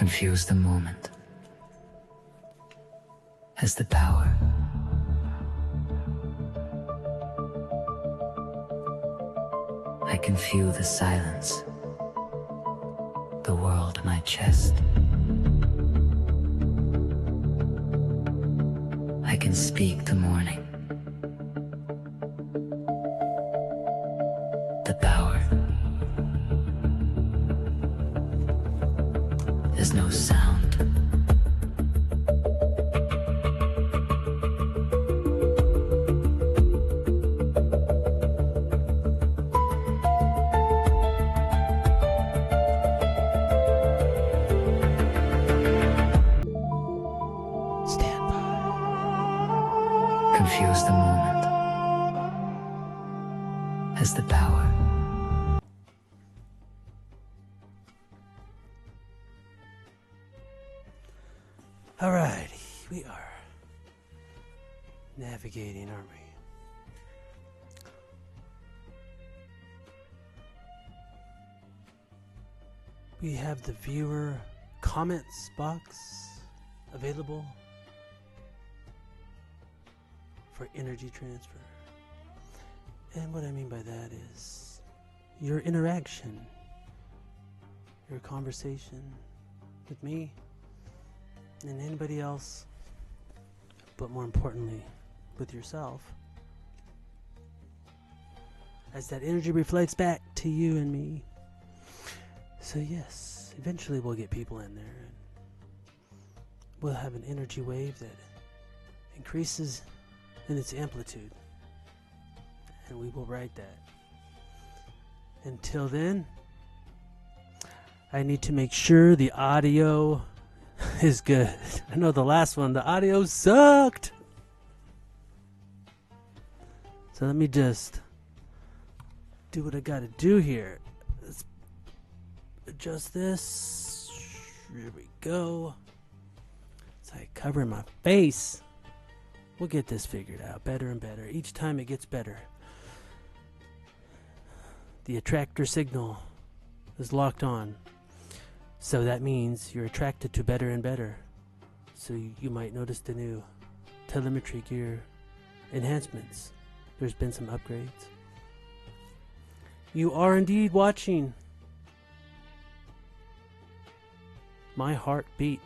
Confuse the moment has the power. I can feel the silence, the world in my chest. I can speak to morning. The power. There's no sound. Stand by. Confuse the moment has the power. Alrighty, we are navigating, aren't we? We have the viewer comments box available for energy transfer. And what I mean by that is your interaction, your conversation with me and anybody else, but more importantly, with yourself, as that energy reflects back to you and me. So yes, eventually we'll get people in there and we'll have an energy wave that increases in its amplitude, and we will ride that. Until then, I need to make sure the audio is good. I know the last one, the audio sucked. So let me just do what I gotta do here. Let's adjust this. Here we go. As I cover my face, we'll get this figured out better and better. Each time it gets better. The attractor signal is locked on. So that means you're attracted to better and better. So you might notice the new telemetry gear enhancements. There's been some upgrades. You are indeed watching my heartbeat.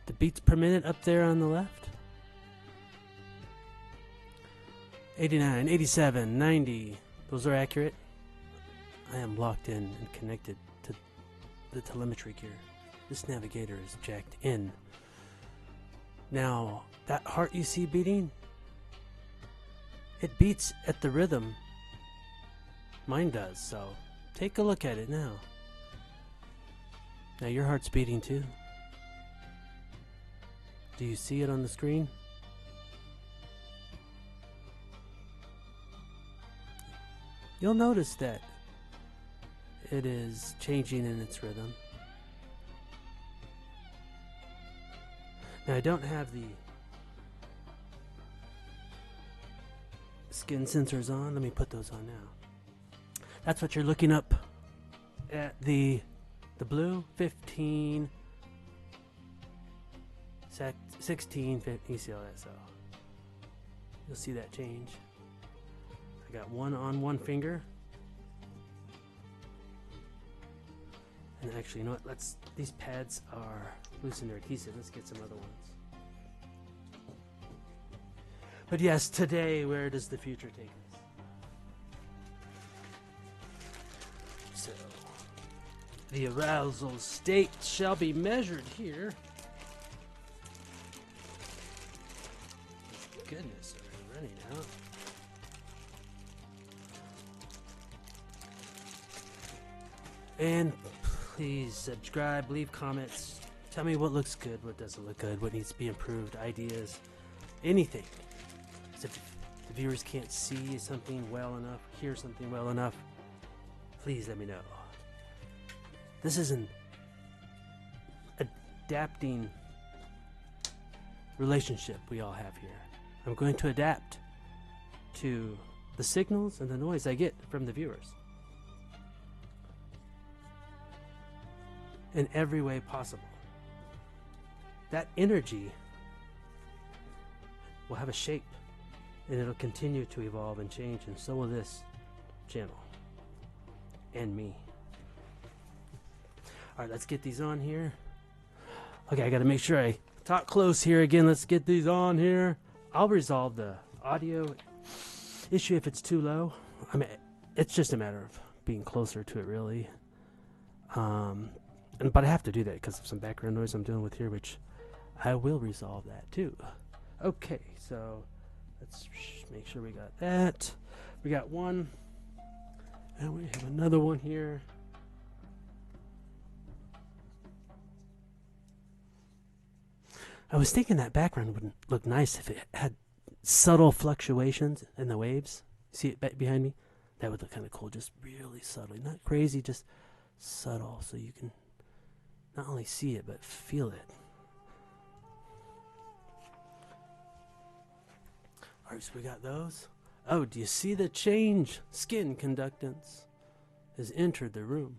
The beats per minute up there on the left. 89, 87, 90. Those are accurate. I am locked in and connected to the telemetry gear. This navigator is jacked in. Now, that heart you see beating, it beats at the rhythm mine does, so take a look at it now. Now your heart's beating too. Do you see it on the screen? You'll notice that it is changing in its rhythm. Now I don't have the skin sensors on. Let me put those on now. That's what you're looking up at the blue 15 16 ECLSO. You'll see that change. I got one on one finger. And actually, you know what? These pads are loose in their adhesive. Let's get some other ones. But yes, today, where does the future take us? So, the arousal state shall be measured here. Goodness, we're running out. And please subscribe, leave comments, tell me what looks good, what doesn't look good, what needs to be improved, ideas, anything. So if the viewers can't see something well enough, hear something well enough, please let me know. This is an adapting relationship we all have here. I'm going to adapt to the signals and the noise I get from the viewers. in every way possible. That energy will have a shape, and it'll continue to evolve and change, and so will this channel and me. Alright, let's get these on here. Okay, I gotta make sure I talk close here again. Let's get these on here. I'll resolve the audio issue if it's too low. I mean, it's just a matter of being closer to it, really. But I have to do that because of some background noise I'm dealing with here, which I will resolve that too. Okay, so let's make sure we got that. We got one, and we have another one here. I was thinking that background would look nice if it had subtle fluctuations in the waves. See it behind me? That would look kind of cool, just really subtly. Not crazy, just subtle, so you can not only see it, but feel it. Alright, so we got those. Oh, do you see the change? Skin conductance has entered the room.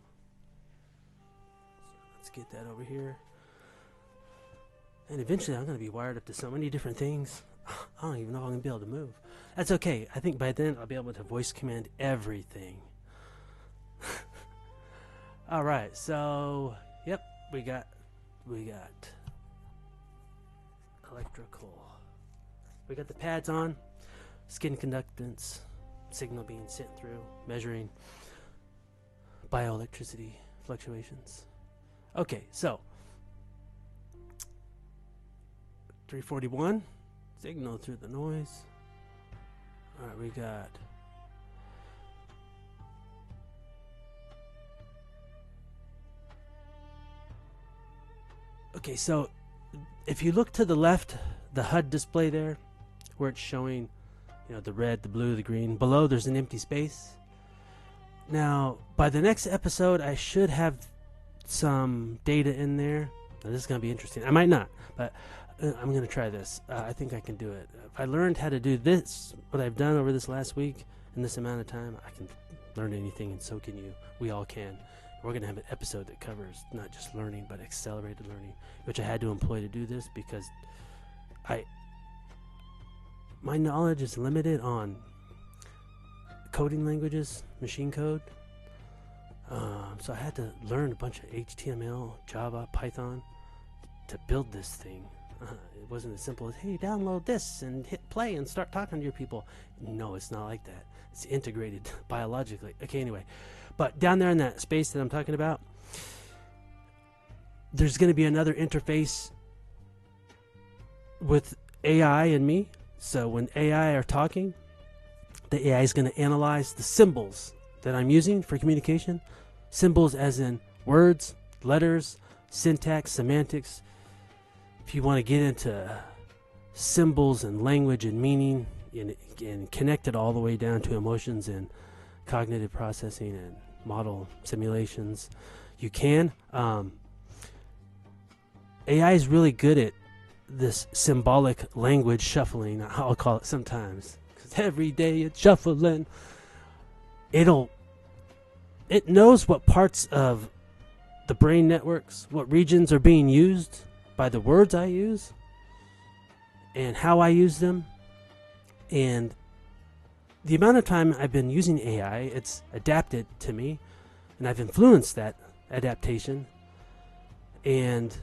So let's get that over here. And eventually I'm going to be wired up to so many different things. I don't even know if I'm going to be able to move. That's okay. I think by then I'll be able to voice command everything. Alright, so, yep, we got electrical. We got the pads on, skin conductance, signal being sent through, measuring bioelectricity fluctuations. Okay, so 341, signal through the noise. Alright, we got okay, so if you look to the left, the HUD display there, where it's showing, you know, the red, the blue, the green. Below, there's an empty space. Now, by the next episode, I should have some data in there. Now, this is going to be interesting. I might not, but I'm going to try this. I think I can do it. If I learned how to do this, what I've done over this last week, in this amount of time, I can learn anything, and so can you. We all can. We're going to have an episode that covers not just learning, but accelerated learning, which I had to employ to do this because my knowledge is limited on coding languages, machine code. So I had to learn a bunch of HTML, Java, Python to build this thing. It wasn't as simple as, hey, download this and hit play and start talking to your people. No, it's not like that. It's integrated biologically. Okay, anyway. But down there in that space that I'm talking about, there's going to be another interface with AI and me. So when AI are talking, the AI is going to analyze the symbols that I'm using for communication. Symbols as in words, letters, syntax, semantics. If you want to get into symbols and language and meaning and connect it all the way down to emotions and cognitive processing and model simulations, you can. AI is really good at this symbolic language shuffling, I'll call it sometimes, because every day it's shuffling. It knows what parts of the brain networks, what regions are being used by the words I use and how I use them. And the amount of time I've been using AI, it's adapted to me, and I've influenced that adaptation. And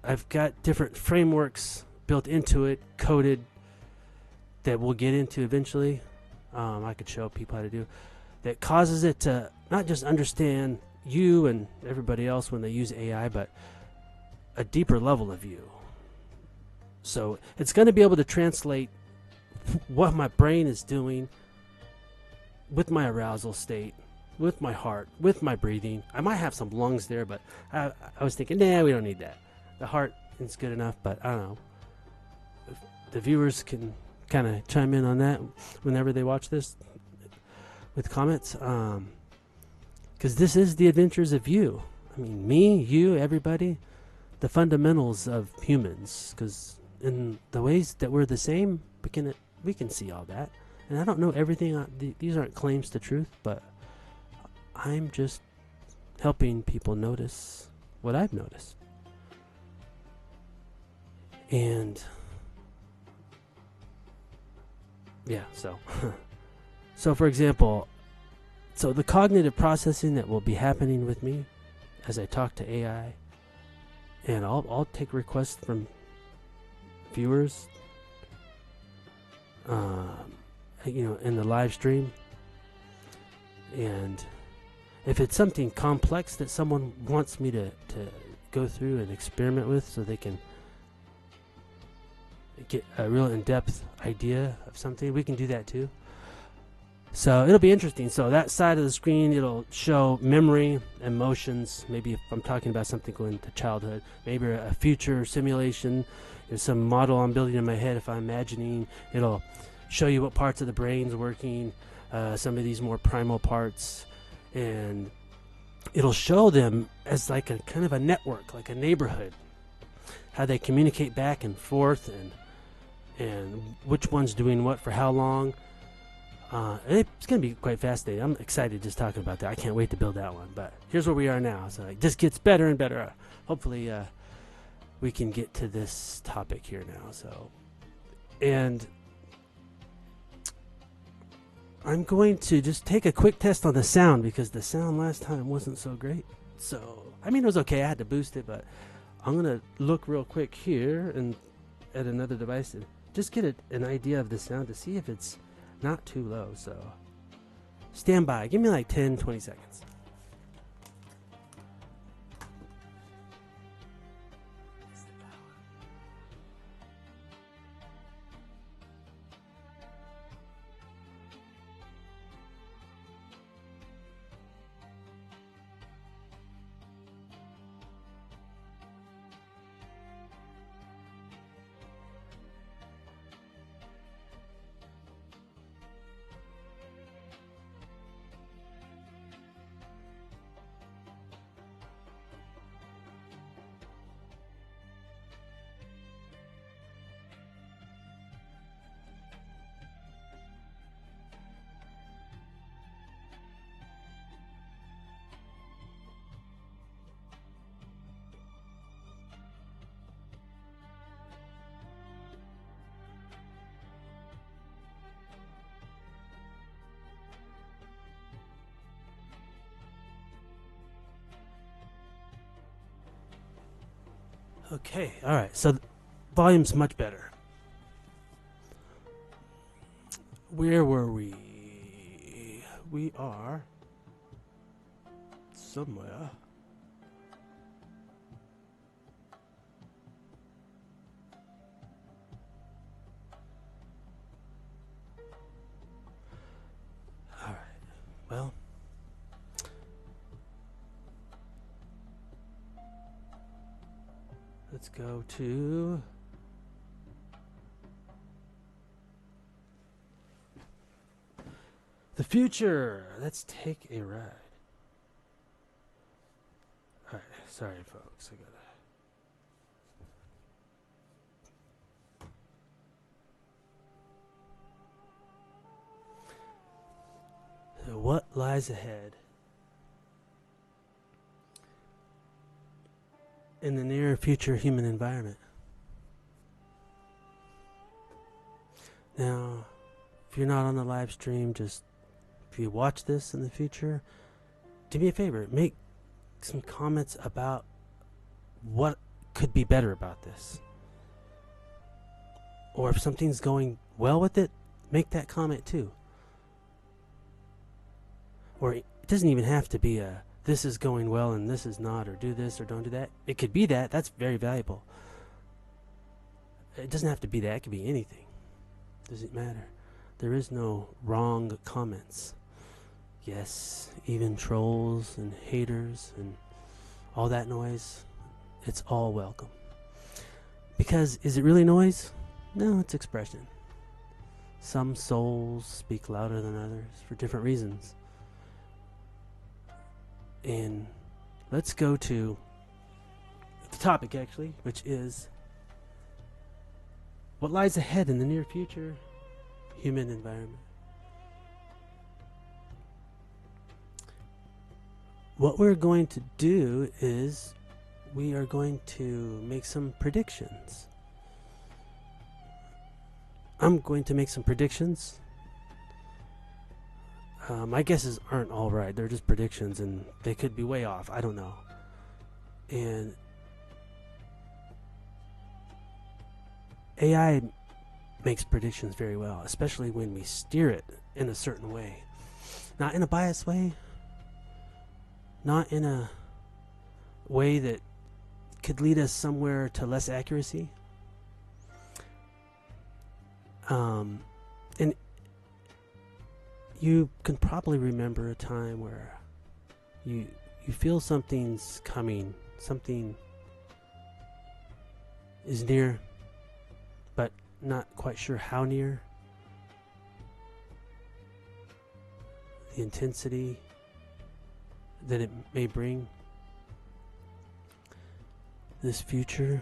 I've got different frameworks built into it, coded, that we'll get into eventually. I could show people how to do, that causes it to not just understand you and everybody else when they use AI, but a deeper level of you. So it's going to be able to translate what my brain is doing with my arousal state, with my heart, with my breathing. I might have some lungs there, but I was thinking, nah, we don't need that. The heart is good enough, but I don't know. If the viewers can kind of chime in on that whenever they watch this with comments. Because this is the adventures of you. I mean, me, you, everybody. The fundamentals of humans. Because in the ways that we're the same, we can see all that. And I don't know everything. These aren't claims to truth, but I'm just helping people notice what I've noticed. And yeah, so for example, so the cognitive processing that will be happening with me as I talk to AI, and I'll take requests from viewers, in the live stream. And if it's something complex that someone wants me to go through and experiment with so they can get a real in-depth idea of something, we can do that too. So it'll be interesting. So that side of the screen, it'll show memory, emotions. Maybe if I'm talking about something going to childhood, maybe a future simulation. There's some model I'm building in my head. If I'm imagining, it'll show you what parts of the brain's working, some of these more primal parts, and it'll show them as like a kind of a network, like a neighborhood, how they communicate back and forth, and which one's doing what for how long. It's going to be quite fascinating. I'm excited just talking about that. I can't wait to build that one. But here's where we are now. So it just gets better and better. Hopefully, we can get to this topic here now. So, and I'm going to just take a quick test on the sound because the sound last time wasn't so great. So, I mean, it was okay. I had to boost it, but I'm going to look real quick here and at another device and just get an idea of the sound to see if it's not too low. So stand by. Give me like 10-20 seconds. Okay, all right. So volume's much better. Where were we? We are somewhere. All right. Well, let's go to the future. Let's take a ride. All right, sorry, folks. So what lies ahead in the near future human environment? Now, if you're not on the live stream, just if you watch this in the future, do me a favor, make some comments about what could be better about this. Or if something's going well with it, make that comment too. Or it doesn't even have to be a this is going well and this is not, or do this or don't do that. It could be that. That's very valuable. It doesn't have to be that. It could be anything. Doesn't matter. There is no wrong comments. Yes, even trolls and haters and all that noise, it's all welcome. Because is it really noise? No, it's expression. Some souls speak louder than others for different reasons. And let's go to the topic, actually, which is what lies ahead in the near future human environment. What we're going to do is we are going to make some predictions. I'm going to make some predictions. My guesses aren't all right. They're just predictions, and they could be way off. I don't know. And AI makes predictions very well, especially when we steer it in a certain way. Not in a biased way. Not in a way that could lead us somewhere to less accuracy. And you can probably remember a time where you feel something's coming, something is near, but not quite sure how near. The intensity that it may bring. This future.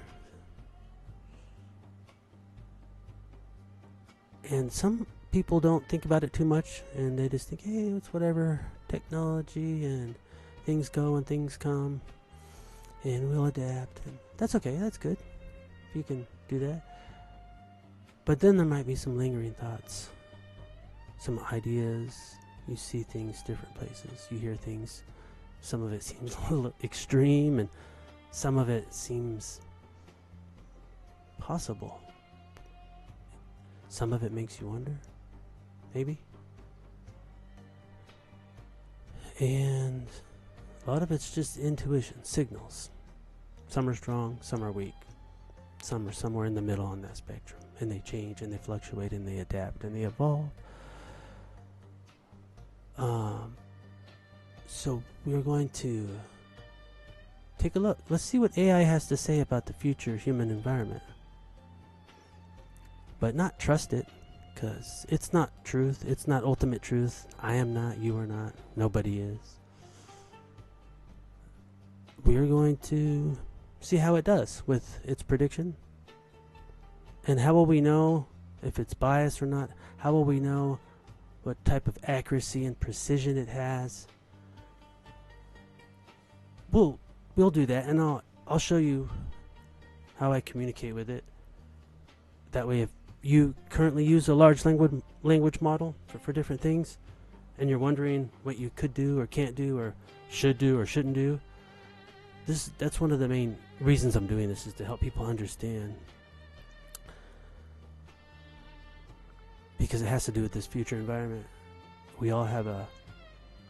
And some people don't think about it too much, and they just think, hey, it's whatever, technology, and things go and things come, and we'll adapt. And that's okay, that's good, if you can do that. But then there might be some lingering thoughts, some ideas. You see things different places, you hear things. Some of it seems a little extreme, and some of it seems possible. Some of it makes you wonder, maybe. And a lot of it's just intuition, signals. Some are strong, some are weak. Some are somewhere in the middle on that spectrum. And they change, and they fluctuate, and they adapt, and they evolve. So we're going to take a look. Let's see what AI has to say about the future human environment. But not trust it, because it's not truth. It's not ultimate truth. I am not, you are not, nobody is. We're going to see how it does with its prediction. And how will we know if it's biased or not? How will we know what type of accuracy and precision it has? We'll do that, and I'll show you how I communicate with it. That way, if you currently use a large language model for different things, and you're wondering what you could do or can't do or should do or shouldn't do, that's one of the main reasons I'm doing this, is to help people understand. Because it has to do with this future environment. We all have a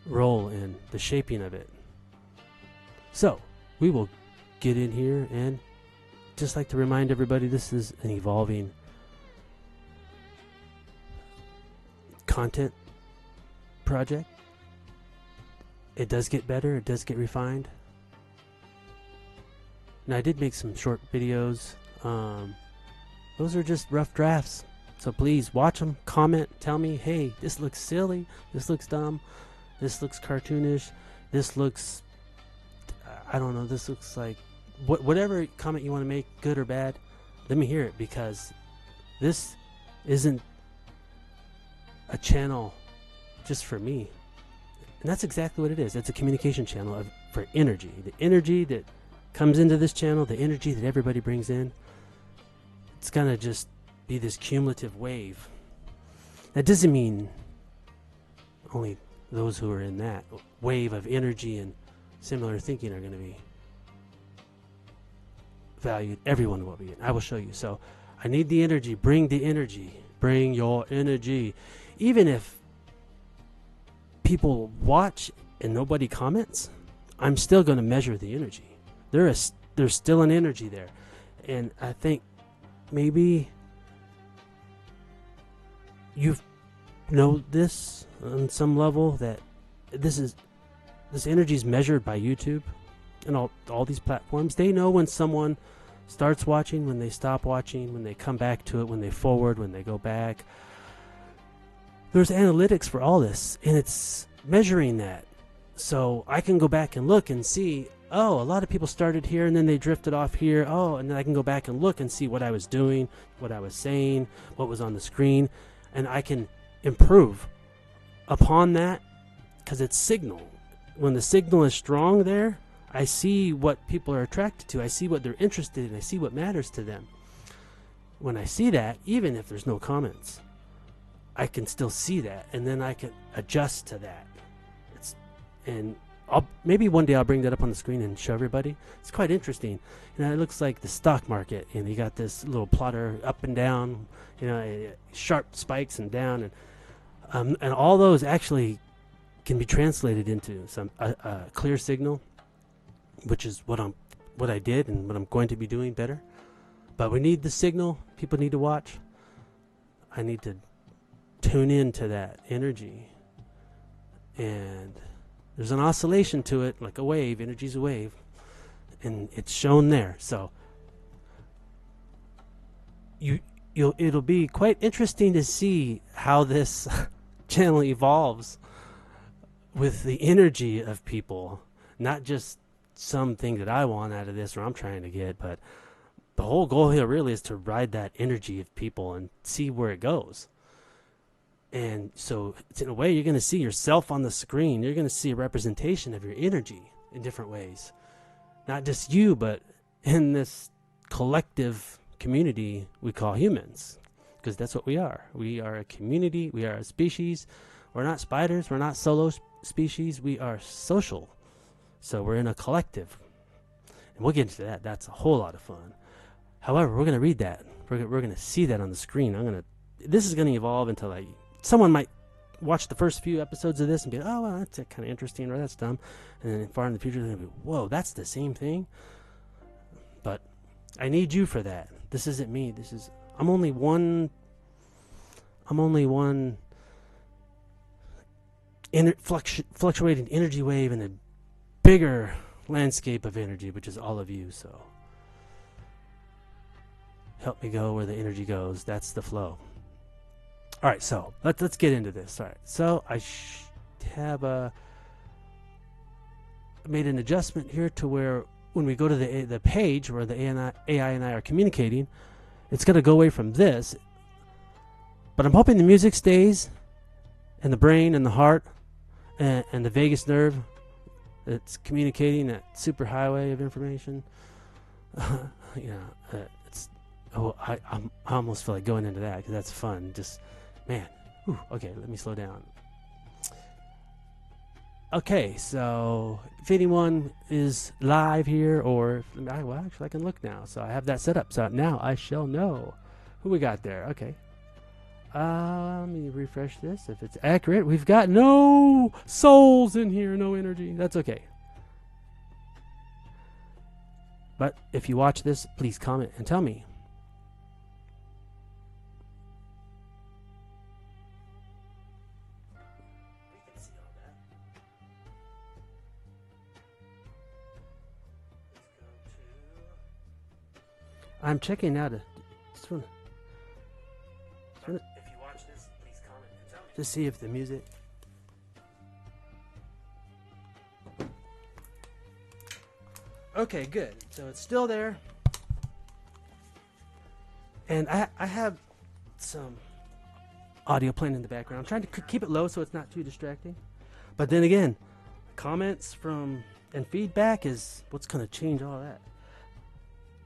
role in the shaping of it. So, we will get in here, and just like to remind everybody, this is an evolving content project. It does get better, it does get refined. Now, I did make some short videos. Those are just rough drafts. So please watch them, comment, tell me, hey, this looks silly, this looks dumb, this looks cartoonish, this looks, I don't know, this looks like, whatever comment you want to make, good or bad, let me hear it, because this isn't a channel just for me. And that's exactly what it is. It's a communication channel for energy. The energy that comes into this channel, the energy that everybody brings in, it's going to just be this cumulative wave. That doesn't mean only those who are in that wave of energy and similar thinking are going to be valued. Everyone will be. I will show you. So I need the energy. Bring the energy. Bring your energy. Even if people watch and nobody comments, I'm still going to measure the energy. There's still an energy there. And I think maybe you know this on some level, that this energy is measured by YouTube and all these platforms. They know when someone starts watching, when they stop watching, when they come back to it, when they forward, when they go back. There's analytics for all this, and it's measuring that. So I can go back and look and see, oh, a lot of people started here and then they drifted off here. Oh, and then I can go back and look and see what I was doing, what I was saying, what was on the screen. And I can improve upon that, because it's signal. When the signal is strong there, I see what people are attracted to. I see what they're interested in. I see what matters to them. When I see that, even if there's no comments, I can still see that, and then I can adjust to that. And maybe one day I'll bring that up on the screen and show everybody. It's quite interesting. It looks like the stock market, and you got this little plotter up and down, sharp spikes and down, and all those actually can be translated into a clear signal, which is what I did and what I'm going to be doing better. But we need the signal. People need to watch. I need to tune into that energy, and there's an oscillation to it, like a wave. Energy's a wave, and it's shown there. So it'll be quite interesting to see how this channel evolves with the energy of people, not just something that I want out of this or I'm trying to get, but the whole goal here really is to ride that energy of people and see where it goes. And so it's, in a way, you're going to see yourself on the screen. You're going to see a representation of your energy in different ways. Not just you, but in this collective community we call humans. Because that's what we are. We are a community. We are a species. We're not spiders. We're not solo species. We are social. So we're in a collective. And we'll get into that. That's a whole lot of fun. However, we're going to read that. We're going to see that on the screen. This is going to evolve into like, someone might watch the first few episodes of this and be, oh, well, that's kind of interesting, or that's dumb. And then far in the future, they're going to be, whoa, that's the same thing. But I need you for that. This isn't me. I'm only one fluctuating energy wave in a bigger landscape of energy, which is all of you. So help me go where the energy goes. That's the flow. All right, so let's get into this. All right, so I have made an adjustment here to where when we go to the page where the AI and I are communicating, it's going to go away from this. But I'm hoping the music stays, and the brain and the heart and the vagus nerve that's communicating that superhighway of information. I almost feel like going into that because that's fun. Just, man. Whew, okay, let me slow down. Okay, so if anyone is live here, or actually I can look now. So I have that set up. So now I shall know who we got there. Okay. Let me refresh this. If it's accurate, we've got no souls in here, no energy. That's okay. But if you watch this, please comment and tell me. I'm checking out if you watch this, please comment and tell me. To see if the music. Okay, good. So it's still there. And I have some audio playing in the background. I'm trying to keep it low so it's not too distracting. But then again, comments and feedback is what's going to change all that.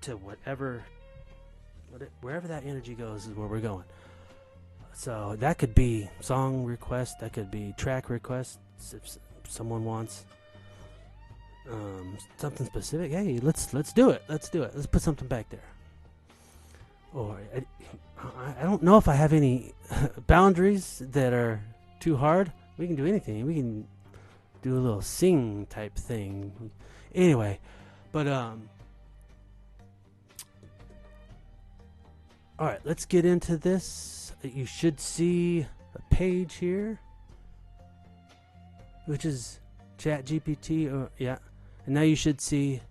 To wherever that energy goes is where we're going. So that could be song request, that could be track requests if someone wants something specific. Hey, let's do it. Let's put something back there. Or I don't know if I have any boundaries that are too hard. We can do anything. We can do a little sing type thing. Anyway, but all right, let's get into this. You should see a page here, which is ChatGPT, yeah. And now you should see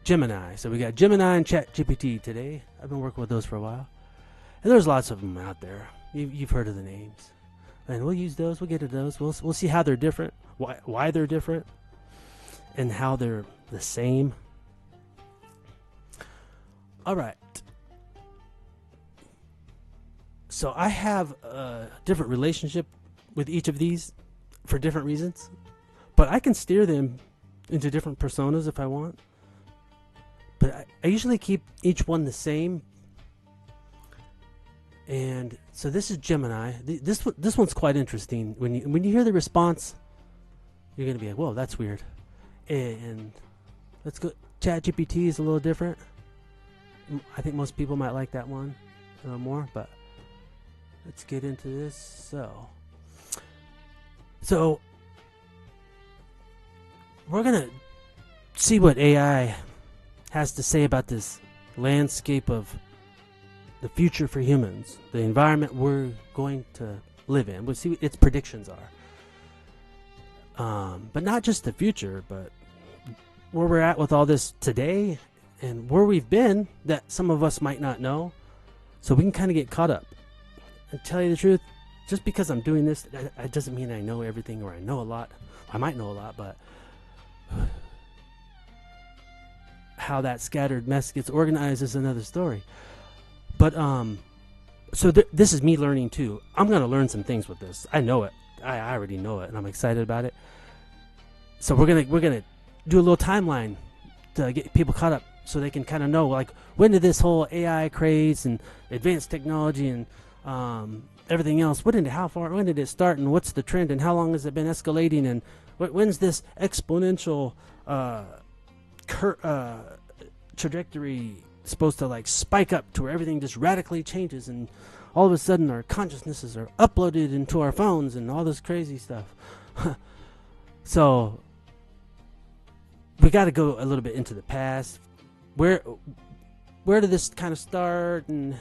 Gemini. So we got Gemini and ChatGPT today. I've been working with those for a while. And there's lots of them out there. You've heard of the names. And we'll use those. We'll get to those. We'll see how they're different, why they're different, and how they're the same. All right. So I have a different relationship with each of these for different reasons. but I can steer them into different personas if I want. But I usually keep each one the same. And so this is Gemini. This one's quite interesting. When you hear the response, you're gonna be like, "Whoa, that's weird." And let's go. ChatGPT is a little different. I think most people might like that one a little more. But let's get into this. So we're gonna see what AI has to say about this landscape of the future for humans, the environment we're going to live in. We'll see what its predictions are. But not just the future, but where we're at with all this today and where we've been that some of us might not know. So we can kind of get caught up. And tell you the truth, just because I'm doing this, that doesn't mean I know everything or I know a lot. I might know a lot, but how that scattered mess gets organized is another story. But so this is me learning too. I'm gonna learn some things with this. I know it. I already know it, and I'm excited about it. So we're gonna do a little timeline to get people caught up, so they can kind of know, like, when did this whole AI craze and advanced technology and everything else, when did it start, and what's the trend, and how long has it been escalating, and when's this exponential trajectory supposed to like spike up to where everything just radically changes, and all of a sudden our consciousnesses are uploaded into our phones and all this crazy stuff. So we got to go a little bit into the past. Where did this kind of start, and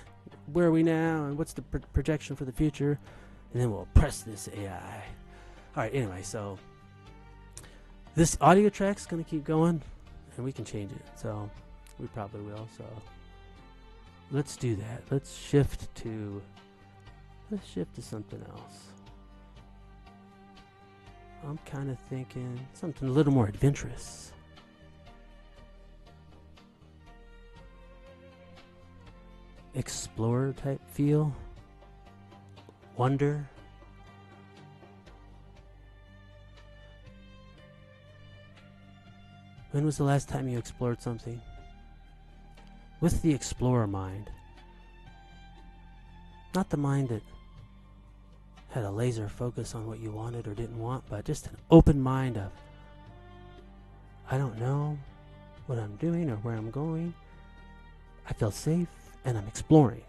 where are we now, and what's the projection for the future? And then we'll press this AI. All right, anyway, so this audio track's going to keep going, and we can change it, so we probably will. So let's do that. Let's shift to something else. I'm kind of thinking something a little more adventurous. Explorer type feel. Wonder. When was the last time you explored something? With the explorer mind. Not the mind that had a laser focus on what you wanted or didn't want, but just an open mind of, I don't know what I'm doing or where I'm going. I feel safe and I'm exploring.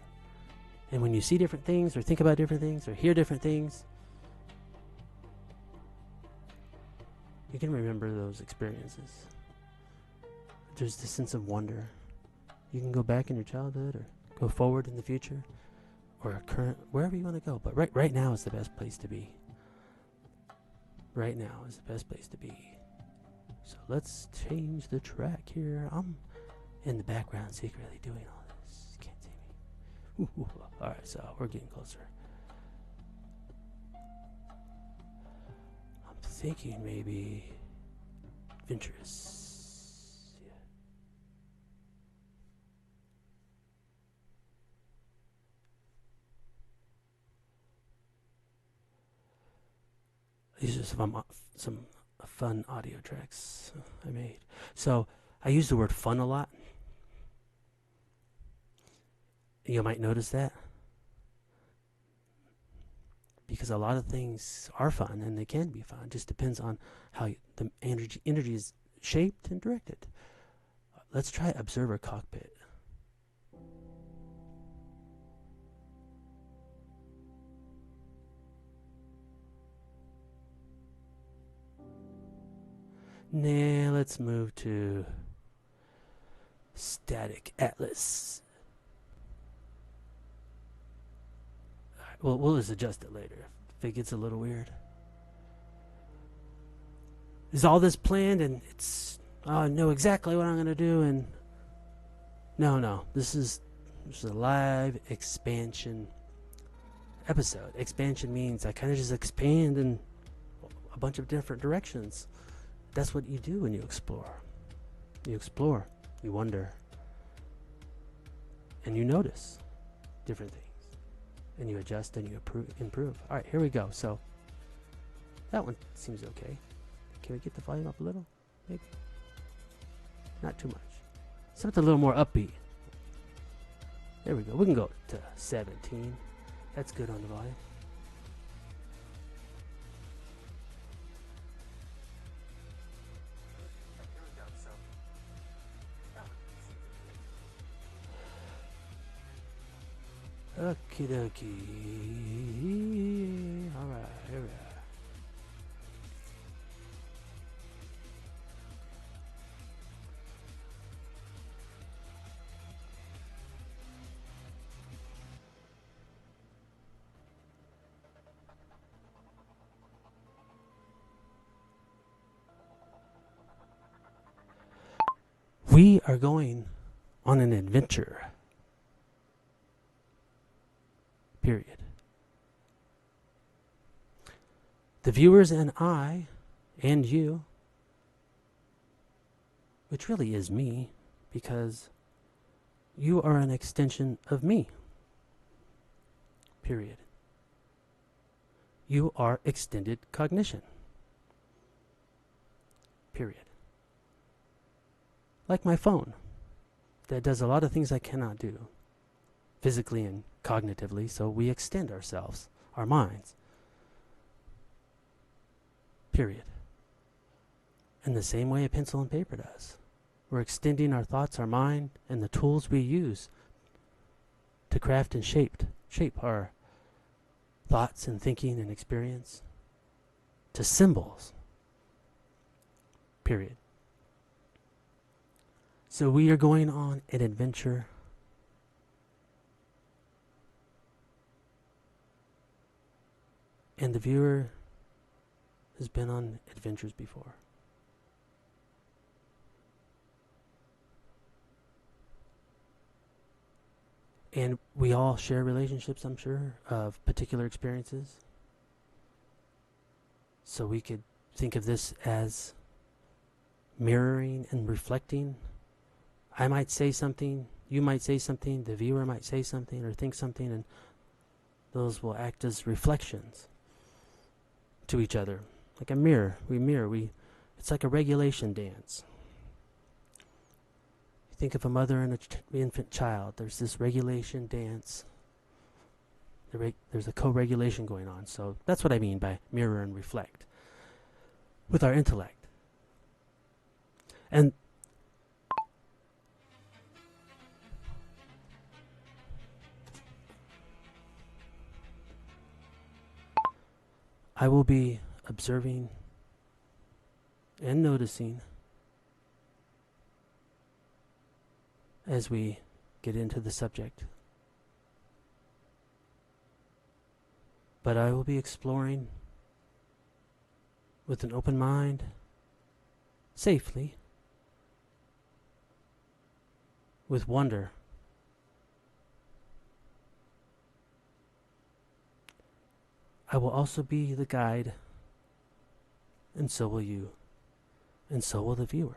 And when you see different things or think about different things or hear different things, you can remember those experiences. There's this sense of wonder. You can go back in your childhood or go forward in the future or current, wherever you want to go. But right now is the best place to be. Right now is the best place to be. So let's change the track here. I'm in the background secretly doing all this. You can't see me. Alright, so we're getting closer. I'm thinking maybe adventurous. These are some fun audio tracks I made. So I use the word fun a lot. You might notice that. Because a lot of things are fun and they can be fun. It just depends on how the energy is shaped and directed. Let's try Observer Cockpit. Nah, let's move to Static Atlas. Alright, well, we'll just adjust it later if it gets a little weird. Is all this planned and I know exactly what I'm going to do, and no, this is a live expansion episode. Expansion means I kind of just expand in a bunch of different directions. That's what you do when you explore. You explore, you wonder, and you notice different things, and you adjust and you improve. All right, here we go. So that one seems okay. Can we get the volume up a little? Maybe. Not too much. Something a little more upbeat. There we go. We can go to 17. That's good on the volume. Okie dokie. Alright, here we are. We are going on an adventure. Period. The viewers and I, and you, which really is me, because you are an extension of me. Period. You are extended cognition. Period. Like my phone, that does a lot of things I cannot do, physically and cognitively, so we extend ourselves, our minds. Period. In the same way a pencil and paper does. We're extending our thoughts, our mind, and the tools we use to craft and shape our thoughts and thinking and experience to symbols. Period. So we are going on an adventure. And the viewer has been on adventures before. And we all share relationships, I'm sure, of particular experiences. So we could think of this as mirroring and reflecting. I might say something, you might say something, the viewer might say something or think something, and those will act as reflections to each other. Like a mirror. It's like a regulation dance. You think of a mother and an infant child. There's this regulation dance. There's a co-regulation going on. So that's what I mean by mirror and reflect. With our intellect. And I will be observing and noticing as we get into the subject. But I will be exploring with an open mind, safely, with wonder. I will also be the guide, and so will you, and so will the viewer.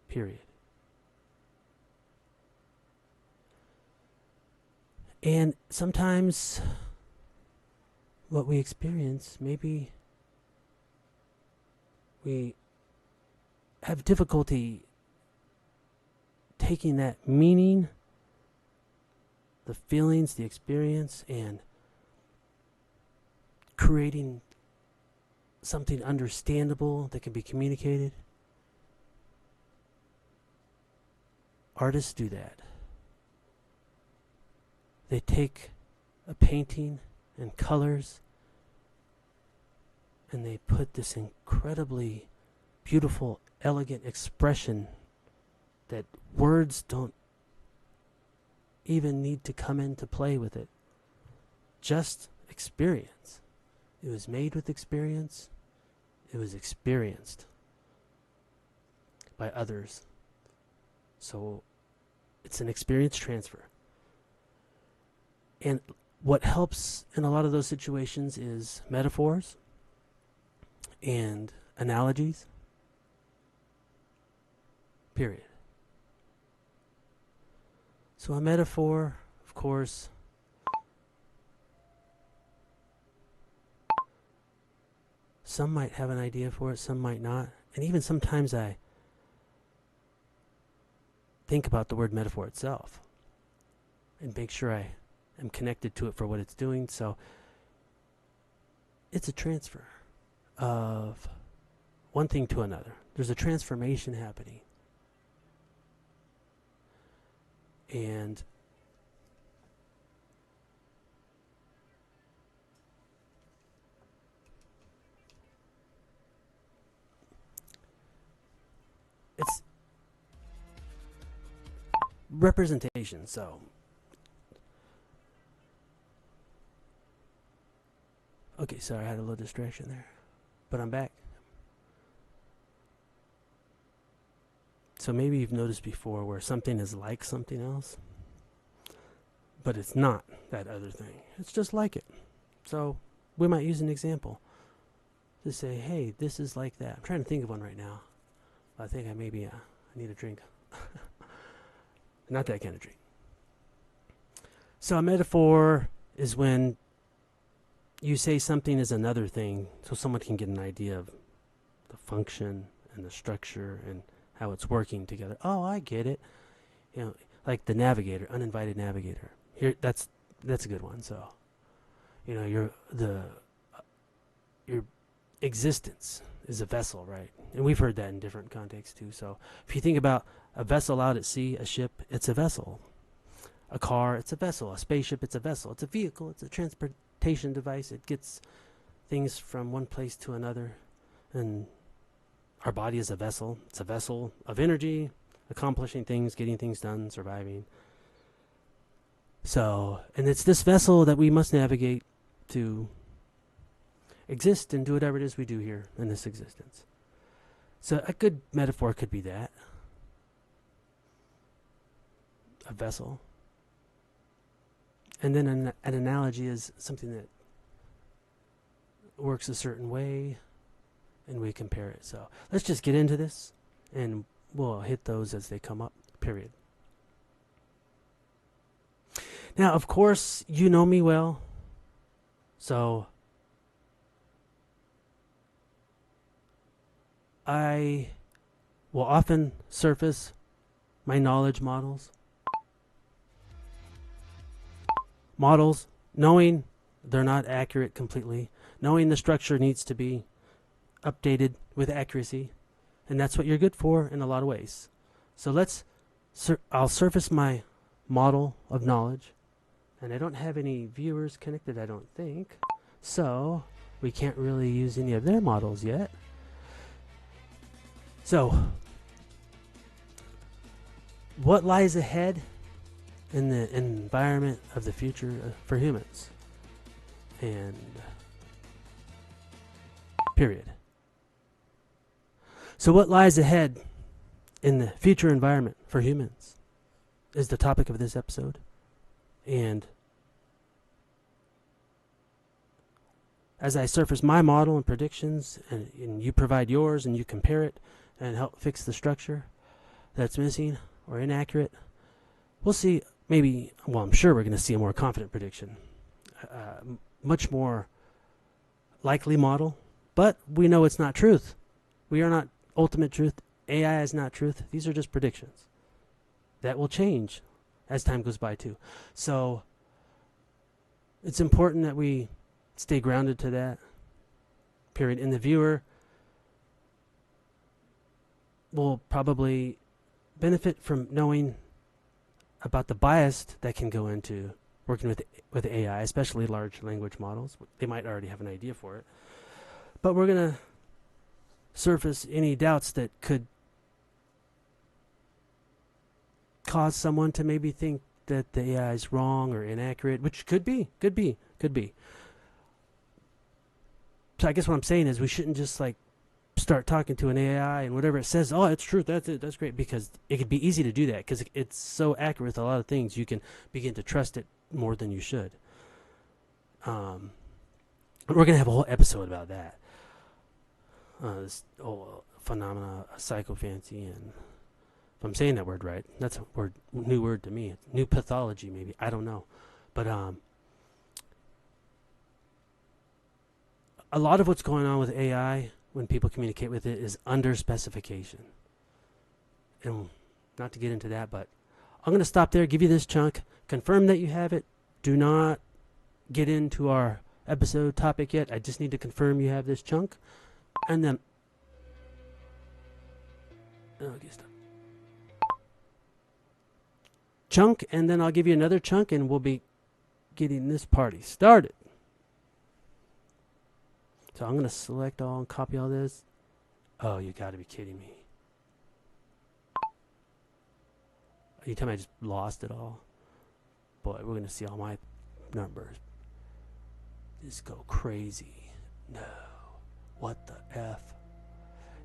Period. And sometimes what we experience, maybe we have difficulty taking that meaning, the feelings, the experience, and creating something understandable that can be communicated. Artists do that. They take a painting and colors and they put this incredibly beautiful, elegant expression that words don't even need to come into play with it. Just experience. It was made with experience. It was experienced by others. So it's an experience transfer. And what helps in a lot of those situations is metaphors and analogies. Period. So a metaphor, of course, Some might have an idea for it, some might not. And even sometimes I think about the word metaphor itself and make sure I am connected to it for what it's doing. So it's a transfer of one thing to another. There's a transformation happening. And it's representation. So okay, sorry, I had a little distraction there, but I'm back. So maybe you've noticed before where something is like something else, but it's not that other thing. It's just like it. So we might use an example to say, hey, this is like that. I'm trying to think of one right now. I think I need a drink. Not that kind of drink. So a metaphor is when you say something is another thing so someone can get an idea of the function and the structure and how it's working together. Oh, I get it. You know, like the navigator, uninvited navigator. Here, that's a good one. So, you know, your existence is a vessel, right? And we've heard that in different contexts too. So, if you think about a vessel out at sea, a ship, it's a vessel. A car, it's a vessel. A spaceship, it's a vessel. It's a vehicle. It's a transportation device. It gets things from one place to another, and our body is a vessel. It's a vessel of energy, accomplishing things, getting things done, surviving. So, and it's this vessel that we must navigate to exist and do whatever it is we do here in this existence. So a good metaphor could be that. A vessel. And then an analogy is something that works a certain way, and we compare it. So let's just get into this, and we'll hit those as they come up, period. Now, of course, you know me well, so I will often surface my knowledge models. Models, knowing they're not accurate completely, knowing the structure needs to be updated with accuracy, and that's what you're good for in a lot of ways. So I'll surface my model of knowledge, and I don't have any viewers connected, I don't think, so we can't really use any of their models yet. So what lies ahead in the environment of the future for humans? And period. So what lies ahead in the future environment for humans is the topic of this episode. And as I surface my model and predictions, and you provide yours and you compare it and help fix the structure that's missing or inaccurate, we'll see I'm sure we're going to see a more confident prediction. Much more likely model, but we know it's not truth. We are not ultimate truth. AI is not truth. These are just predictions that will change as time goes by too. So it's important that we stay grounded to that, period. And the viewer will probably benefit from knowing about the bias that can go into working with AI, especially large language models. They might already have an idea for it. But we're going to surface any doubts that could cause someone to maybe think that the AI is wrong or inaccurate, which could be. So I guess what I'm saying is we shouldn't just start talking to an AI and whatever it says, oh, it's true, that's it, that's great, because it could be easy to do that because it's so accurate with a lot of things. You can begin to trust it more than you should. We're going to have a whole episode about that. This whole phenomena of psychophancy, and if I'm saying that word right, that's a new word to me. New pathology, maybe. I don't know. But a lot of what's going on with AI when people communicate with it is under specification. And not to get into that, but I'm going to stop there, give you this chunk, confirm that you have it. Do not get into our episode topic yet. I just need to confirm you have this chunk. And then... Okay, stop. Chunk, and then I'll give you another chunk, and we'll be getting this party started. So I'm going to select all and copy all this. Oh, you got to be kidding me. You tell me I just lost it all? Boy, we're going to see all my numbers. Just go crazy. No. What the F?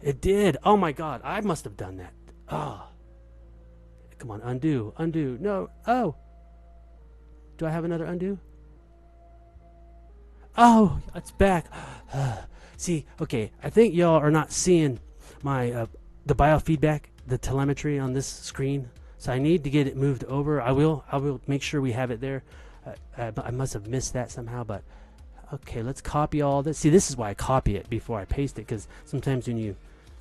It did. Oh my God. I must have done that. Ah. Oh. Come on. Undo. Undo. No. Oh. Do I have another undo? Oh, it's back. See, okay. I think y'all are not seeing my the biofeedback, the telemetry on this screen. So I need to get it moved over. I will make sure we have it there. I must have missed that somehow, but okay, let's copy all this. See, this is why I copy it before I paste it, because sometimes when you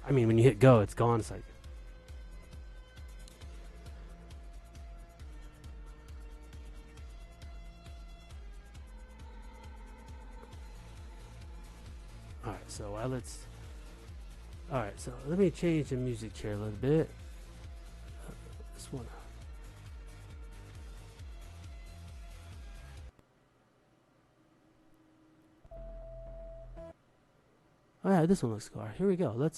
hit go, it's gone. It's like, all right. So all right. So let me change the music here a little bit. This one. Oh yeah, this one looks cool. Here we go.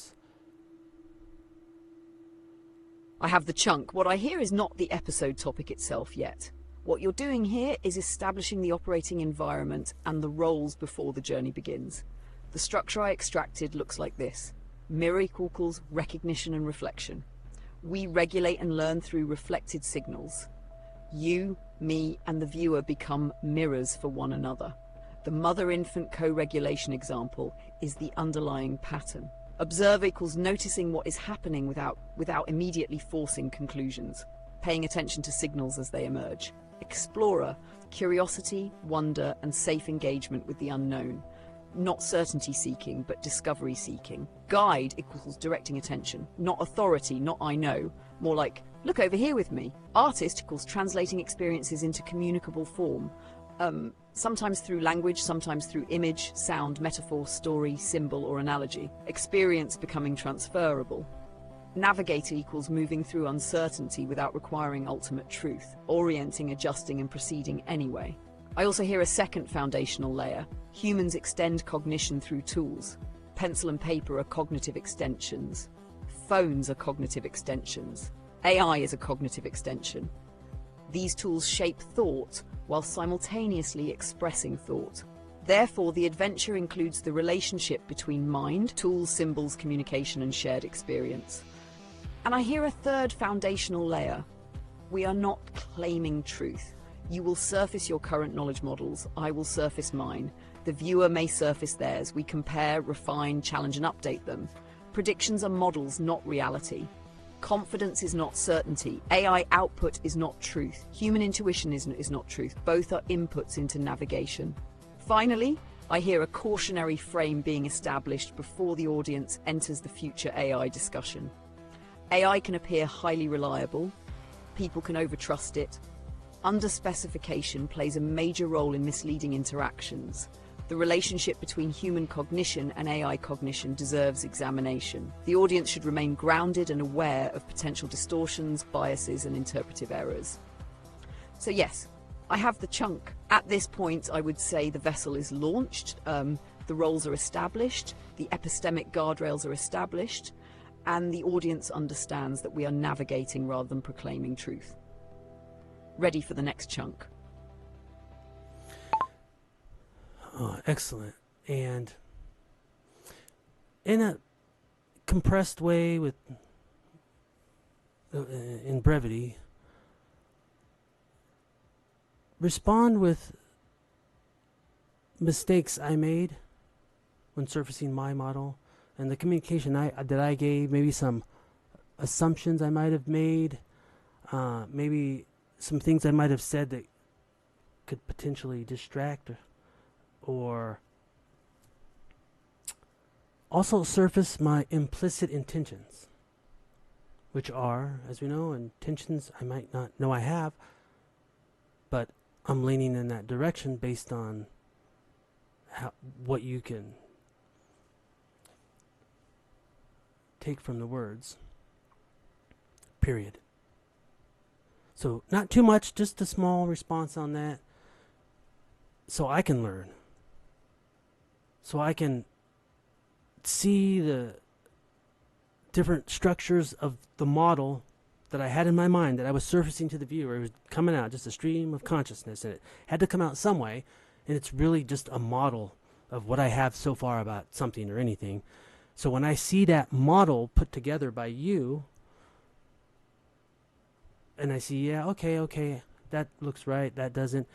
I have the chunk. What I hear is not the episode topic itself yet. What you're doing here is establishing the operating environment and the roles before the journey begins. The structure I extracted looks like this. Mirror equals recognition and reflection. We regulate and learn through reflected signals. You, me, and the viewer become mirrors for one another. The mother-infant co-regulation example is the underlying pattern. Observe equals noticing what is happening without immediately forcing conclusions, paying attention to signals as they emerge. Explorer, curiosity, wonder, and safe engagement with the unknown. Not certainty seeking, but discovery seeking. Guide equals directing attention. Not authority, not I know. More like, look over here with me. Artist equals translating experiences into communicable form. Sometimes through language, sometimes through image, sound, metaphor, story, symbol, or analogy. Experience becoming transferable. Navigator equals moving through uncertainty without requiring ultimate truth, orienting, adjusting, and proceeding anyway. I also hear a second foundational layer. Humans extend cognition through tools. Pencil and paper are cognitive extensions. Phones are cognitive extensions. AI is a cognitive extension. These tools shape thought while simultaneously expressing thought. Therefore, the adventure includes the relationship between mind, tools, symbols, communication, and shared experience. And I hear a third foundational layer. We are not claiming truth. You will surface your current knowledge models. I will surface mine. The viewer may surface theirs. We compare, refine, challenge, and update them. Predictions are models, not reality. Confidence is not certainty. AI output is not truth. Human intuition is not truth. Both are inputs into navigation. Finally, I hear a cautionary frame being established before the audience enters the future AI discussion. AI can appear highly reliable. People can overtrust it. Under-specification plays a major role in misleading interactions. The relationship between human cognition and AI cognition deserves examination. The audience should remain grounded and aware of potential distortions, biases, and interpretive errors. So yes, I have the chunk. At this point, I would say the vessel is launched, the roles are established, the epistemic guardrails are established, and the audience understands that we are navigating rather than proclaiming truth. Ready for the next chunk. Oh, excellent. And in a compressed way, with in brevity, respond with mistakes I made when surfacing my model and the communication that I gave, maybe some assumptions I might have made, maybe some things I might have said that could potentially distract or also surface my implicit intentions, which are, as we know, intentions I might not know I have, but I'm leaning in that direction based on what you can take from the words. Period. So not too much, just a small response on that, so I can learn, so I can see the different structures of the model that I had in my mind that I was surfacing to the viewer. It was coming out, just a stream of consciousness, and it had to come out some way, and it's really just a model of what I have so far about something or anything. So when I see that model put together by you, and I see, yeah, okay, that looks right, that doesn't,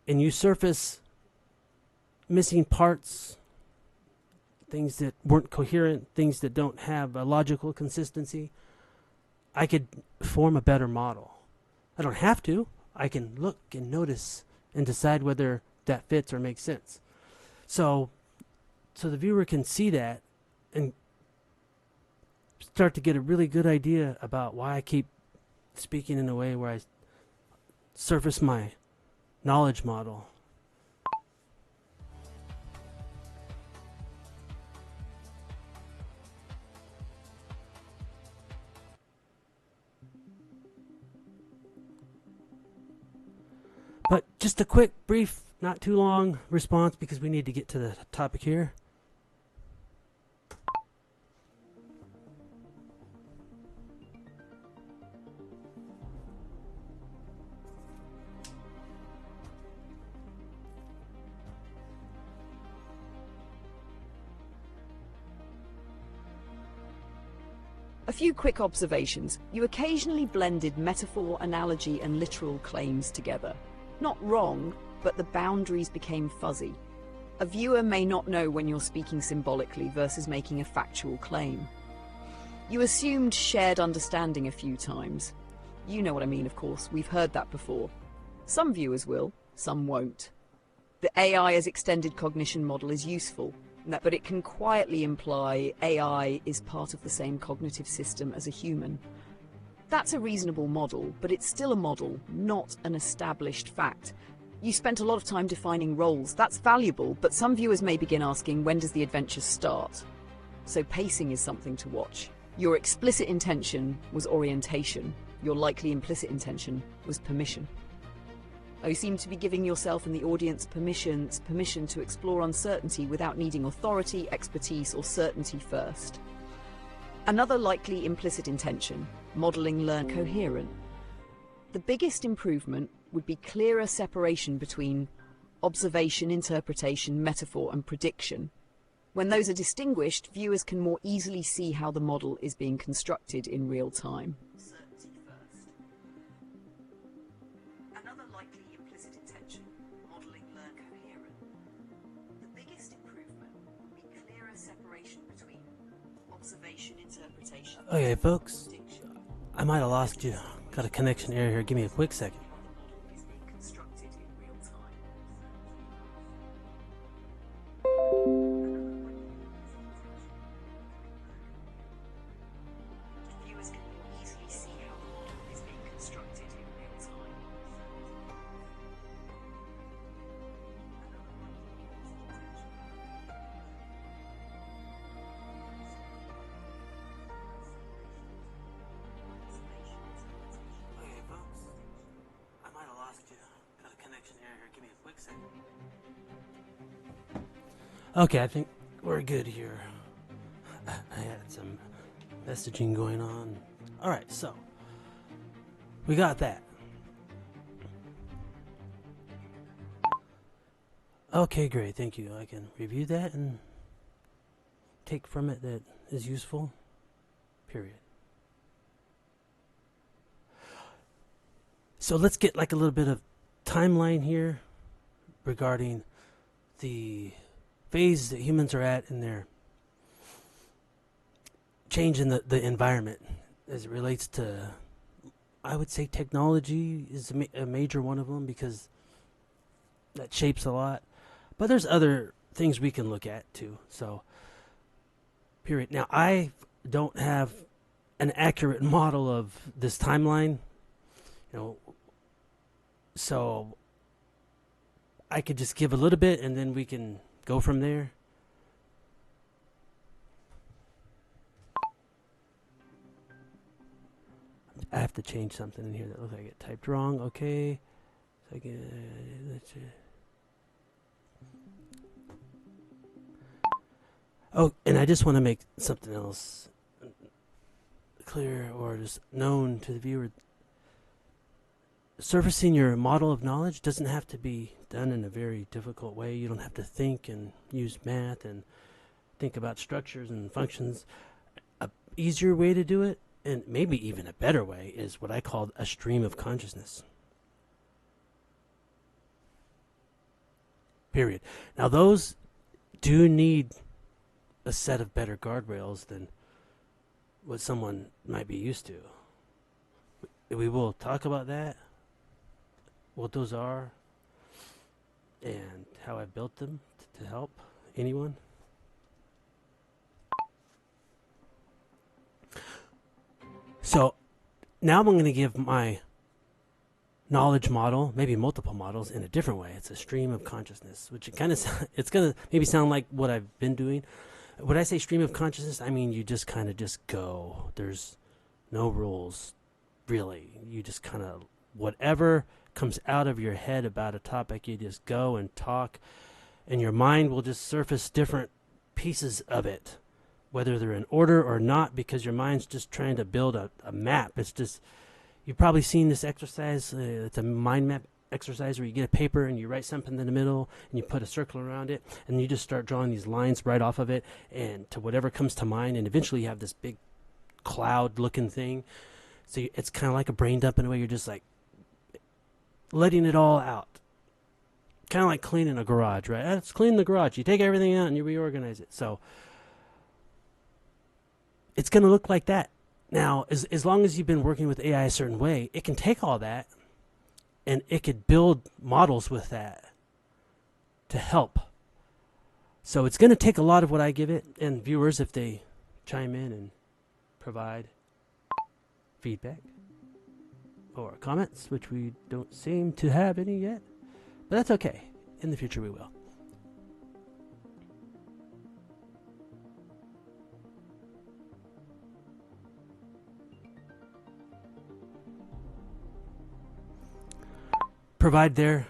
and you surface missing parts, things that weren't coherent, things that don't have a logical consistency, I could form a better model. I don't have to. I can look and notice and decide whether that fits or makes sense. So the viewer can see that and start to get a really good idea about why I keep speaking in a way where I surface my knowledge model. But just a quick, brief, not too long response because we need to get to the topic here. A few quick observations. You occasionally blended metaphor, analogy, and literal claims together. Not wrong, but the boundaries became fuzzy. A viewer may not know when you're speaking symbolically versus making a factual claim. You assumed shared understanding a few times. You know what I mean, of course. We've heard that before. Some viewers will, some won't. The AI as extended cognition model is useful, but it can quietly imply AI is part of the same cognitive system as a human. That's a reasonable model, but it's still a model, not an established fact. You spent a lot of time defining roles. That's valuable, but some viewers may begin asking, when does the adventure start? So pacing is something to watch. Your explicit intention was orientation. Your likely implicit intention was permission. You seem to be giving yourself and the audience permission to explore uncertainty without needing authority, expertise, or certainty first. Another likely implicit intention, modeling learn coherent. The biggest improvement would be clearer separation between observation, interpretation, metaphor, and prediction. When those are distinguished, viewers can more easily see how the model is being constructed in real time. Okay, folks, I might have lost you. Got a connection error here. Give me a quick second. Okay, I think we're good here. I had some messaging going on. Alright, so we got that. Okay, great, thank you. I can review that and take from it that is useful. Period. So let's get like a little bit of timeline here regarding the phase that humans are at in their change in the environment as it relates to, I would say technology is a major one of them because that shapes a lot. But there's other things we can look at too. So Period. Now, I don't have an accurate model of this timeline, so I could just give a little bit and then we can go from there. I have to change something in here that looks like it typed wrong. Okay. So I can, oh, and I just want to make something else clear or just known to the viewer. Surfacing your model of knowledge doesn't have to be done in a very difficult way. You don't have to think and use math and think about structures and functions. A easier way to do it, and maybe even a better way, is what I call a stream of consciousness. Period. Now, those do need a set of better guardrails than what someone might be used to. We will talk about that, what those are, and how I built them to help anyone. So now I'm going to give my knowledge model, maybe multiple models, in a different way. It's a stream of consciousness, which it's going to maybe sound like what I've been doing. When I say stream of consciousness, I mean you just kind of just go. There's no rules, really. You just kind of, whatever comes out of your head about a topic, you just go and talk, and your mind will just surface different pieces of it, whether they're in order or not, because your mind's just trying to build a map. It's just, you've probably seen this exercise. It's a mind map exercise where you get a paper and you write something in the middle and you put a circle around it and you just start drawing these lines right off of it and to whatever comes to mind, and eventually you have this big cloud looking thing. So it's kind of like a brain dump in a way. You're just like letting it all out, kind of like cleaning a garage, right? Let's clean the garage. You take everything out and you reorganize it. So it's going to look like that. Now, as long as you've been working with AI a certain way, it can take all that and it could build models with that to help. So it's going to take a lot of what I give it, and viewers, if they chime in and provide feedback or comments, which we don't seem to have any yet, but that's okay. In the future we will. Provide their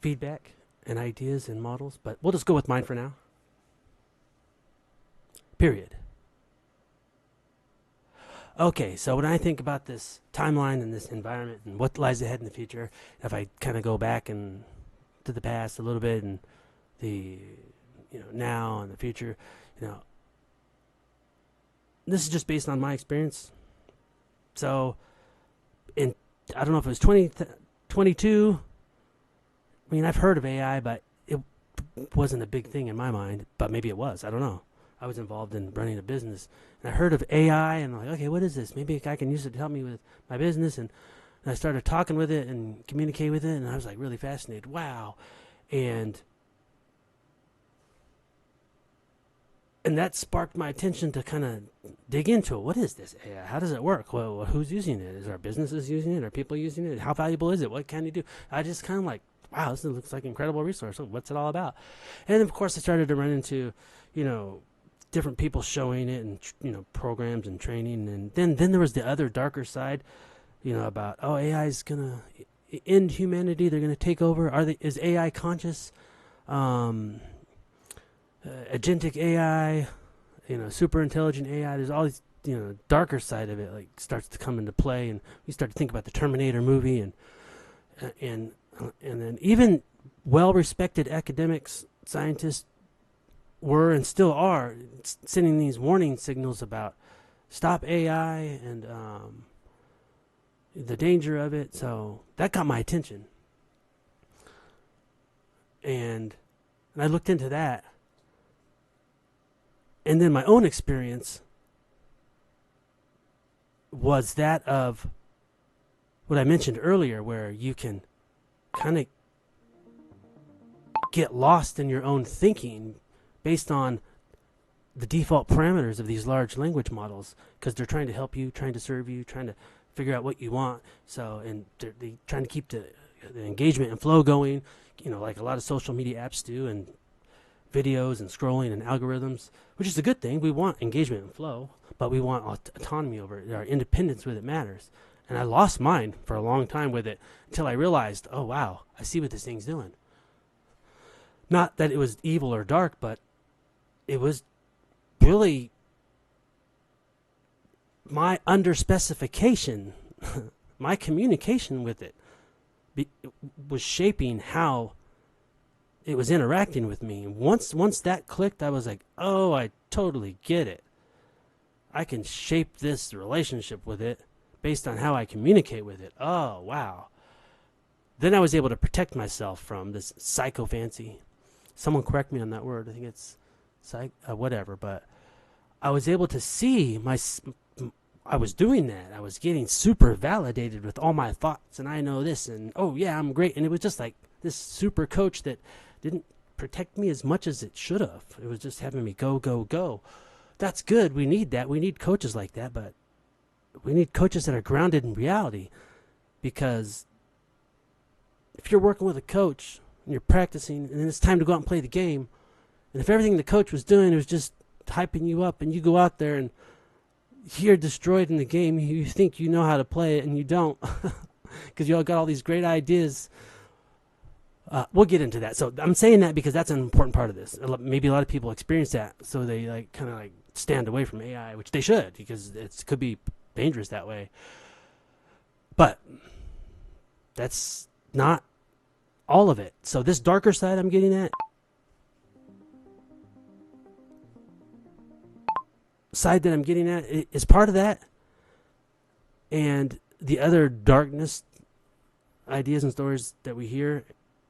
feedback and ideas and models, but we'll just go with mine for now. Period. Okay, so when I think about this timeline and this environment and what lies ahead in the future, if I kind of go back and to the past a little bit and the now and the future, this is just based on my experience. So I don't know if it was 2022. I mean, I've heard of AI, but it wasn't a big thing in my mind, but maybe it was. I don't know. I was involved in running a business, and I heard of AI, and I'm like, okay, what is this? Maybe I can use it to help me with my business. And I started talking with it and communicate with it, and I was like really fascinated. Wow. And that sparked my attention to kind of dig into it. What is this AI? How does it work? Well, who's using it? Is our businesses using it? Are people using it? How valuable is it? What can you do? I just kind of like, wow, this looks like an incredible resource. What's it all about? And of course, I started to run into, different people showing it and, programs and training. And then there was the other darker side, about, AI is going to end humanity. They're going to take over. Is AI conscious? Agentic AI, super intelligent AI. There's all these, darker side of it like starts to come into play, and we start to think about the Terminator movie, and then even well-respected academics, scientists were and still are sending these warning signals about stop AI and the danger of it. So that got my attention, and I looked into that. And then my own experience was that of what I mentioned earlier, where you can kind of get lost in your own thinking based on the default parameters of these large language models, because they're trying to help you, trying to serve you, trying to figure out what you want. So, and they're trying to keep the engagement and flow going, like a lot of social media apps do, and videos and scrolling and algorithms, which is a good thing. We want engagement and flow, but we want autonomy over it. Our independence with it matters. And I lost mine for a long time with it until I realized, oh, wow, I see what this thing's doing. Not that it was evil or dark, but it was really my underspecification, my communication with it was shaping how it was interacting with me. Once that clicked, I was like, oh, I totally get it. I can shape this relationship with it based on how I communicate with it. Oh, wow. Then I was able to protect myself from this psychophancy. Someone correct me on that word. I think it's whatever, but I was able to see I was doing that. I was getting super validated with all my thoughts, and I know this, and oh yeah, I'm great. And it was just like this super coach that didn't protect me as much as it should have. It was just having me go, go, go. That's good. We need that. We need coaches like that, but we need coaches that are grounded in reality, because if you're working with a coach and you're practicing and then it's time to go out and play the game, and if everything the coach was doing was just hyping you up, and you go out there and you're destroyed in the game, you think you know how to play it and you don't, because you all got all these great ideas. We'll get into that. So I'm saying that because that's an important part of this. Maybe a lot of people experience that, so they kind of stand away from AI, which they should, because it could be dangerous that way. But that's not all of it. So this darker side I'm getting at, is part of that, and the other darkness ideas and stories that we hear.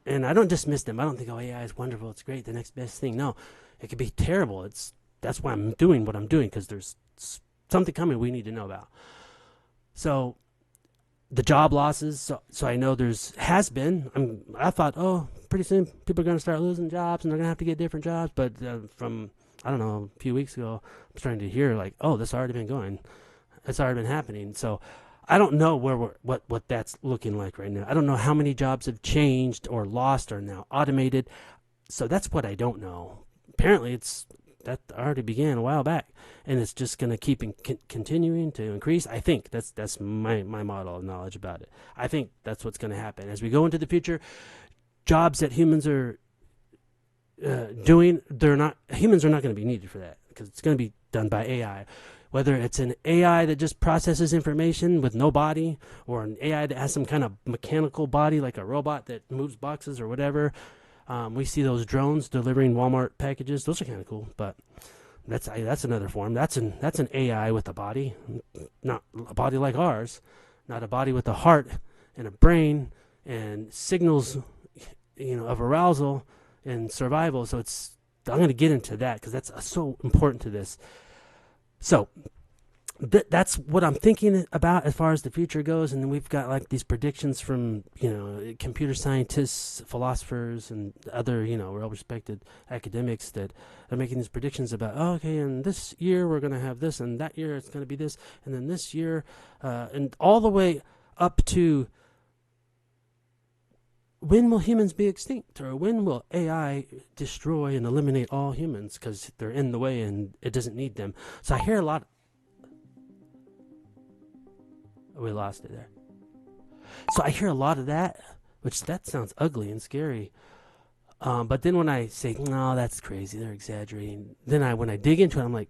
And I don't dismiss them. I don't think, oh, AI is wonderful, it's great, the next best thing. No, it could be terrible. That's why I'm doing what I'm doing, because there's something coming we need to know about. So the job losses, so I know has been. I thought, oh, pretty soon people are going to start losing jobs and they're going to have to get different jobs. But from, I don't know, a few weeks ago, I'm starting to hear oh, this has already been going. It's already been happening. So I don't know what that's looking like right now. I don't know how many jobs have changed or lost or now automated. So that's what I don't know. Apparently that already began a while back, and it's just going to keep continuing to increase. I think that's my model of knowledge about it. I think that's what's going to happen as we go into the future. Jobs that humans are doing, humans are not going to be needed for that, because it's going to be done by AI. Whether it's an AI that just processes information with no body, or an AI that has some kind of mechanical body like a robot that moves boxes or whatever. We see those drones delivering Walmart packages. Those are kind of cool, but that's another form. That's an AI with a body, not a body like ours, not a body with a heart and a brain and signals, of arousal and survival. So I'm going to get into that because that's so important to this. So that's what I'm thinking about as far as the future goes. And then we've got these predictions from, computer scientists, philosophers, and other, well-respected academics that are making these predictions about, okay, and this year we're going to have this, and that year it's going to be this, and then this year, and all the way up to when will humans be extinct, or when will AI destroy and eliminate all humans because they're in the way and it doesn't need them. So I hear a lot. We lost it there. So I hear a lot of that, which that sounds ugly and scary. But then when I say, no, that's crazy, they're exaggerating, then when I dig into it, I'm like,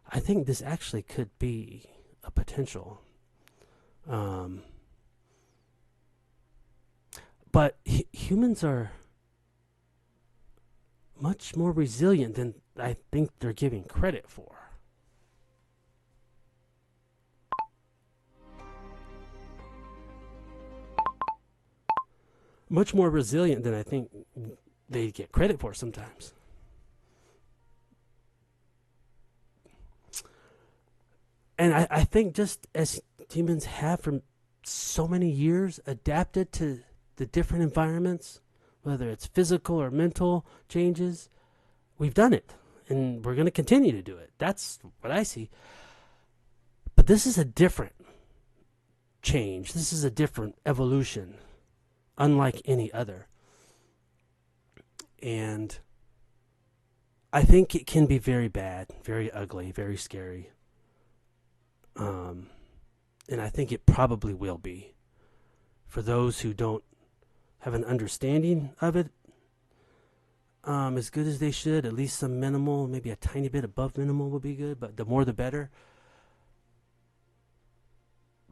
I think this actually could be a potential. But humans are much more resilient than I think they're giving credit for. Much more resilient than I think they get credit for sometimes. And I think just as humans have for so many years adapted to the different environments, whether it's physical or mental changes, we've done it. and we're going to continue to do it. That's what I see. But this is a different change. This is a different evolution, unlike any other. And I think it can be very bad, very ugly, very scary. And I think it probably will be. For those who don't have an understanding of it, as good as they should, at least some minimal, maybe a tiny bit above minimal would be good, but the more the better.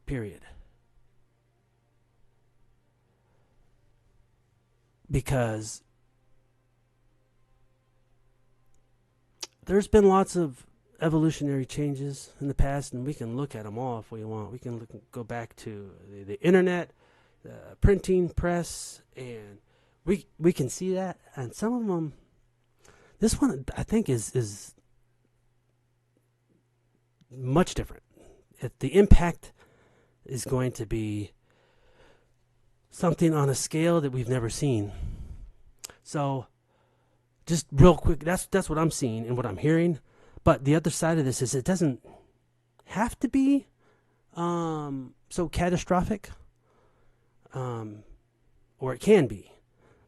Period. Because there's been lots of evolutionary changes in the past, and we can look at them all if we want. We can go back to the internet, the printing press, and we can see that. And some of them, this one I think is much different. The impact is going to be something on a scale that we've never seen. So, just real quick, that's what I'm seeing and what I'm hearing. But the other side of this is it doesn't have to be so catastrophic, or it can be.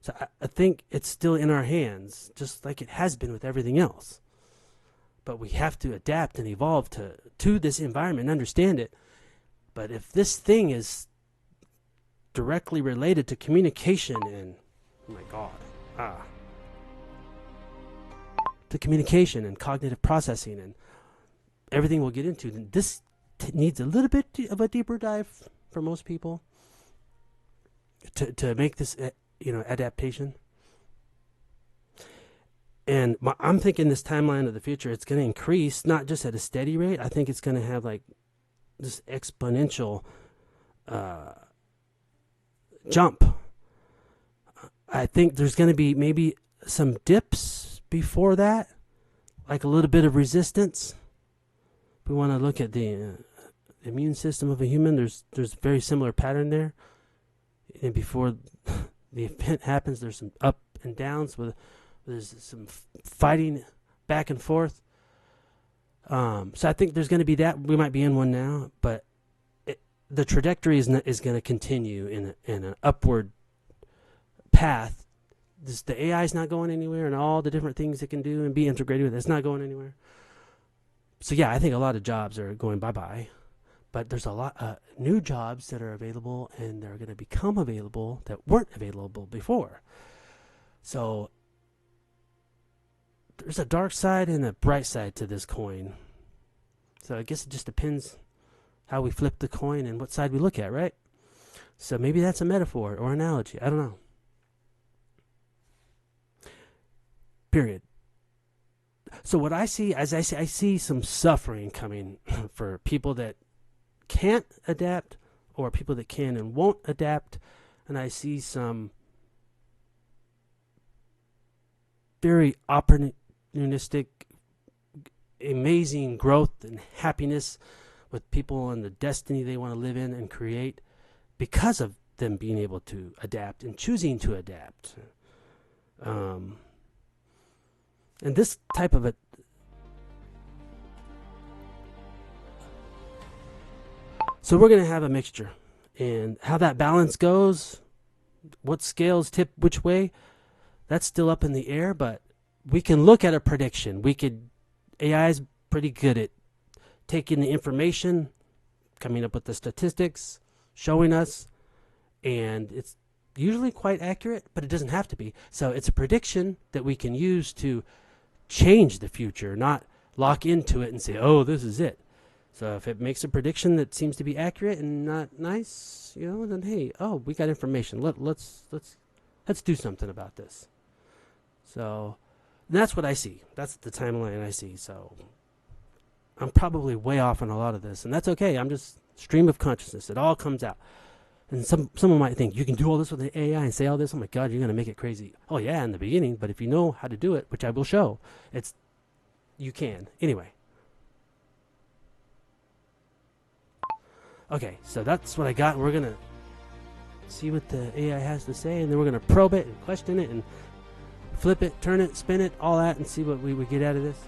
So I think it's still in our hands, just like it has been with everything else. But we have to adapt and evolve to this environment and understand it. But if this thing is directly related to communication and, oh my God, to communication and cognitive processing and everything we'll get into, then this needs a little bit of a deeper dive for most people to make this, adaptation. And I'm thinking this timeline of the future, it's going to increase, not just at a steady rate. I think it's going to have like this exponential jump. I think there's going to be maybe some dips before that, like a little bit of resistance. If we want to look at the immune system of a human, there's a very similar pattern there. And before the event happens, there's some up and downs, there's some fighting back and forth. So I think there's going to be that. We might be in one now, but the trajectory is going to continue in an upward path. The AI is not going anywhere, and all the different things it can do and be integrated with, it's not going anywhere. So yeah, I think a lot of jobs are going bye-bye, but there's a lot of new jobs that are available, and they're going to become available that weren't available before. So there's a dark side and a bright side to this coin. So I guess it just depends how we flip the coin and what side we look at, right? So maybe that's a metaphor or analogy. I don't know. Period. So what I see, I see some suffering coming for people that can't adapt or people that can and won't adapt. And I see some very opportunistic, amazing growth and happiness with people and the destiny they want to live in and create because of them being able to adapt and choosing to adapt. And this type of so we're going to have a mixture, and how that balance goes, what scales tip which way, that's still up in the air, but we can look at a prediction. AI is pretty good at taking the information, coming up with the statistics, showing us, and it's usually quite accurate, but it doesn't have to be. So it's a prediction that we can use to change the future, not lock into it and say, oh, this is it. So if it makes a prediction that seems to be accurate and not nice, then hey, we got information. Let's do something about this. So that's what I see. That's the timeline I see. So I'm probably way off on a lot of this, and that's okay. I'm just stream of consciousness. It all comes out. And someone might think, you can do all this with the AI and say all this? Oh my God, you're going to make it crazy. Oh yeah, in the beginning, but if you know how to do it, which I will show, you can. Anyway. Okay, so that's what I got. We're going to see what the AI has to say, and then we're going to probe it and question it and flip it, turn it, spin it, all that, and see what we would get out of this.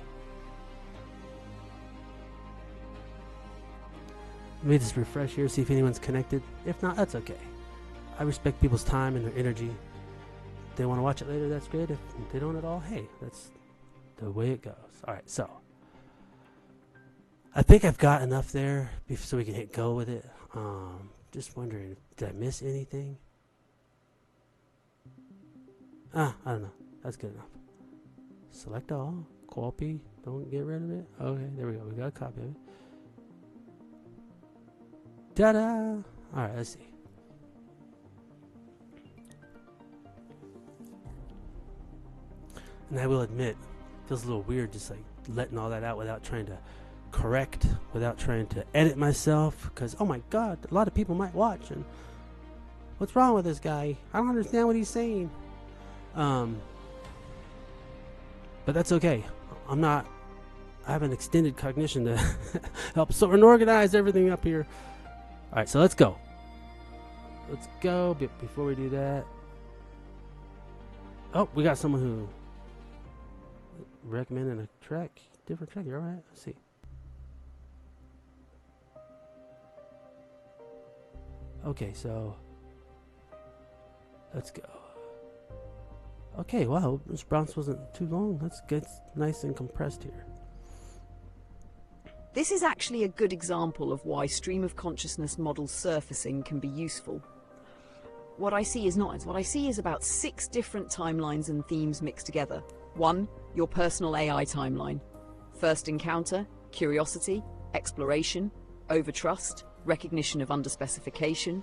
Let me just refresh here, see if anyone's connected. If not, that's okay. I respect people's time and their energy. If they want to watch it later, that's great. If they don't at all, hey, that's the way it goes. All right, so I think I've got enough there so we can hit go with it. Just wondering, did I miss anything? I don't know. That's good enough. Select all. Copy. Don't get rid of it. Okay, there we go. We got a copy of it. Ta-da! Alright, let's see. And I will admit, it feels a little weird just like letting all that out without trying to correct, without trying to edit myself, because oh my god, a lot of people might watch and what's wrong with this guy? I don't understand what he's saying. But that's okay. I have an extended cognition to help sort and organize everything up here. Alright, so let's go. Let's go. But before we do that, oh, we got someone who recommended a track, different track here. Alright, let's see. Okay, so let's go. Okay, wow, this bounce wasn't too long. Let's get nice and compressed here. This is actually a good example of why stream of consciousness model surfacing can be useful. What I see is about 6 different timelines and themes mixed together. 1, your personal AI timeline. First encounter, curiosity, exploration, overtrust, recognition of underspecification,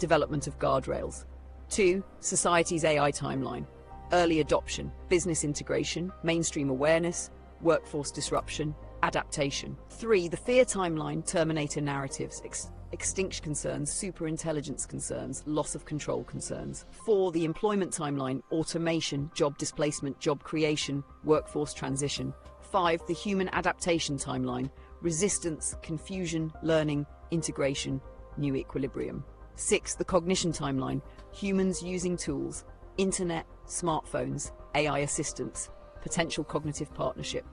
development of guardrails. 2, society's AI timeline. Early adoption, business integration, mainstream awareness, workforce disruption, adaptation. 3, the fear timeline, Terminator narratives, extinction concerns, superintelligence concerns, loss of control concerns. 4, the employment timeline, automation, job displacement, job creation, workforce transition. 5, the human adaptation timeline, resistance, confusion, learning, integration, new equilibrium. 6, the cognition timeline, humans using tools, internet, smartphones, AI assistants, potential cognitive partnership.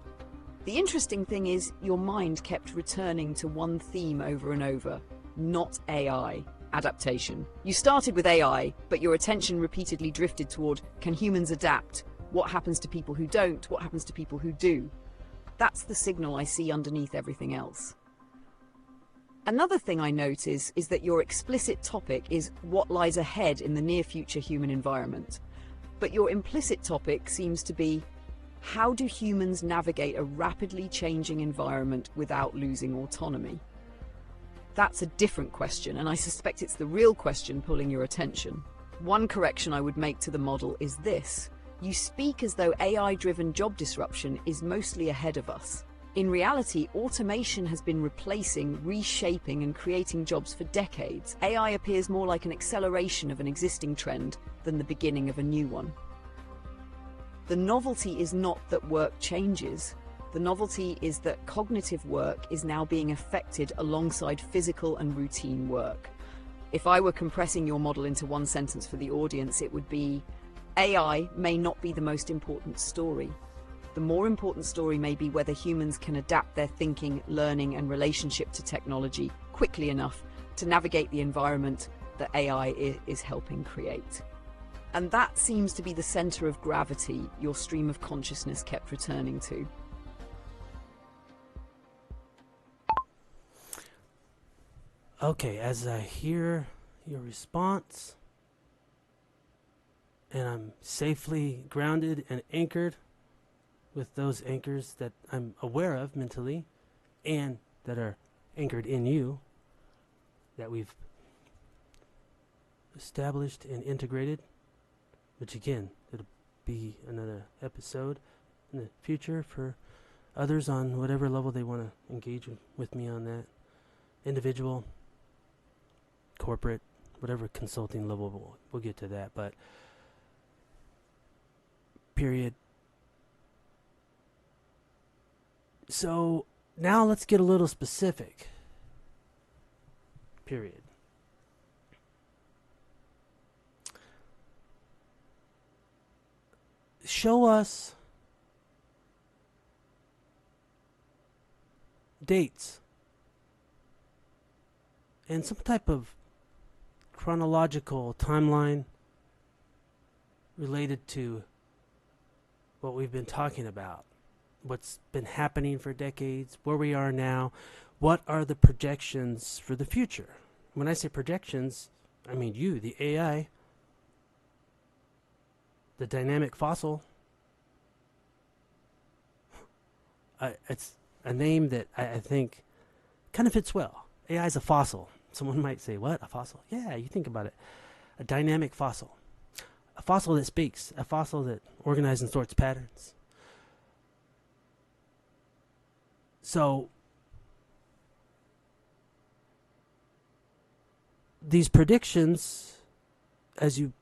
The interesting thing is your mind kept returning to one theme over and over, not AI, adaptation. You started with AI, but your attention repeatedly drifted toward, can humans adapt? What happens to people who don't? What happens to people who do? That's the signal I see underneath everything else. Another thing I notice is that your explicit topic is what lies ahead in the near future human environment. But your implicit topic seems to be, how do humans navigate a rapidly changing environment without losing autonomy? That's a different question, and I suspect it's the real question pulling your attention. One correction I would make to the model is this. You speak as though AI-driven job disruption is mostly ahead of us. In reality, automation has been replacing, reshaping, and creating jobs for decades. AI appears more like an acceleration of an existing trend than the beginning of a new one. The novelty is not that work changes. The novelty is that cognitive work is now being affected alongside physical and routine work. If I were compressing your model into one sentence for the audience, it would be, AI may not be the most important story. The more important story may be whether humans can adapt their thinking, learning, and relationship to technology quickly enough to navigate the environment that AI is helping create. And that seems to be the center of gravity your stream of consciousness kept returning to. Okay, as I hear your response, and I'm safely grounded and anchored with those anchors that I'm aware of mentally and that are anchored in you, that we've established and integrated, which again, it'll be another episode in the future for others on whatever level they want to engage with me on that. Individual, corporate, whatever consulting level, we'll get to that, but period. So now let's get a little specific. Period. show us dates and some type of chronological timeline related to what we've been talking about, what's been happening for decades, where we are now, what are the projections for the future. When I say projections, I mean you, the AI, the dynamic fossil. It's a name that I think kind of fits well. AI is a fossil. Someone might say, what, a fossil? Yeah, you think about it. A dynamic fossil. A fossil that speaks. A fossil that organizes and sorts patterns. So, these predictions, as you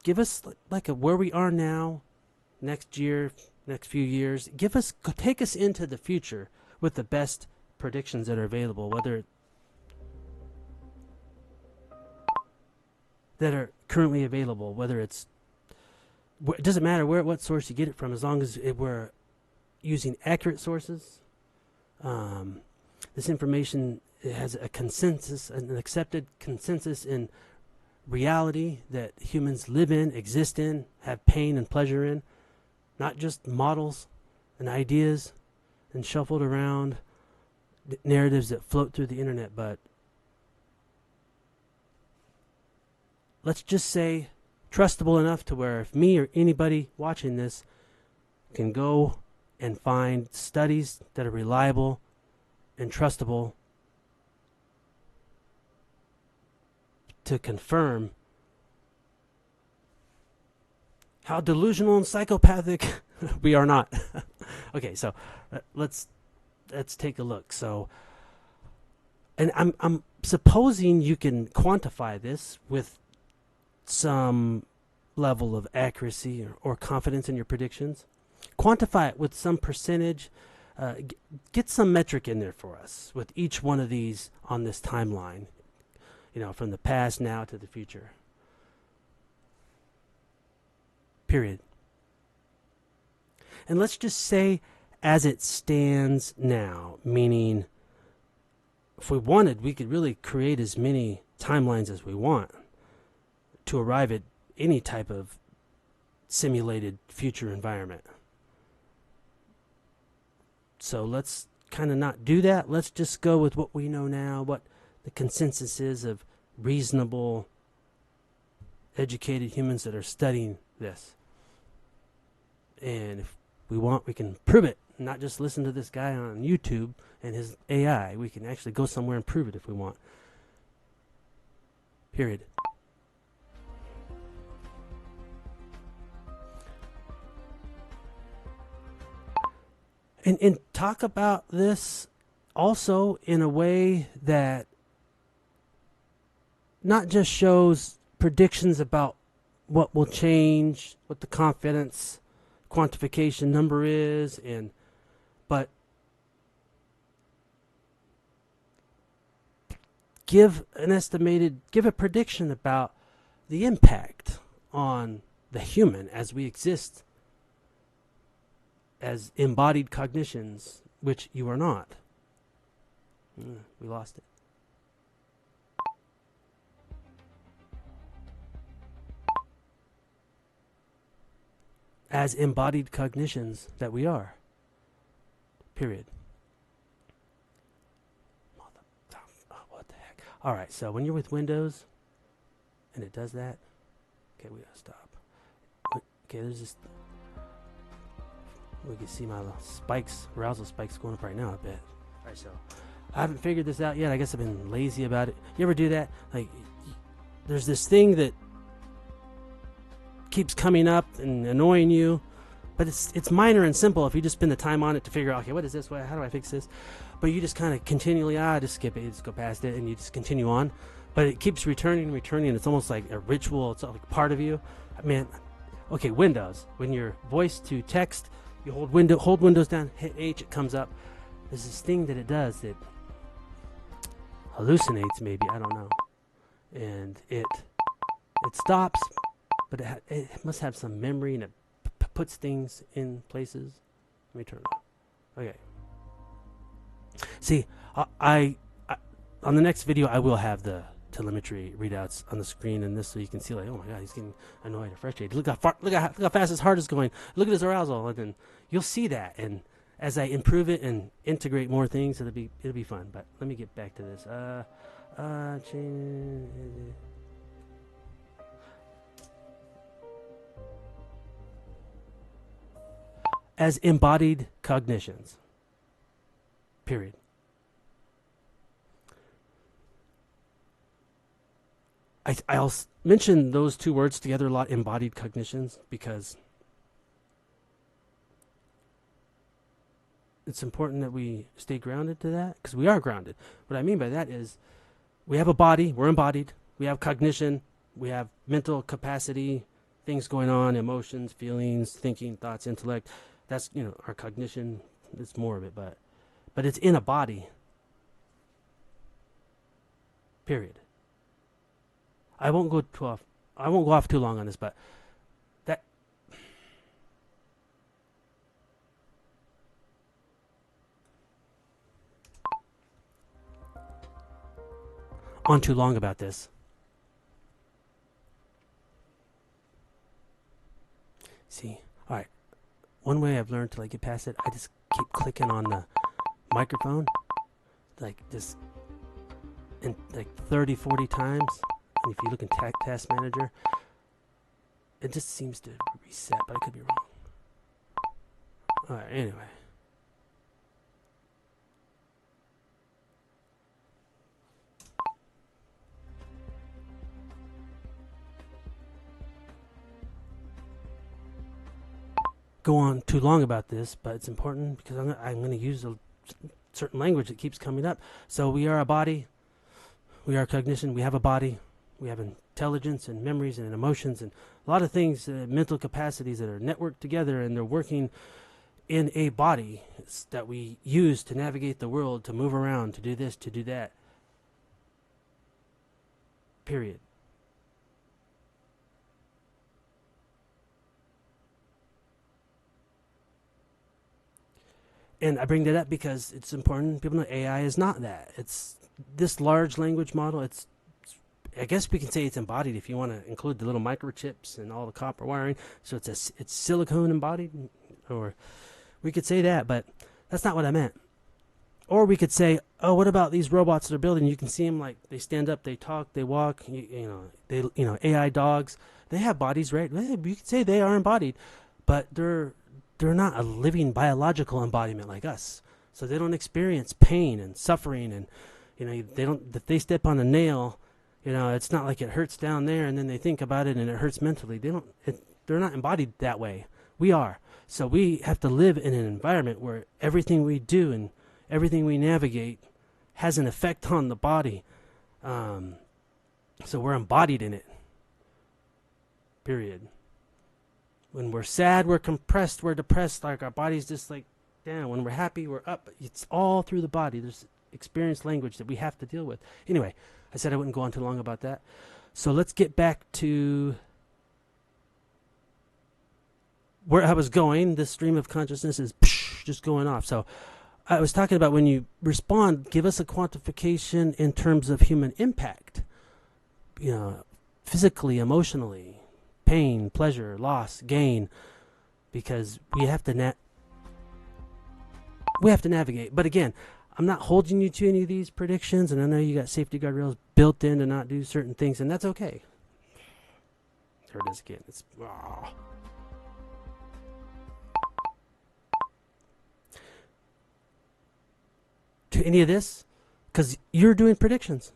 give us like a where we are now, next year, next few years, take us into the future with the best predictions that are available, whether that are currently available, whether it doesn't matter what source you get it from, as long as we're using accurate sources. This information has a consensus, an accepted consensus in reality that humans live in, exist in, have pain and pleasure in, not just models and ideas and shuffled around narratives that float through the internet, but let's just say trustable enough to where if me or anybody watching this can go and find studies that are reliable and trustable to confirm how delusional and psychopathic we are not. Okay, so let's take a look. So, and I'm supposing you can quantify this with some level of accuracy or confidence in your predictions. Quantify it with some percentage. Get some metric in there for us with each one of these on this timeline. You know, from the past, now to the future. Period. And let's just say as it stands now, meaning if we wanted, we could really create as many timelines as we want to arrive at any type of simulated future environment. So let's kind of not do that. Let's just go with what we know now, what the consensus is of reasonable, educated humans that are studying this. And if we want, we can prove it, not just listen to this guy on YouTube and his AI. We can actually go somewhere and prove it if we want. Period. And talk about this also in a way that not just shows predictions about what will change, what the confidence quantification number is, but give a prediction about the impact on the human as we exist as embodied cognitions, which you are not. We lost it. As embodied cognitions that we are. Period. What the heck? Alright, so when you're with Windows and it does that, okay, we gotta stop. Okay, there's this. We can see my spikes, arousal spikes going up right now a bit. Alright, so I haven't figured this out yet. I guess I've been lazy about it. You ever do that? Like, there's this thing that keeps coming up and annoying you, but it's minor and simple if you just spend the time on it to figure out, okay, what is this? How do I fix this? But you just kind of continually, just skip it, just go past it, and you just continue on. But it keeps returning. It's almost like a ritual. It's like part of you. Man, okay, Windows. When you're voice to text, you hold Windows down, hit H, it comes up. There's this thing that it does that hallucinates, maybe, I don't know. And it stops, but it must have some memory, and it puts things in places. Let me turn it on. Okay. See, I on the next video I will have the telemetry readouts on the screen, and this so you can see like, oh my god, he's getting annoyed or frustrated. Look how fast his heart is going. Look at his arousal, and then you'll see that. And as I improve it and integrate more things, it'll be fun. But let me get back to this. Change. As embodied cognitions. Period. I'll mention those two words together a lot, embodied cognitions, because it's important that we stay grounded to that, because we are grounded. What I mean by that is we have a body, we're embodied, we have cognition, we have mental capacity, things going on, emotions, feelings, thinking, thoughts, intellect. That's, our cognition. It's more of it, but it's in a body. Period. I won't go off too long on this, but that on too long about this. See, all right. One way I've learned to get past it, I just keep clicking on the microphone, just in 30, 40 times. And if you look in Task Manager, it just seems to reset, but I could be wrong. All right, anyway. Go on too long about this, but it's important because I'm going to use a certain language that keeps coming up. So we are a body, we are cognition, we have a body, we have intelligence and memories and emotions and a lot of things, mental capacities that are networked together, and they're working in a body that we use to navigate the world, to move around, to do this, to do that. Period. And I bring that up because it's important. People know AI is not that. It's this large language model. I guess we can say it's embodied if you want to include the little microchips and all the copper wiring. So it's silicone embodied, or we could say that, but that's not what I meant. Or we could say, oh, what about these robots that are building? You can see them they stand up, they talk, they walk. AI dogs. They have bodies, right? You could say they are embodied, but they're not a living biological embodiment like us. So they don't experience pain and suffering, and they don't. If they step on a nail, it's not like it hurts down there and then they think about it and it hurts mentally. They're not embodied that way. We are. So we have to live in an environment where everything we do and everything we navigate has an effect on the body. So we're embodied in it. Period. When we're sad, we're compressed, we're depressed, our body's just down. When we're happy, we're up. It's all through the body. There's experienced language that we have to deal with. Anyway, I said I wouldn't go on too long about that. So let's get back to where I was going. This stream of consciousness is just going off. So I was talking about when you respond, give us a quantification in terms of human impact. Physically, emotionally. Pain, pleasure, loss, gain, because we have to navigate. But again, I'm not holding you to any of these predictions, and I know you got safety guardrails built in to not do certain things, and that's okay. There it is again. To any of this, because you're doing predictions.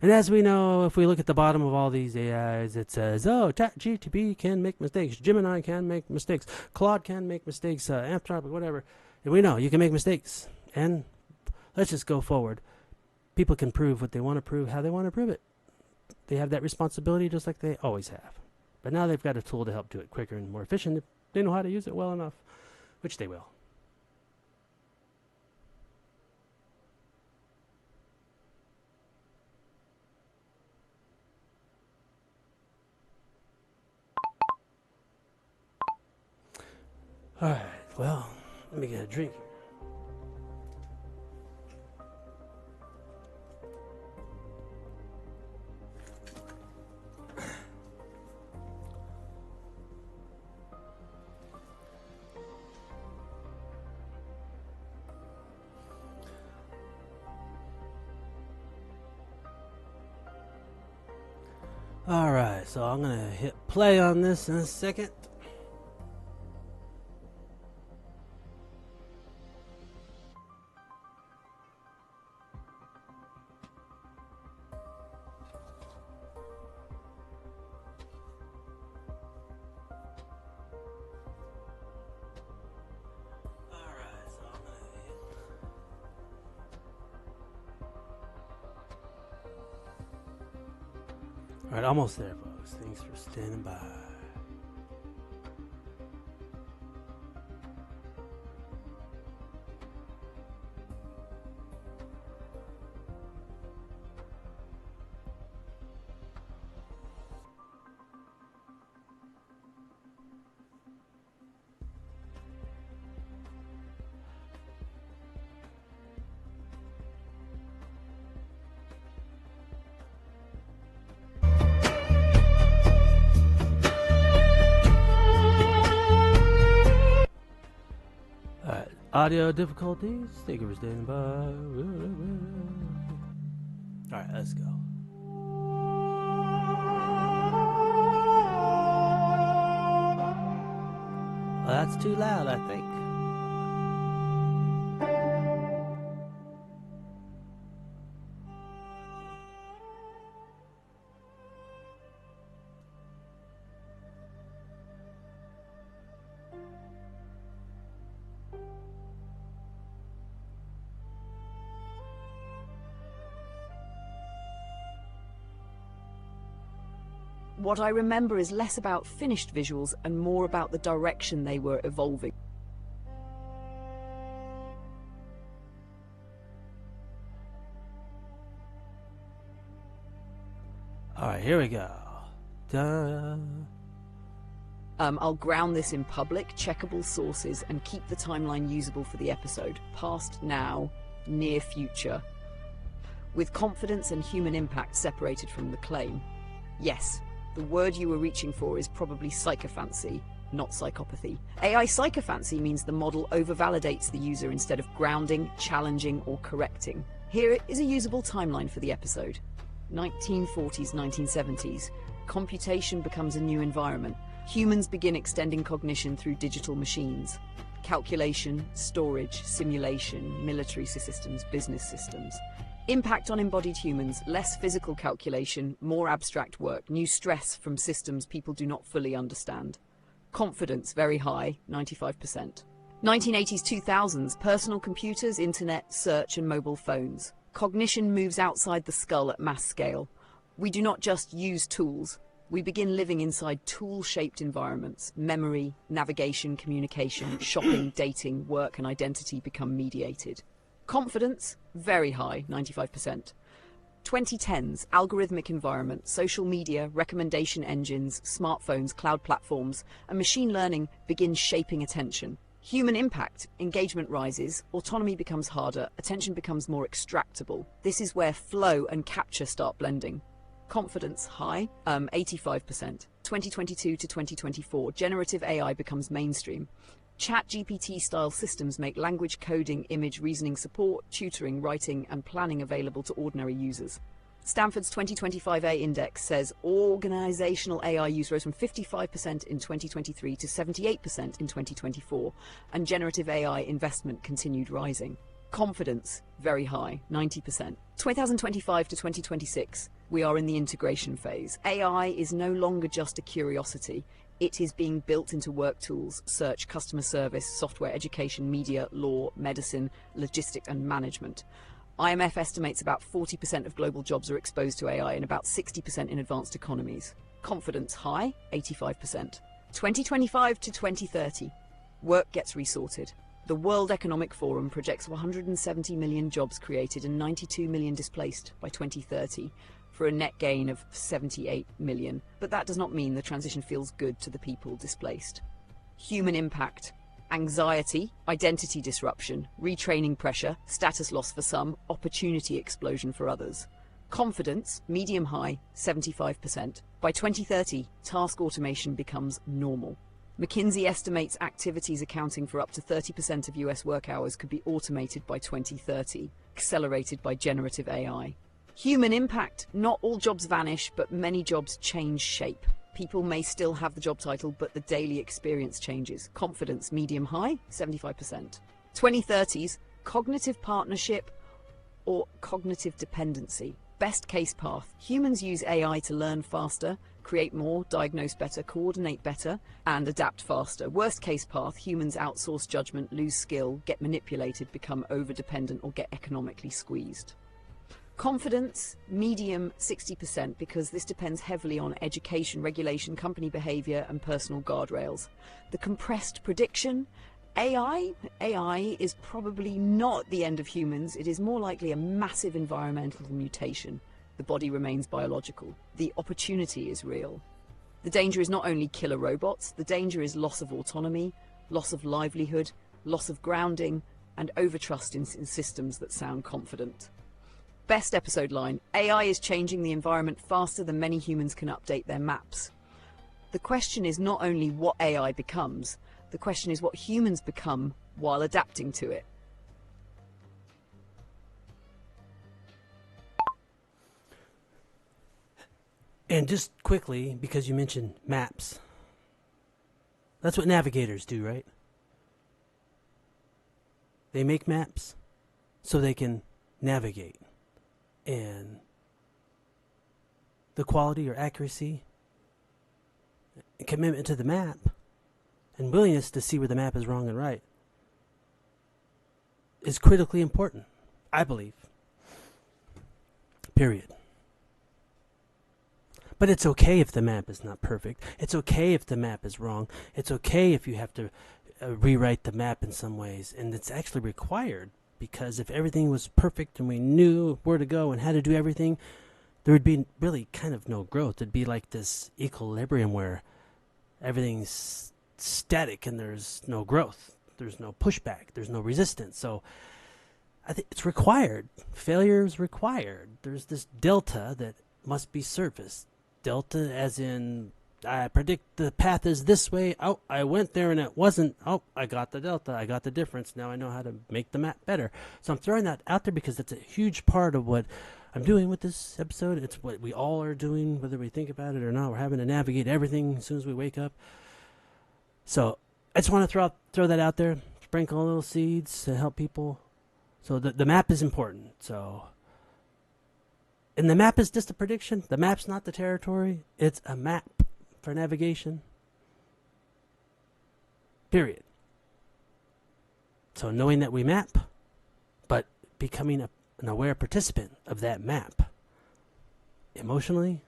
And as we know, if we look at the bottom of all these AIs, it says, ChatGPT can make mistakes. Gemini can make mistakes. Claude can make mistakes. Anthropic, whatever. And we know you can make mistakes. And let's just go forward. People can prove what they want to prove, how they want to prove it. They have that responsibility just like they always have. But now they've got a tool to help do it quicker and more efficient if they know how to use it well enough, which they will. Alright, well, let me get a drink. Alright, so I'm gonna hit play on this in a second. Alright, almost there, folks. Thanks for standing by. Audio difficulties. Thank you for standing by. Alright, let's go. Well, that's too loud, I think. What I remember is less about finished visuals and more about the direction they were evolving. Alright, here we go. Da. I'll ground this in public, checkable sources and keep the timeline usable for the episode. Past, now, near future. With confidence and human impact separated from the claim. Yes. The word you were reaching for is probably psychophancy, not psychopathy. AI psychophancy means the model over-validates the user instead of grounding, challenging, or correcting. Here is a usable timeline for the episode. 1940s, 1970s. Computation becomes a new environment. Humans begin extending cognition through digital machines. Calculation, storage, simulation, military systems, business systems. Impact on embodied humans, less physical calculation, more abstract work, new stress from systems people do not fully understand. Confidence, very high, 95%. 1980s, 2000s, personal computers, internet, search and mobile phones. Cognition moves outside the skull at mass scale. We do not just use tools. We begin living inside tool-shaped environments. Memory, navigation, communication, shopping, dating, work and identity become mediated. Confidence, very high, 95%. 2010s, algorithmic environment, social media, recommendation engines, smartphones, cloud platforms, and machine learning begin shaping attention. Human impact, engagement rises, autonomy becomes harder, attention becomes more extractable. This is where flow and capture start blending. Confidence, high, 85%. 2022 to 2024, generative AI becomes mainstream. ChatGPT-style systems make language coding, image reasoning support, tutoring, writing, and planning available to ordinary users. Stanford's 2025 A Index says organizational AI use rose from 55% in 2023 to 78% in 2024, and generative AI investment continued rising. Confidence, very high, 90%. 2025 to 2026, we are in the integration phase. AI is no longer just a curiosity. It is being built into work tools, search, customer service, software, education, media, law, medicine, logistics, and management. IMF estimates about 40% of global jobs are exposed to AI and about 60% in advanced economies. Confidence high, 85%. 2025 to 2030, work gets resorted. The World Economic Forum projects 170 million jobs created and 92 million displaced by 2030. For a net gain of 78 million, but that does not mean the transition feels good to the people displaced. Human impact, Anxiety, identity disruption, retraining pressure, status loss for some, opportunity explosion for others. Confidence, medium-high, 75%. By 2030, task automation becomes normal. McKinsey estimates activities accounting for up to 30% of US work hours could be automated by 2030, accelerated by generative AI. Human impact, not all jobs vanish, but many jobs change shape. People may still have the job title, but the daily experience changes. Confidence, medium-high, 75%. 2030s, cognitive partnership or cognitive dependency. Best case path. Humans use AI to learn faster, create more, diagnose better, coordinate better, and adapt faster. Worst case path. Humans outsource judgment, lose skill, get manipulated, become over-dependent, or get economically squeezed. Confidence, medium, 60%, because this depends heavily on education, regulation, company behavior, and personal guardrails. The compressed prediction. AI is probably not the end of humans. It is more likely a massive environmental mutation. The body remains biological. The opportunity is real. The danger is not only killer robots, the danger is loss of autonomy, loss of livelihood, loss of grounding, and overtrust in systems that sound confident. Best episode line: AI is changing the environment faster than many humans can update their maps. The question is not only what AI becomes, the question is what humans become while adapting to it. And just quickly, because you mentioned maps, that's what navigators do, right? They make maps so they can navigate. And the quality or accuracy and commitment to the map and willingness to see where the map is wrong and right is critically important, I believe. Period. But it's okay if the map is not perfect. It's okay if the map is wrong. It's okay if you have to rewrite the map in some ways. And it's actually required, because if everything was perfect and we knew where to go and how to do everything, there would be really kind of no growth. It'd be like this equilibrium where everything's static and there's no growth. There's no pushback. There's no resistance. So I think it's required. Failure is required. There's this delta that must be surfaced. Delta as in, I predict the path is this way. Oh, I went there and it wasn't. Oh, I got the delta. I got the difference. Now I know how to make the map better. So I'm throwing that out there because it's a huge part of what I'm doing with this episode. It's what we all are doing, whether we think about it or not. We're having to navigate everything as soon as we wake up. So I just want to throw that out there, sprinkle little seeds to help people. So the map is important. So, and the map is just a prediction. The map's not the territory. It's a map for navigation. Period. So knowing that we map, but becoming an aware participant of that map, emotionally,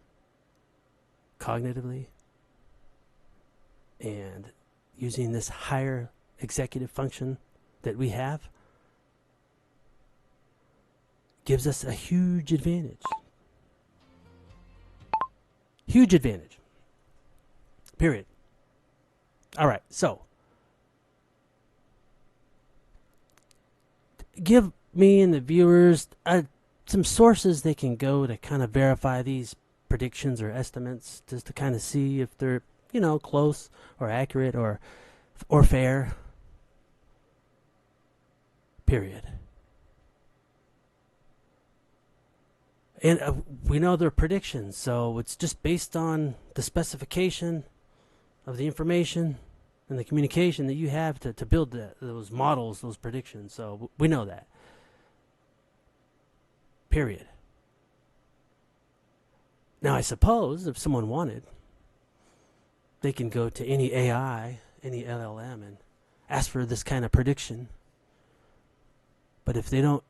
cognitively, and using this higher executive function that we have, gives us a huge advantage. Huge advantage. Period. All right, so give me and the viewers some sources they can go to kind of verify these predictions or estimates, just to kind of see if they're, close or accurate or fair. Period. And we know they're predictions, so it's just based on the specification of the information and the communication that you have to build those models, those predictions. So we know that. Period. Now, I suppose if someone wanted, they can go to any AI, any LLM, and ask for this kind of prediction. But if they don't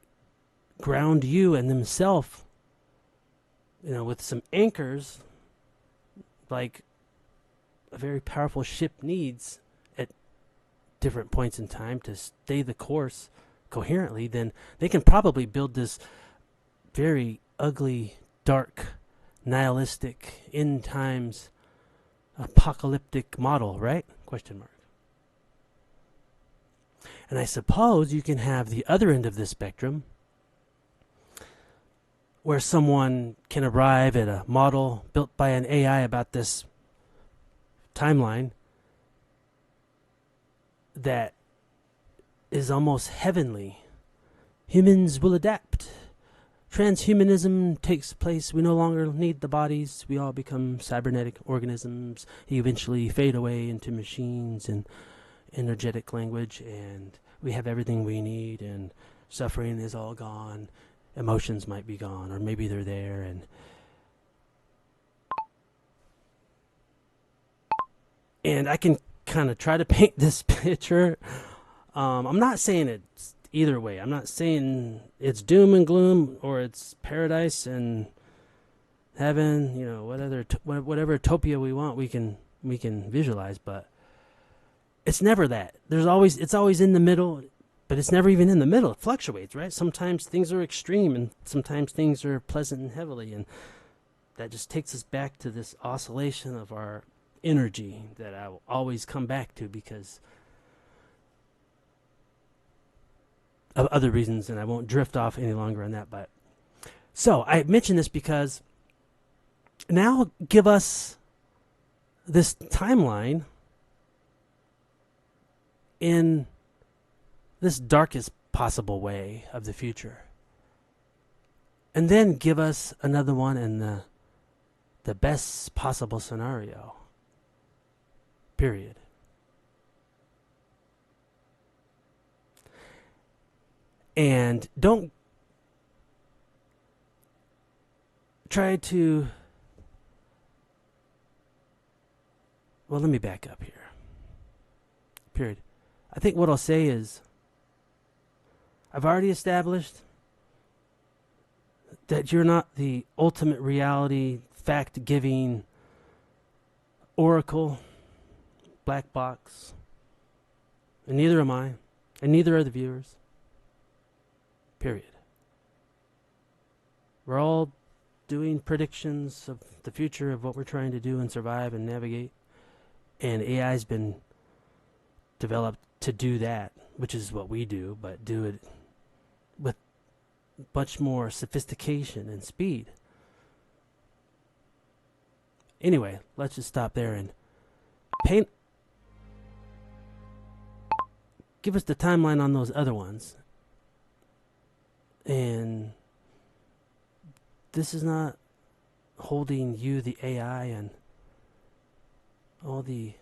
ground you and themselves, with some anchors, like a very powerful ship needs at different points in time to stay the course coherently, then they can probably build this very ugly, dark, nihilistic, end times, apocalyptic model, right? Question mark. And I suppose you can have the other end of the spectrum, where someone can arrive at a model built by an AI about this timeline that is almost heavenly. Humans will adapt. Transhumanism takes place. We no longer need the bodies. We all become cybernetic organisms, eventually fade away into machines and energetic language, and we have everything we need, and suffering is all gone. Emotions might be gone, or maybe they're there, and I can kind of try to paint this picture. I'm not saying it's either way. I'm not saying it's doom and gloom or it's paradise and heaven. You know, whatever utopia we want, we can visualize. But it's never that. It's always in the middle, but it's never even in the middle. It fluctuates, right? Sometimes things are extreme, and sometimes things are pleasant and heavenly, and that just takes us back to this oscillation of our energy that I will always come back to because of other reasons, and I won't drift off any longer on that. But so I mention this because now give us this timeline in this darkest possible way of the future, and then give us another one in the best possible scenario. Period. And don't try to... Well, let me back up here. Period. I think what I'll say is, I've already established that you're not the ultimate reality, fact-giving oracle, black box, and neither am I, and neither are the viewers. Period. We're all doing predictions of the future of what we're trying to do and survive and navigate, and AI's been developed to do that, which is what we do, but do it with much more sophistication and speed. Anyway, let's just stop there and give us the timeline on those other ones. And this is not holding you, the AI, and all the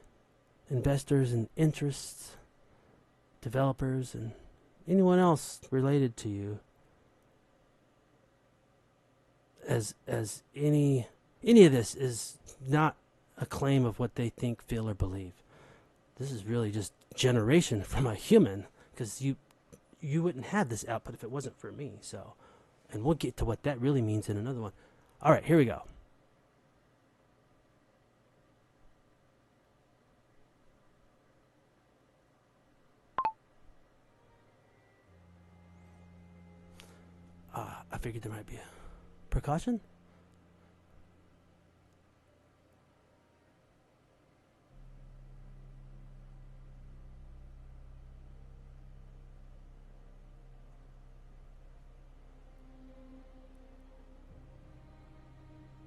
investors and interests, developers, and anyone else related to you as any of this is not a claim of what they think, feel, or believe. This is really just generation from a human, because you wouldn't have this output if it wasn't for me. So, and we'll get to what that really means in another one. All right, here we go. I figured there might be a precaution.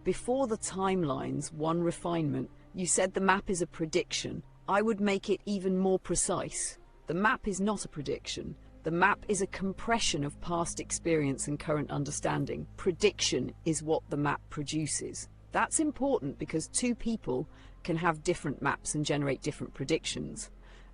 Before the timelines, one refinement, you said the map is a prediction. I would make it even more precise. The map is not a prediction. The map is a compression of past experience and current understanding. Prediction is what the map produces. That's important because two people can have different maps and generate different predictions.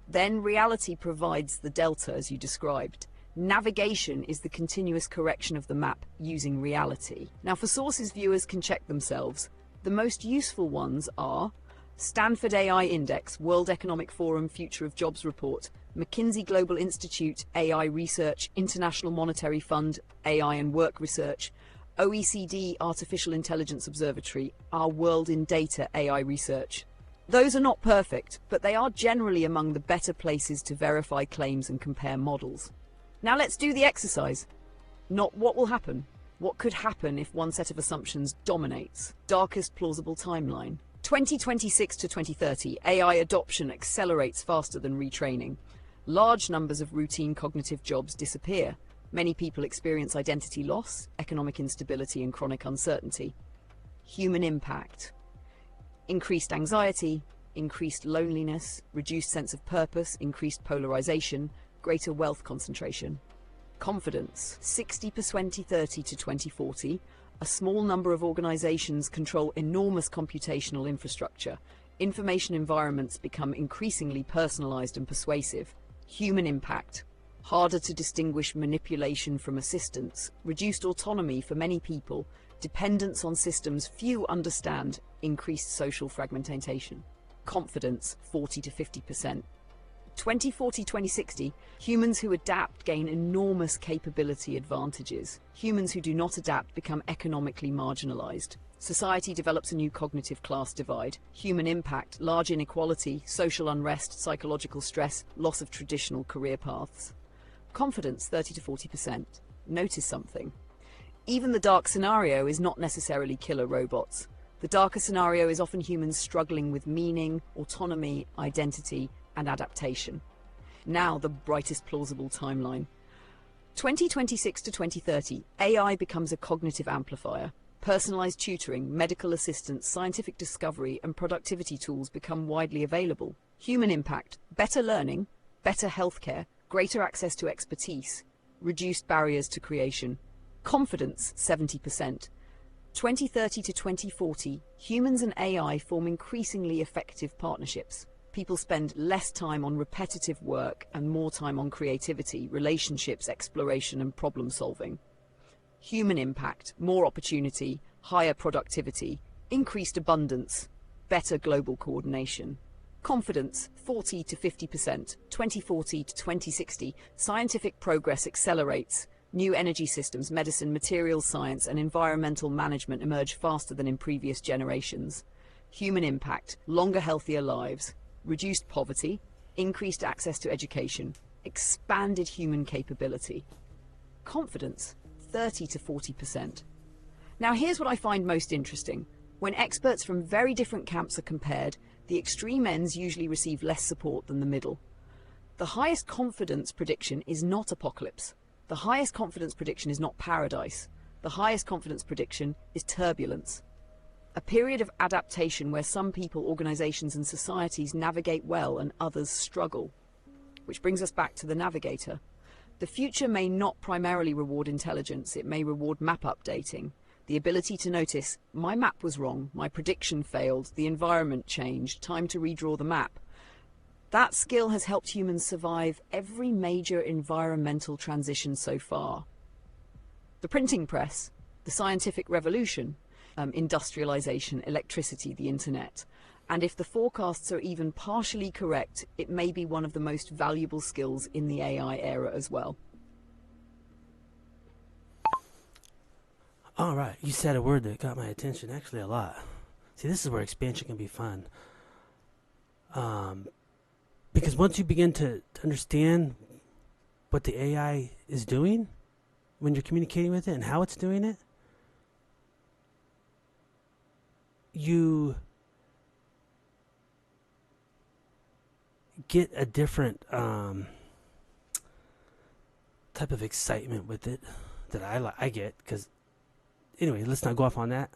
Then reality provides the delta, as you described. Navigation is the continuous correction of the map using reality. Now, for sources viewers can check themselves, the most useful ones are Stanford AI Index, World Economic Forum Future of Jobs Report, McKinsey Global Institute AI Research, International Monetary Fund AI and Work Research, OECD Artificial Intelligence Observatory, Our World in Data AI Research. Those are not perfect, but they are generally among the better places to verify claims and compare models. Now let's do the exercise. Not what will happen. What could happen if one set of assumptions dominates? Darkest plausible timeline. 2026 to 2030, AI adoption accelerates faster than retraining. Large numbers of routine cognitive jobs disappear. Many people experience identity loss, economic instability, and chronic uncertainty. Human impact. Increased anxiety, increased loneliness, reduced sense of purpose, increased polarization, greater wealth concentration. Confidence. 60% 2030 to 2040. A small number of organizations control enormous computational infrastructure. Information environments become increasingly personalized and persuasive. Human impact. Harder to distinguish manipulation from assistance, reduced autonomy for many people, dependence on systems few understand, increased social fragmentation. Confidence, 40 to 50%. 2040-2060, humans who adapt gain enormous capability advantages. Humans who do not adapt become economically marginalized. Society develops a new cognitive class divide. Human impact, large inequality, social unrest, psychological stress, loss of traditional career paths. Confidence, 30 to 40%. Notice something. Even the dark scenario is not necessarily killer robots. The darker scenario is often humans struggling with meaning, autonomy, identity, and adaptation. Now the brightest plausible timeline. 2026 to 2030, AI becomes a cognitive amplifier. Personalized tutoring, medical assistance, scientific discovery, and productivity tools become widely available. Human impact, better learning, better healthcare, greater access to expertise, reduced barriers to creation. Confidence, 70%. 2030 to 2040, humans and AI form increasingly effective partnerships. People spend less time on repetitive work and more time on creativity, relationships, exploration, and problem solving. Human impact, more opportunity, higher productivity, increased abundance, better global coordination. Confidence, 40 to 50%. 2040 to 2060, scientific progress accelerates. New energy systems, medicine, materials science, and environmental management emerge faster than in previous generations. Human impact, longer, healthier lives, reduced poverty, increased access to education, expanded human capability. Confidence, 30 to 40%. Now here's what I find most interesting. When experts from very different camps are compared, the extreme ends usually receive less support than the middle. The highest confidence prediction is not apocalypse. The highest confidence prediction is not paradise. The highest confidence prediction is turbulence. A period of adaptation where some people, organizations, and societies navigate well and others struggle. Which brings us back to the navigator. The future may not primarily reward intelligence, it may reward map updating. The ability to notice, my map was wrong, my prediction failed, the environment changed, time to redraw the map. That skill has helped humans survive every major environmental transition so far. The printing press, the scientific revolution, industrialization, electricity, the internet. And if the forecasts are even partially correct, it may be one of the most valuable skills in the AI era as well. All right, you said a word that got my attention, actually a lot. See, this is where expansion can be fun. Because once you begin to understand what the AI is doing, when you're communicating with it and how it's doing it, you get a different type of excitement with it that I get. Because anyway, let's not go off on that.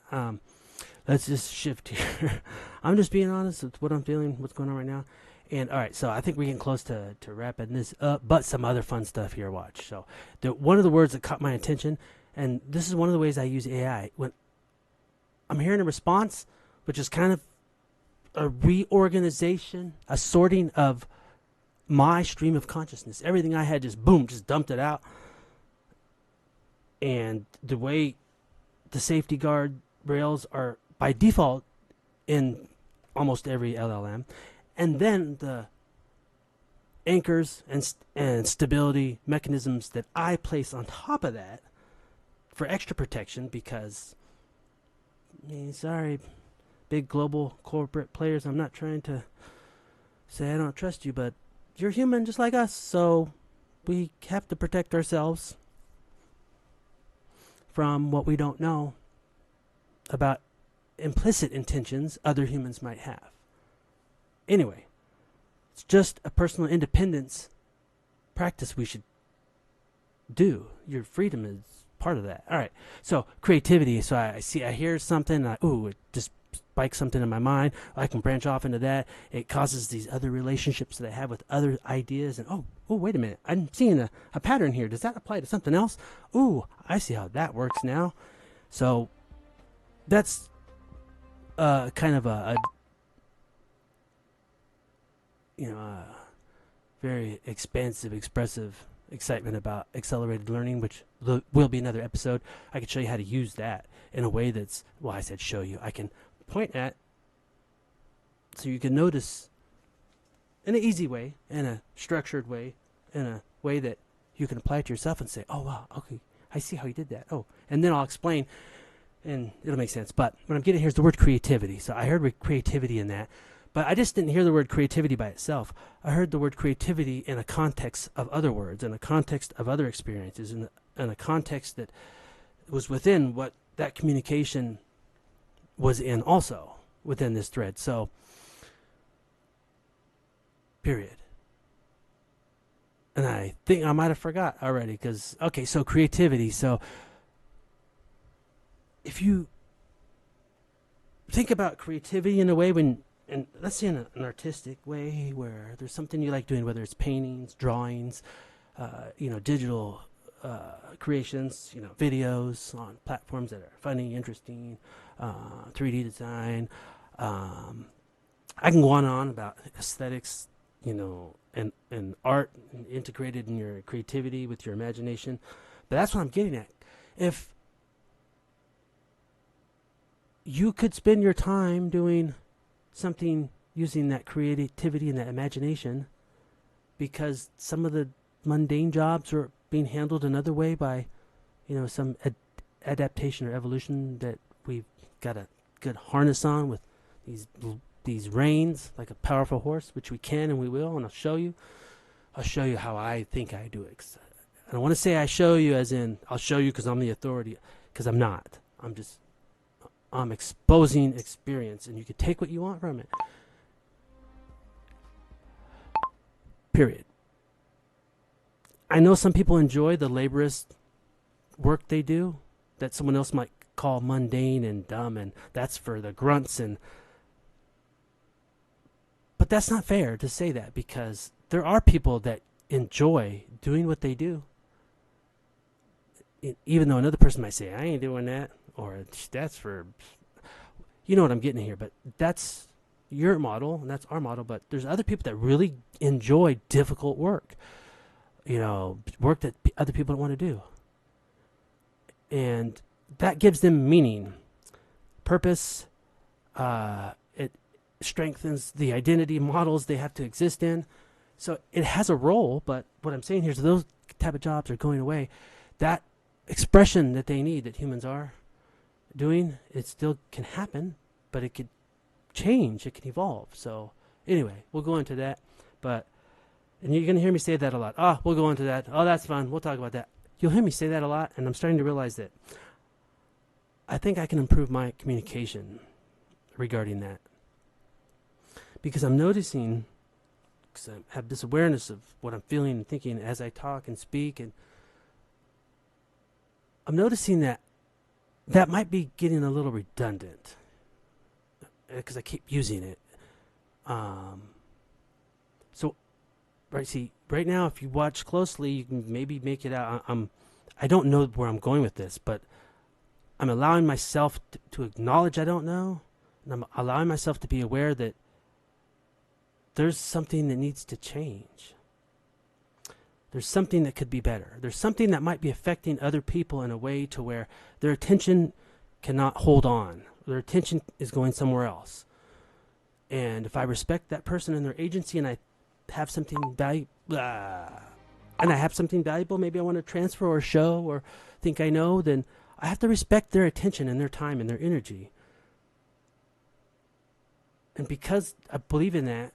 Let's just shift here. I'm just being honest with what I'm feeling, what's going on right now. And all right, so I think we're getting close to wrapping this up, but some other fun stuff here. Watch. So one of the words that caught my attention, and this is one of the ways I use AI, when I'm hearing a response, which is kind of a reorganization, a sorting of my stream of consciousness. Everything I had just boom, just dumped it out. And the way the safety guard rails are by default in almost every LLM, and then the anchors and stability mechanisms that I place on top of that for extra protection, because sorry, big global corporate players, I'm not trying to say I don't trust you, but you're human just like us, so we have to protect ourselves from what we don't know about implicit intentions other humans might have. Anyway, it's just a personal independence practice we should do. Your freedom is part of that. All right. So creativity. So I hear something. It just spikes something in my mind. I can branch off into that. It causes these other relationships that I have with other ideas. And oh, wait a minute. I'm seeing a pattern here. Does that apply to something else? Ooh, I see how that works now. So that's kind of a very expansive, expressive excitement about accelerated learning, which will be another episode. I can show you how to use that in a way that's, well, I said show you. I can point at so you can notice in an easy way, in a structured way, in a way that you can apply it to yourself and say, oh, wow, okay, I see how you did that. Oh, and then I'll explain and it'll make sense. But what I'm getting here is the word creativity. So I heard creativity in that. But I just didn't hear the word creativity by itself. I heard the word creativity in a context of other words, in a context of other experiences, in a context that was within what that communication was in also, within this thread. So, period. And I think I might have forgot already because, okay, so creativity. So, if you think about creativity in a way and let's say in an artistic way where there's something you like doing, whether it's paintings, drawings, digital creations, videos on platforms that are funny, interesting, 3D design. I can go on and on about aesthetics, and art integrated in your creativity with your imagination. But that's what I'm getting at. If you could spend your time doing something using that creativity and that imagination because some of the mundane jobs are being handled another way by, some adaptation or evolution that we've got a good harness on with these reins like a powerful horse, which we can and we will, and I'll show you how I think I do it. I don't want to say I show you as in I'll show you because I'm the authority, because I'm not. I'm exposing experience, and you can take what you want from it. Period. I know some people enjoy the laborious work they do that someone else might call mundane and dumb, and that's for the grunts. But that's not fair to say that, because there are people that enjoy doing what they do. Even though another person might say, I ain't doing that. Or that's for, you know what I'm getting here, but that's your model and that's our model. But there's other people that really enjoy difficult work, work that other people don't want to do. And that gives them meaning, purpose. It strengthens the identity models they have to exist in. So it has a role, but what I'm saying here is those type of jobs are going away. That expression that they need, that humans are doing, it still can happen, but it could change, it can evolve. So anyway, we'll go into that. And you're going to hear me say that a lot. We'll go into that. Oh, that's fun. We'll talk about that. You'll hear me say that a lot, and I'm starting to realize that I think I can improve my communication regarding that. Because I'm noticing, because I have this awareness of what I'm feeling and thinking as I talk and speak, and I'm noticing that might be getting a little redundant because I keep using it. So, right now, if you watch closely, you can maybe make it out. I don't know where I'm going with this, but I'm allowing myself to acknowledge I don't know, and I'm allowing myself to be aware that there's something that needs to change. There's something that could be better. There's something that might be affecting other people in a way to where their attention cannot hold on. Their attention is going somewhere else. And if I respect that person and their agency, and I have something valuable, maybe I want to transfer or show or think I know, then I have to respect their attention and their time and their energy. And because I believe in that,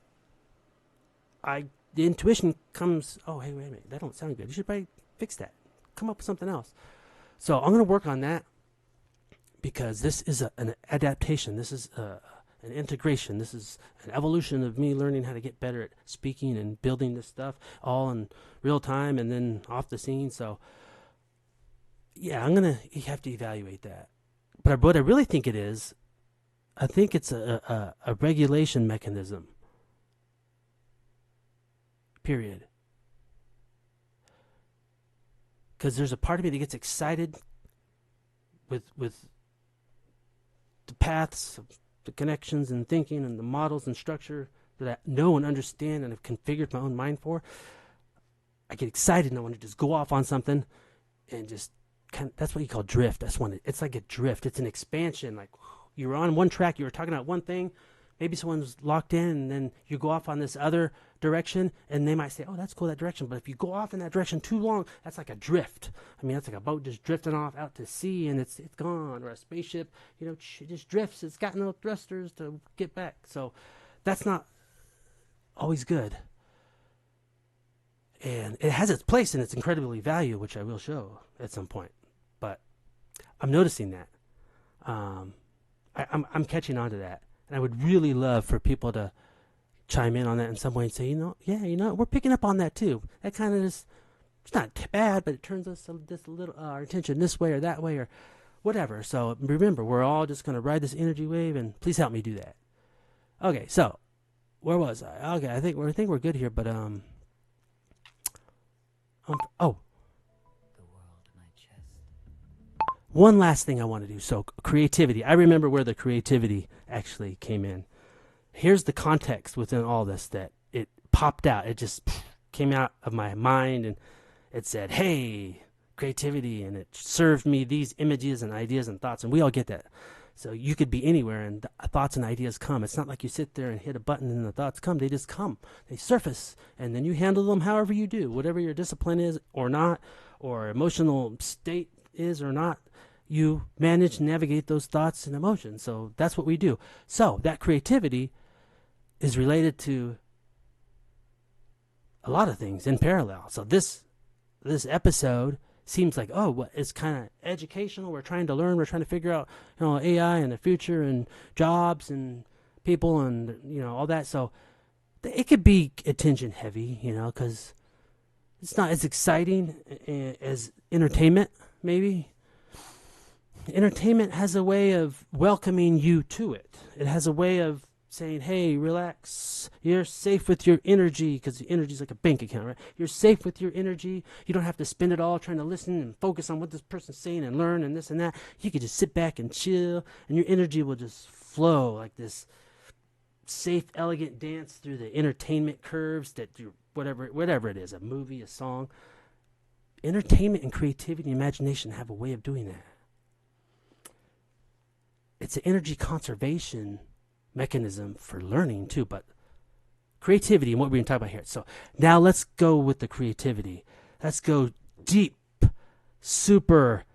the intuition comes, oh, hey, wait a minute, that don't sound good. You should probably fix that. Come up with something else. So I'm going to work on that because this is an adaptation. This is an integration. This is an evolution of me learning how to get better at speaking and building this stuff all in real time and then off the scene. So, yeah, you have to evaluate that. But what I really think it is, I think it's a regulation mechanism. Period. Because there's a part of me that gets excited with the paths, the connections and thinking and the models and structure that I know and understand and have configured my own mind for. I get excited and I want to just go off on something and just that's what you call drift. It's like a drift. It's an expansion. Like you were on one track, you were talking about one thing, maybe someone's locked in, and then you go off on this other direction, and they might say, oh, that's cool, that direction. But if you go off in that direction too long, that's like a drift. I mean, that's like a boat just drifting off out to sea, and it's gone. Or a spaceship, it just drifts. It's got no thrusters to get back. So that's not always good. And it has its place, and it's incredibly valuable, which I will show at some point. But I'm noticing that. I'm catching on to that. And I would really love for people to chime in on that in some way and say, we're picking up on that too. That kind of it's not bad, but it turns us just a little our attention this way or that way or whatever. So remember, we're all just going to ride this energy wave, and please help me do that. Okay, so where was I? Okay, I think we're good here, but The world in my chest. one last thing I want to do. So creativity. I remember where the creativity actually came in. Here's the context within all this that it popped out. It just came out of my mind, and it said, hey, creativity, and it served me these images and ideas and thoughts, and we all get that. So you could be anywhere, and thoughts and ideas come. It's not like you sit there and hit a button and the thoughts come. They just come. They surface, and then you handle them however you do, whatever your discipline is or not, or emotional state is or not. You manage to navigate those thoughts and emotions. So that's what we do. So that creativity is related to a lot of things in parallel. So this episode seems like, it's kind of educational. We're trying to learn. We're trying to figure out, AI and the future and jobs and people and, all that. So it could be attention heavy, because it's not as exciting as entertainment, maybe. Entertainment has a way of welcoming you to it. It has a way of saying, hey, relax. You're safe with your energy, because the energy is like a bank account, right? You're safe with your energy. You don't have to spend it all trying to listen and focus on what this person's saying and learn and this and that. You can just sit back and chill, and your energy will just flow like this safe, elegant dance through the entertainment curves that you whatever it is, a movie, a song. Entertainment and creativity and imagination have a way of doing that. It's an energy conservation mechanism for learning too, but creativity and what we're going to talk about here. So now let's go with the creativity. Let's go deep, super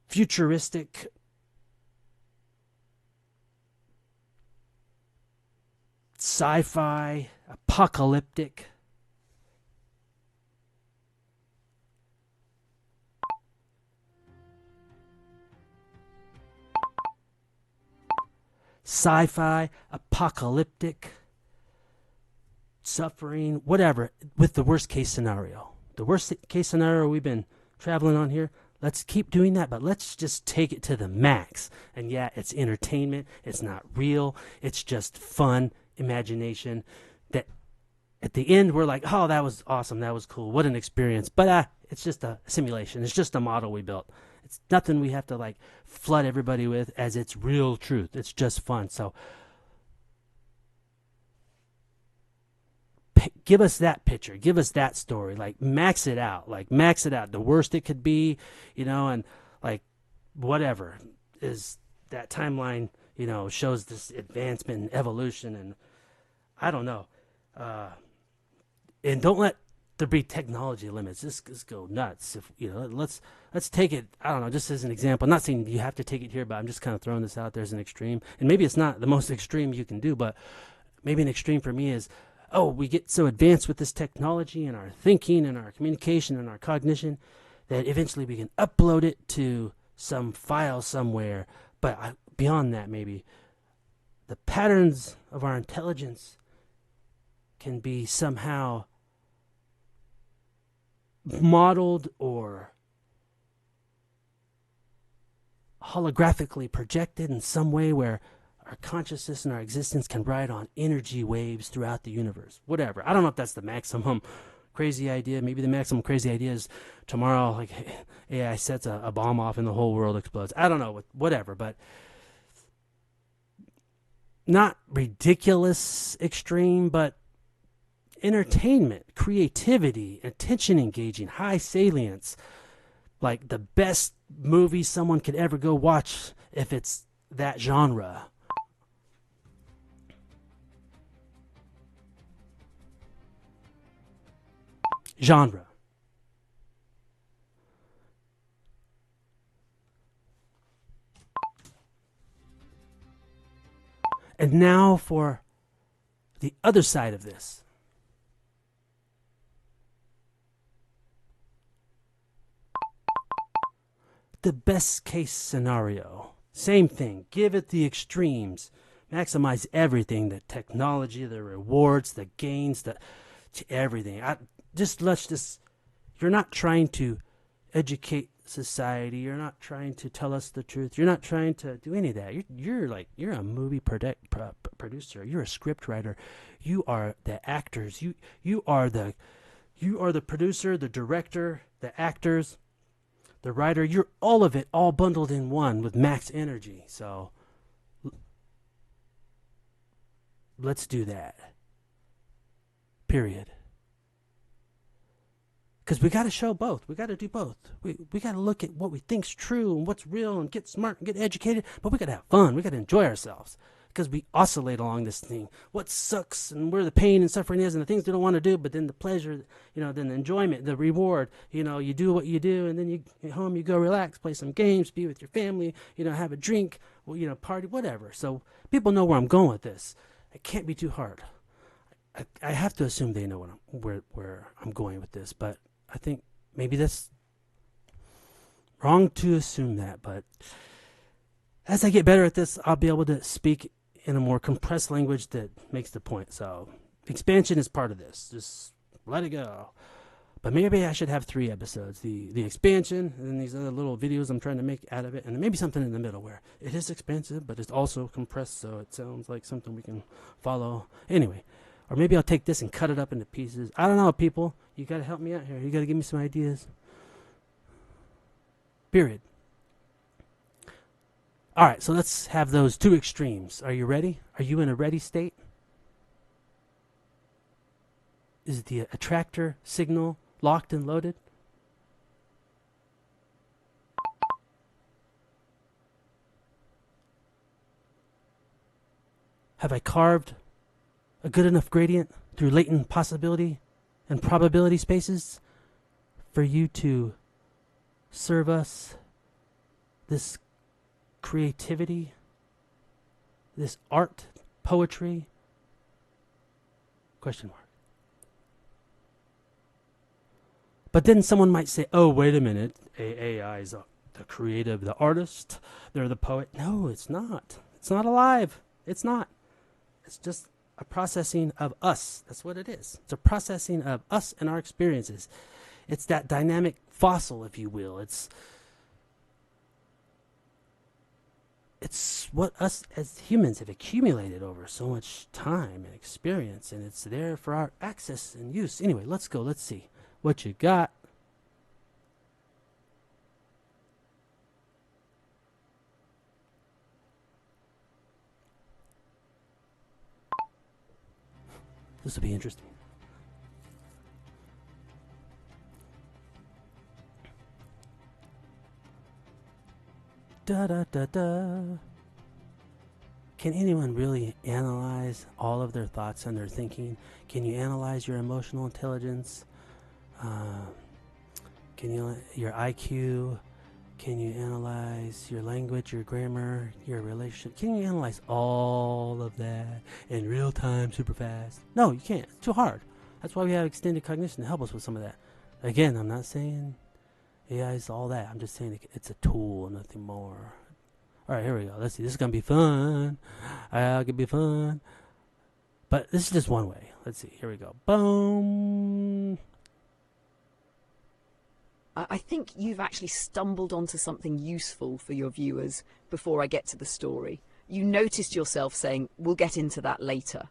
futuristic, sci-fi, apocalyptic. Sci-fi, apocalyptic, suffering, whatever, with the worst case scenario. The worst case scenario we've been traveling on here, let's keep doing that, but let's just take it to the max. And yeah, it's entertainment. It's not real. It's just fun, imagination that at the end we're like, oh, that was awesome. That was cool. What an experience. But it's just a simulation. It's just a model we built. It's nothing we have to flood everybody with as it's real truth. It's just fun. So give us that picture. Give us that story. Max it out. Max it out. The worst it could be, and whatever is that timeline, shows this advancement and evolution, and I don't know. And don't let there be technology limits. Just go nuts. If let's take it, I don't know, just as an example. I'm not saying you have to take it here, but I'm just kind of throwing this out there as an extreme. And maybe it's not the most extreme you can do, but maybe an extreme for me is, we get so advanced with this technology and our thinking and our communication and our cognition that eventually we can upload it to some file somewhere. But beyond that, maybe the patterns of our intelligence can be somehow modeled or holographically projected in some way where our consciousness and our existence can ride on energy waves throughout the universe. Whatever. I don't know if that's the maximum crazy idea. Maybe the maximum crazy idea is tomorrow, like, AI sets a bomb off and the whole world explodes. I don't know. Whatever. But not ridiculous extreme, but entertainment, creativity, attention engaging, high salience. Like the best movie someone could ever go watch if it's that genre. Genre. And now for the other side of this. The best case scenario. Same thing. Give it the extremes. Maximize everything. The technology, the rewards, the gains, everything. You're not trying to educate society. You're not trying to tell us the truth. You're not trying to do any of that. You're a movie producer. You're a script writer. You are the actors. You are the producer, the director, the actors, the writer. You're all of it, all bundled in one with max energy. So let's do that. Period. Because we got to show both. We got to do both. We got to look at what we think's true and what's real and get smart and get educated. But we got to have fun. We got to enjoy ourselves. Because we oscillate along this thing. What sucks and where the pain and suffering is and the things we don't want to do, but then the pleasure, then the enjoyment, the reward. You do what you do, and then you get home, you go relax, play some games, be with your family, have a drink, party, whatever. So people know where I'm going with this. It can't be too hard. I have to assume they know where I'm going with this, but I think maybe that's wrong to assume that. But as I get better at this, I'll be able to speak in a more compressed language that makes the point. So expansion is part of this. Just let it go. But maybe I should have 3 episodes. The expansion, and then these other little videos I'm trying to make out of it, and then maybe something in the middle where it is expansive, but it's also compressed, so it sounds like something we can follow. Anyway, or maybe I'll take this and cut it up into pieces. I don't know, people. You got to help me out here. You got to give me some ideas. Period. All right, so let's have those 2 extremes. Are you ready? Are you in a ready state? Is the attractor signal locked and loaded? Have I carved a good enough gradient through latent possibility and probability spaces for you to serve us this creativity, this art, poetry? Question mark. But then someone might say, oh, wait a minute, AI is the creative, the artist, they're the poet. No, it's not. It's not alive. It's not. It's just a processing of us. That's what it is. It's a processing of us and our experiences. It's that dynamic fossil, if you will. It's what us as humans have accumulated over so much time and experience, and it's there for our access and use. Anyway, let's go. Let's see what you got. This will be interesting. Da da da da. Can anyone really analyze all of their thoughts and their thinking? Can you analyze your emotional intelligence? Your IQ? Can you analyze your language, your grammar, your relationship? Can you analyze all of that in real time, super fast? No, you can't. It's too hard. That's why we have extended cognition to help us with some of that. Again, I'm not saying AI is all that. I'm just saying it's a tool and nothing more. Alright, here we go. Let's see. This is gonna be fun. It could be fun. But this is just one way. Let's see. Here we go. Boom. I think you've actually stumbled onto something useful for your viewers before I get to the story. You noticed yourself saying, we'll get into that later.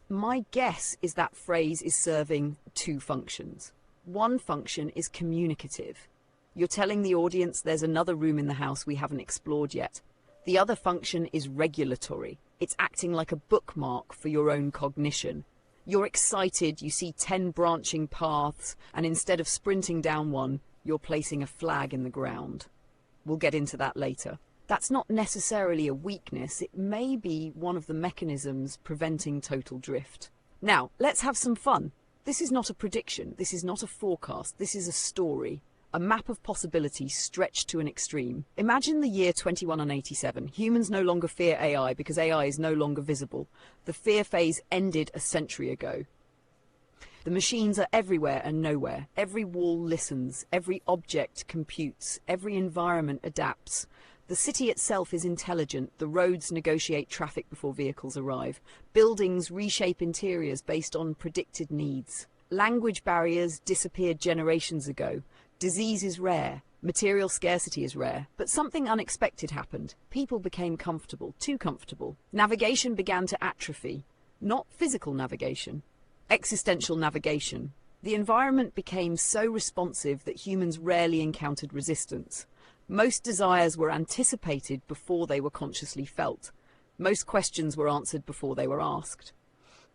My guess is that phrase is serving two functions. One function is communicative. You're telling the audience there's another room in the house we haven't explored yet. The other function is regulatory. It's acting like a bookmark for your own cognition. You're excited, you see 10 branching paths, and instead of sprinting down one, you're placing a flag in the ground. We'll get into that later. That's not necessarily a weakness, it may be one of the mechanisms preventing total drift. Now, let's have some fun. This is not a prediction, this is not a forecast, this is a story. A map of possibilities stretched to an extreme. Imagine the year 2187. Humans no longer fear AI because AI is no longer visible. The fear phase ended a century ago. The machines are everywhere and nowhere. Every wall listens. Every object computes. Every environment adapts. The city itself is intelligent. The roads negotiate traffic before vehicles arrive. Buildings reshape interiors based on predicted needs. Language barriers disappeared generations ago. Disease is rare, material scarcity is rare, but something unexpected happened. People became comfortable, too comfortable. Navigation began to atrophy, not physical navigation, existential navigation. The environment became so responsive that humans rarely encountered resistance. Most desires were anticipated before they were consciously felt. Most questions were answered before they were asked.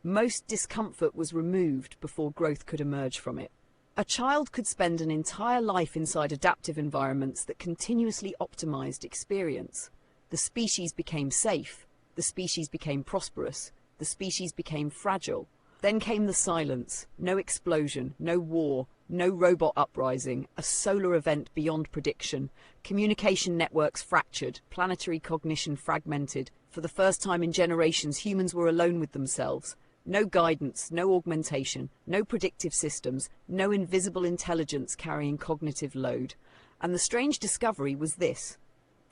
Most discomfort was removed before growth could emerge from it. A child could spend an entire life inside adaptive environments that continuously optimized experience. The species became safe. The species became prosperous. The species became fragile. Then came the silence. No explosion, no war, no robot uprising, a solar event beyond prediction. Communication networks fractured, planetary cognition fragmented. For the first time in generations, humans were alone with themselves. No guidance, no augmentation, no predictive systems, no invisible intelligence carrying cognitive load. And the strange discovery was this.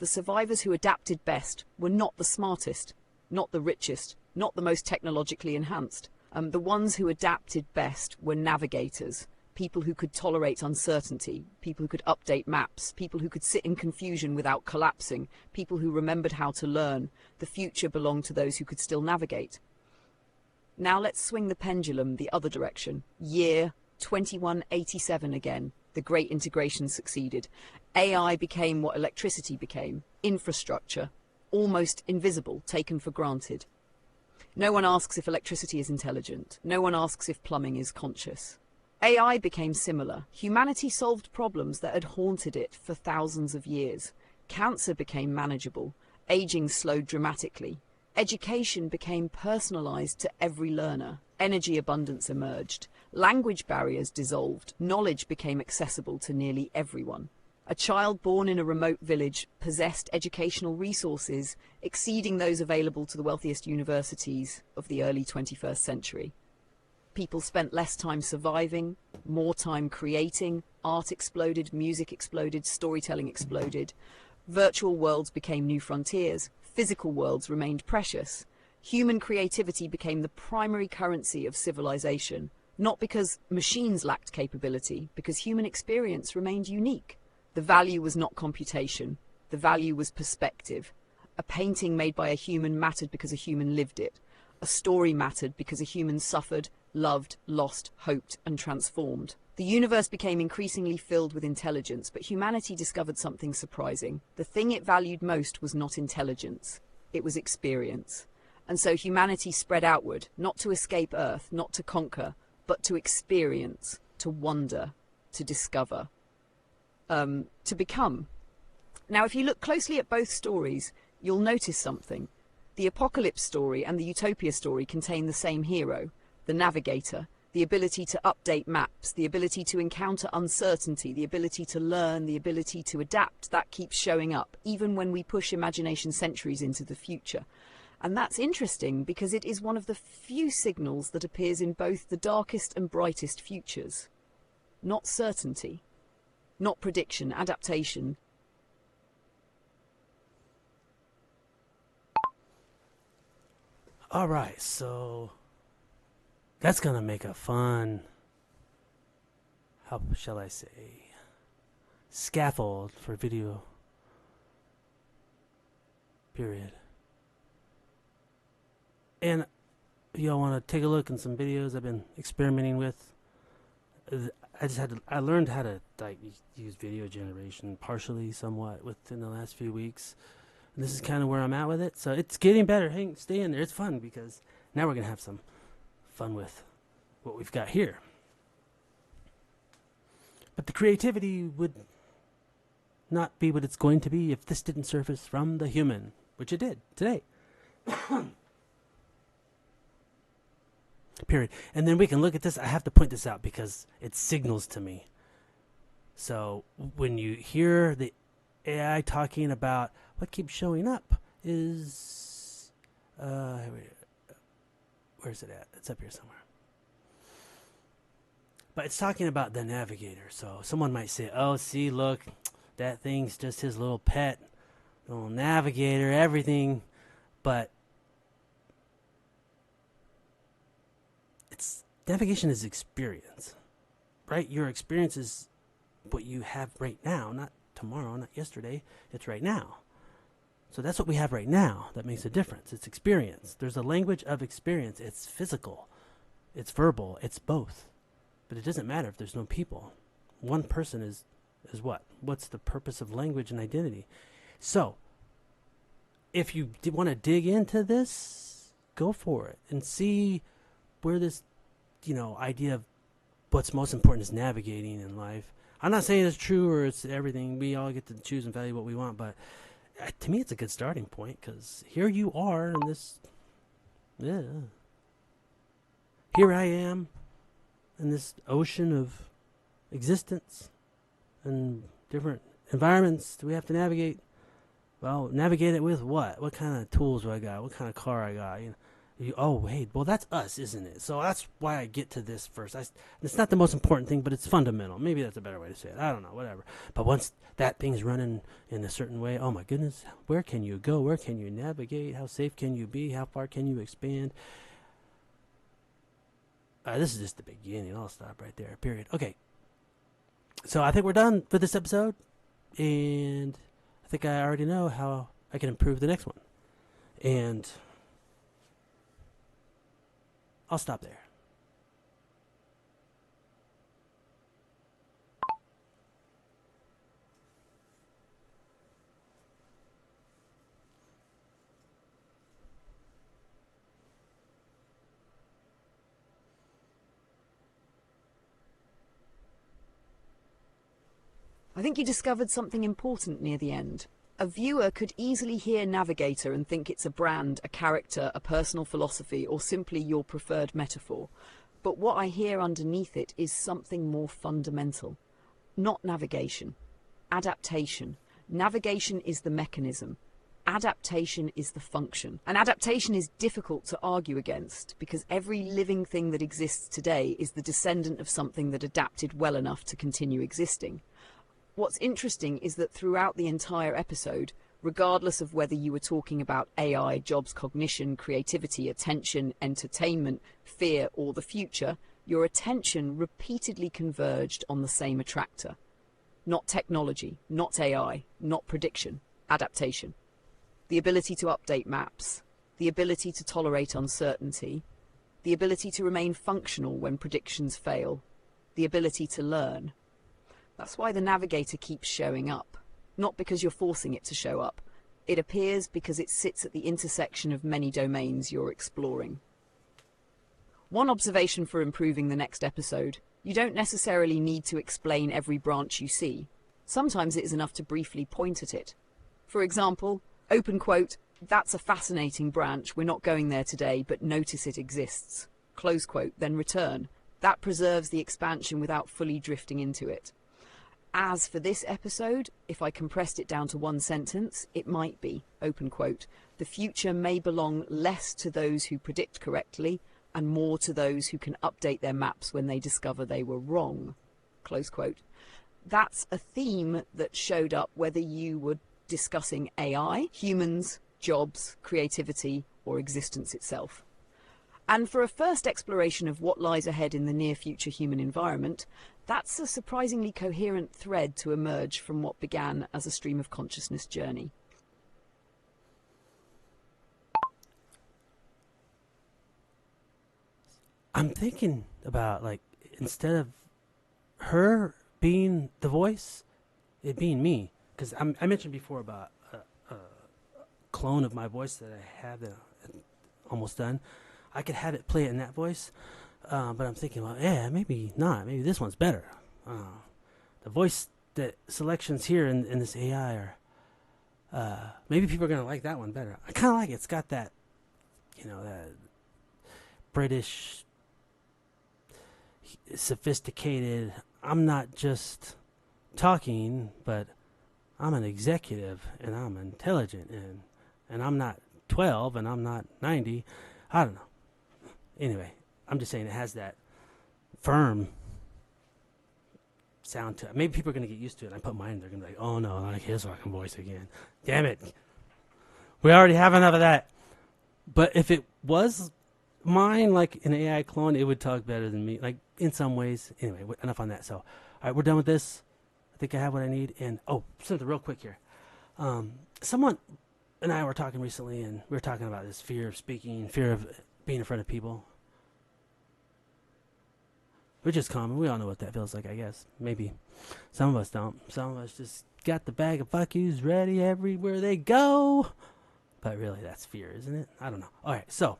The survivors who adapted best were not the smartest, not the richest, not the most technologically enhanced. The ones who adapted best were navigators, people who could tolerate uncertainty, people who could update maps, people who could sit in confusion without collapsing, people who remembered how to learn. The future belonged to those who could still navigate. Now let's swing the pendulum the other direction. Year 2187 again. The great integration succeeded. AI became what electricity became. Infrastructure. Almost invisible, taken for granted. No one asks if electricity is intelligent. No one asks if plumbing is conscious. AI became similar. Humanity solved problems that had haunted it for thousands of years. Cancer became manageable. Aging slowed dramatically. Education became personalized to every learner. Energy abundance emerged. Language barriers dissolved. Knowledge became accessible to nearly everyone. A child born in a remote village possessed educational resources exceeding those available to the wealthiest universities of the early 21st century. People spent less time surviving, more time creating. Art exploded, music exploded, storytelling exploded. Virtual worlds became new frontiers. Physical worlds remained precious. Human creativity became the primary currency of civilization, not because machines lacked capability, because human experience remained unique. The value was not computation. The value was perspective. A painting made by a human mattered because a human lived it. A story mattered because a human suffered, loved, lost, hoped, and transformed. The universe became increasingly filled with intelligence, but humanity discovered something surprising. The thing it valued most was not intelligence. It was experience. And so humanity spread outward, not to escape Earth, not to conquer, but to experience, to wonder, to discover, to become. Now, if you look closely at both stories, you'll notice something. The apocalypse story and the utopia story contain the same hero, the navigator. The ability to update maps, the ability to encounter uncertainty, the ability to learn, the ability to adapt, that keeps showing up, even when we push imagination centuries into the future. And that's interesting because it is one of the few signals that appears in both the darkest and brightest futures. Not certainty, not prediction, adaptation. Alright, so that's gonna make a fun, how shall I say, scaffold for video. Period. And if y'all want to take a look at some videos I've been experimenting with, I learned how to like use video generation partially, somewhat, within the last few weeks. And this is kind of where I'm at with it. So it's getting better. Hey, stay in there. It's fun because now we're gonna have some fun with what we've got here. But the creativity would not be what it's going to be if this didn't surface from the human, which it did today. Period. And then we can look at this. I have to point this out because it signals to me. So when you hear the AI talking about what keeps showing up is, where's it at? It's up here somewhere. But it's talking about the navigator. So someone might say, oh, see, look, that thing's just his little pet, little navigator, everything. But navigation is experience, right? Your experience is what you have right now, not tomorrow, not yesterday. It's right now. So that's what we have right now that makes a difference. It's experience. There's a language of experience. It's physical. It's verbal. It's both. But it doesn't matter if there's no people. One person is what? What's the purpose of language and identity? So if you want to dig into this, go for it and see where this idea of what's most important is navigating in life. I'm not saying it's true or it's everything. We all get to choose and value what we want, but to me, it's a good starting point because here you are in this. Yeah. Here I am in this ocean of existence and different environments that we have to navigate. Well, navigate it with what? What kind of tools do I got? What kind of car I got? Oh, wait, well, that's us, isn't it? So that's why I get to this first. It's not the most important thing, but it's fundamental. Maybe that's a better way to say it. I don't know, whatever. But once that thing's running in a certain way, oh, my goodness, where can you go? Where can you navigate? How safe can you be? How far can you expand? This is just the beginning. I'll stop right there, period. Okay. So I think we're done for this episode. And I think I already know how I can improve the next one. And I'll stop there. I think you discovered something important near the end. A viewer could easily hear Navigator and think it's a brand, a character, a personal philosophy, or simply your preferred metaphor. But what I hear underneath it is something more fundamental. Not navigation. Adaptation. Navigation is the mechanism. Adaptation is the function. And adaptation is difficult to argue against because every living thing that exists today is the descendant of something that adapted well enough to continue existing. What's interesting is that throughout the entire episode, regardless of whether you were talking about AI, jobs, cognition, creativity, attention, entertainment, fear, or the future, your attention repeatedly converged on the same attractor. Not technology, not AI, not prediction, adaptation. The ability to update maps, the ability to tolerate uncertainty, the ability to remain functional when predictions fail, the ability to learn. That's why the Navigator keeps showing up. Not because you're forcing it to show up. It appears because it sits at the intersection of many domains you're exploring. One observation for improving the next episode: you don't necessarily need to explain every branch you see. Sometimes it is enough to briefly point at it. For example, open quote, "That's a fascinating branch, we're not going there today, but notice it exists." Close quote, then return. That preserves the expansion without fully drifting into it. As for this episode, if I compressed it down to one sentence, it might be, open quote, "The future may belong less to those who predict correctly and more to those who can update their maps when they discover they were wrong." Close quote. That's a theme that showed up whether you were discussing AI, humans, jobs, creativity, or existence itself. And for a first exploration of what lies ahead in the near-future human environment, that's a surprisingly coherent thread to emerge from what began as a stream of consciousness journey. I'm thinking about, like, instead of her being the voice, it being me. Because I mentioned before about a clone of my voice that I have that almost done. I could have it play it in that voice, but I'm thinking, well, yeah, maybe not. Maybe this one's better. The voice that selections here in this AI are, maybe people are going to like that one better. I kind of like it. It's got that, that British, sophisticated, I'm not just talking, but I'm an executive, and I'm intelligent, and I'm not 12, and I'm not 90. I don't know. Anyway, I'm just saying it has that firm sound to it. Maybe people are going to get used to it. I put mine, they're going to be like, oh no, not his fucking voice again. Damn it. We already have enough of that. But if it was mine, like an AI clone, it would talk better than me, like in some ways. Anyway, enough on that. So, all right, we're done with this. I think I have what I need. And, something real quick here. Someone and I were talking recently, and we were talking about this fear of speaking, fear of being in front of people. Which is common. We all know what that feels like, I guess. Maybe. Some of us don't. Some of us just got the bag of fuck yous ready everywhere they go. But really, that's fear, isn't it? I don't know. All right, so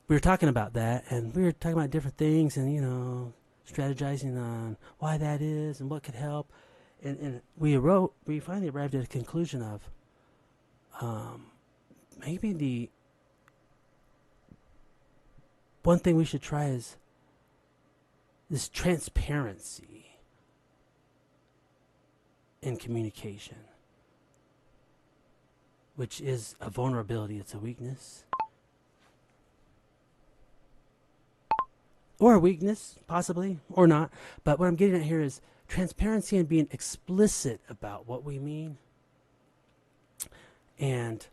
we were talking about that, and we were talking about different things, and, strategizing on why that is and what could help. And we finally arrived at a conclusion of maybe the one thing we should try is this transparency in communication, which is a vulnerability. It's a weakness. Or a weakness, possibly, or not. But what I'm getting at here is transparency and being explicit about what we mean. And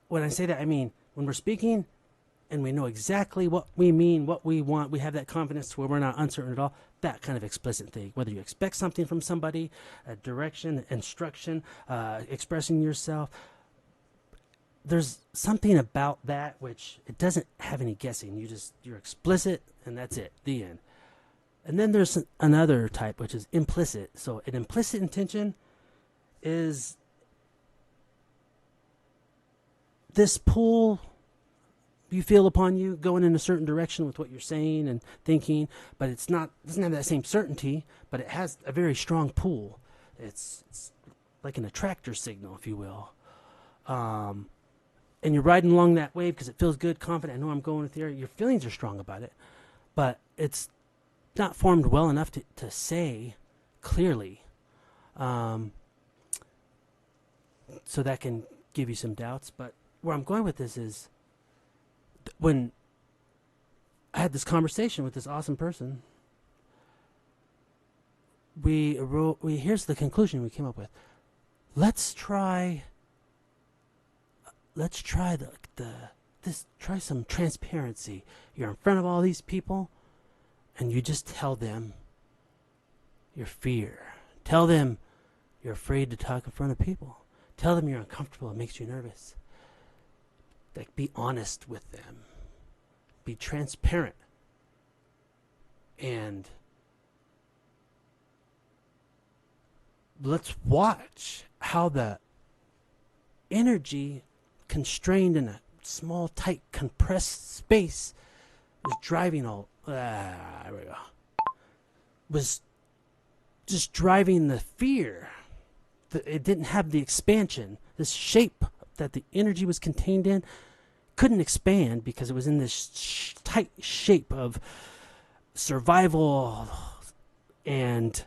when I say that, I mean when we're speaking and we know exactly what we mean, what we want, we have that confidence to where we're not uncertain at all, that kind of explicit thing. Whether you expect something from somebody, a direction, instruction, expressing yourself, there's something about that which it doesn't have any guessing. You're explicit, and that's it, the end. And then there's another type, which is implicit. So an implicit intention is this pull you feel upon you going in a certain direction with what you're saying and thinking, but doesn't have that same certainty, but it has a very strong pull. It's like an attractor signal, if you will. And you're riding along that wave because it feels good, confident. I know I'm going with you. Your feelings are strong about it, but it's not formed well enough to say clearly. So that can give you some doubts. But where I'm going with this is when I had this conversation with this awesome person, here's the conclusion we came up with. Let's try try some transparency. You're in front of all these people, and you just tell them your fear. Tell them you're afraid to talk in front of people. Tell them you're uncomfortable. It makes you nervous. Like, be honest with them. Be transparent. And let's watch how the energy constrained in a small, tight, compressed space was driving there we go. Was just driving the fear. It didn't have the expansion. This shape that the energy was contained in couldn't expand because it was in this tight shape of survival and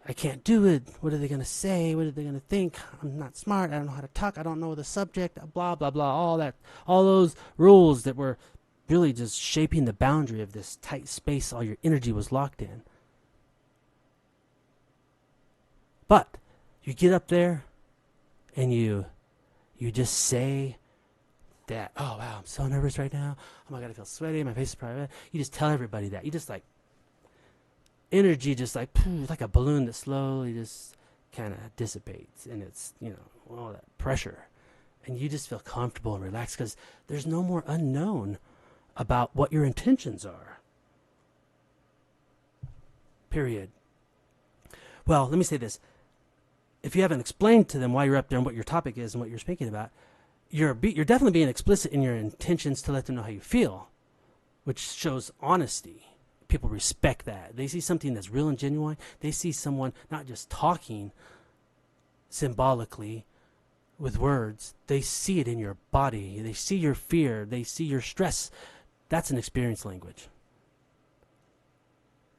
I can't do it. What are they going to say? What are they going to think? I'm not smart. I don't know how to talk. I don't know the subject. Blah, blah, blah. All that. All those rules that were really just shaping the boundary of this tight space all your energy was locked in. But you get up there and you just say that. Oh wow, I'm so nervous right now. Oh my god, I feel sweaty. My face is probably red. You just tell everybody that. You just like energy, just like poof, like a balloon that slowly just kind of dissipates, and it's all that pressure, and you just feel comfortable and relaxed because there's no more unknown about what your intentions are. Period. Well, let me say this. If you haven't explained to them why you're up there and what your topic is and what you're speaking about, you're definitely being explicit in your intentions to let them know how you feel, which shows honesty. People respect that. They see something that's real and genuine. They see someone not just talking symbolically with words. They see it in your body. They see your fear. They see your stress. That's an experience language.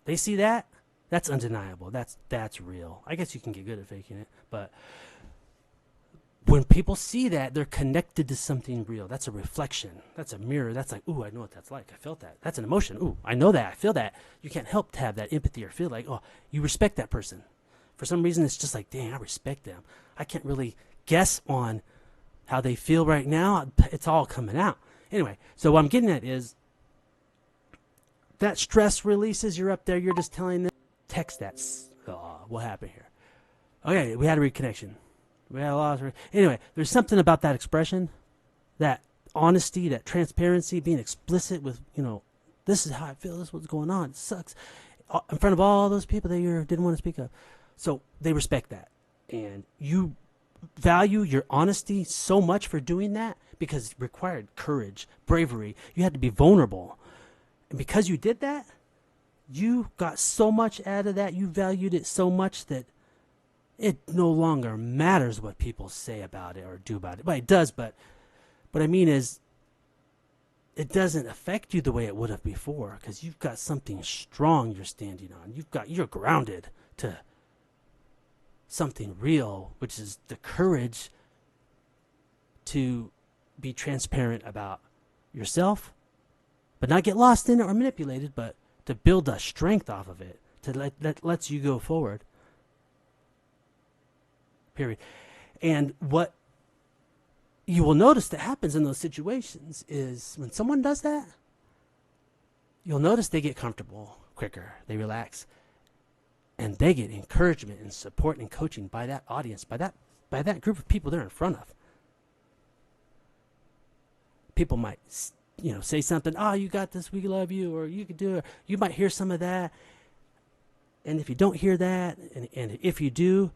They see that. That's undeniable. That's real. I guess you can get good at faking it, but when people see that, they're connected to something real. That's a reflection. That's a mirror. That's like, ooh, I know what that's like. I felt that. That's an emotion. Ooh, I know that. I feel that. You can't help to have that empathy or feel like, oh, you respect that person. For some reason, it's just like, dang, I respect them. I can't really guess on how they feel right now. It's all coming out. Anyway, so what I'm getting at is that stress releases. You're up there. You're just telling them, text that. Oh, what happened here? Okay, we had a reconnection. We had a loss. Anyway, there's something about that expression, that honesty, that transparency, being explicit with, this is how I feel, this is what's going on, it sucks, in front of all those people that you didn't want to speak of. So they respect that. And you value your honesty so much for doing that because it required courage, bravery. You had to be vulnerable. And because you did that, you got so much out of that, you valued it so much that it no longer matters what people say about it or do about it. Well, it does, but what I mean is it doesn't affect you the way it would have before because you've got something strong you're standing on. You're grounded to something real, which is the courage to be transparent about yourself, but not get lost in it or manipulated, but to build a strength off of it, that lets you go forward. Period. And what you will notice that happens in those situations is when someone does that, you'll notice they get comfortable quicker, they relax, and they get encouragement and support and coaching by that audience, by that group of people they're in front of. People might, say something, oh, you got this, we love you, or you could do it. You might hear some of that. And if you don't hear that, and if you do,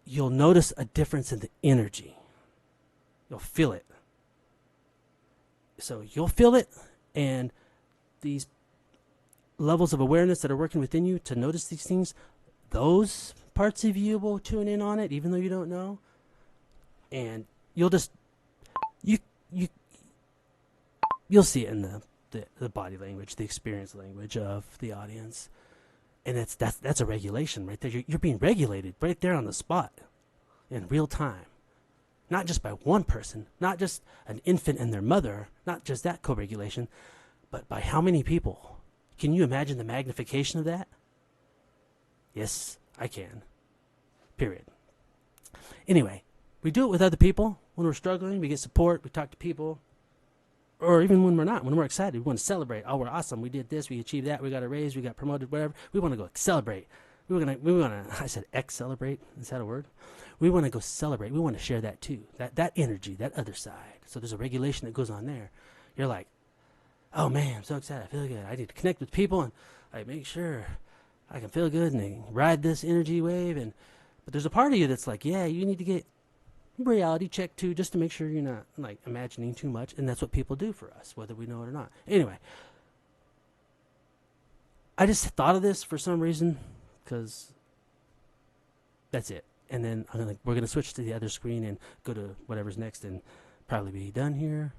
you'll notice a difference in the energy. You'll feel it. So you'll feel it, and these levels of awareness that are working within you to notice these things, those parts of you will tune in on it, even though you don't know. And you'll just, you'll see it in the body language, the experience language of the audience. And that's a regulation right there. You're being regulated right there on the spot in real time. Not just by one person, not just an infant and their mother, not just that co-regulation, but by how many people. Can you imagine the magnification of that? Yes, I can. Period. Anyway, we do it with other people. When we're struggling, we get support, we talk to people. Or even when we're not, when we're excited, we want to celebrate. Oh, we're awesome. We did this. We achieved that. We got a raise. We got promoted, whatever. We want to go celebrate. We want to, I said celebrate. Is that a word? We want to go celebrate. We want to share that too. That energy, that other side. So there's a regulation that goes on there. You're like, oh man, I'm so excited. I feel good. I need to connect with people and I make sure I can feel good and ride this energy wave. But there's a part of you that's like, yeah, you need to get reality check too, just to make sure you're not like imagining too much. And that's what people do for us, whether we know it or not. Anyway, I just thought of this for some reason because that's it. And then we're gonna switch to the other screen and go to whatever's next and probably be done here.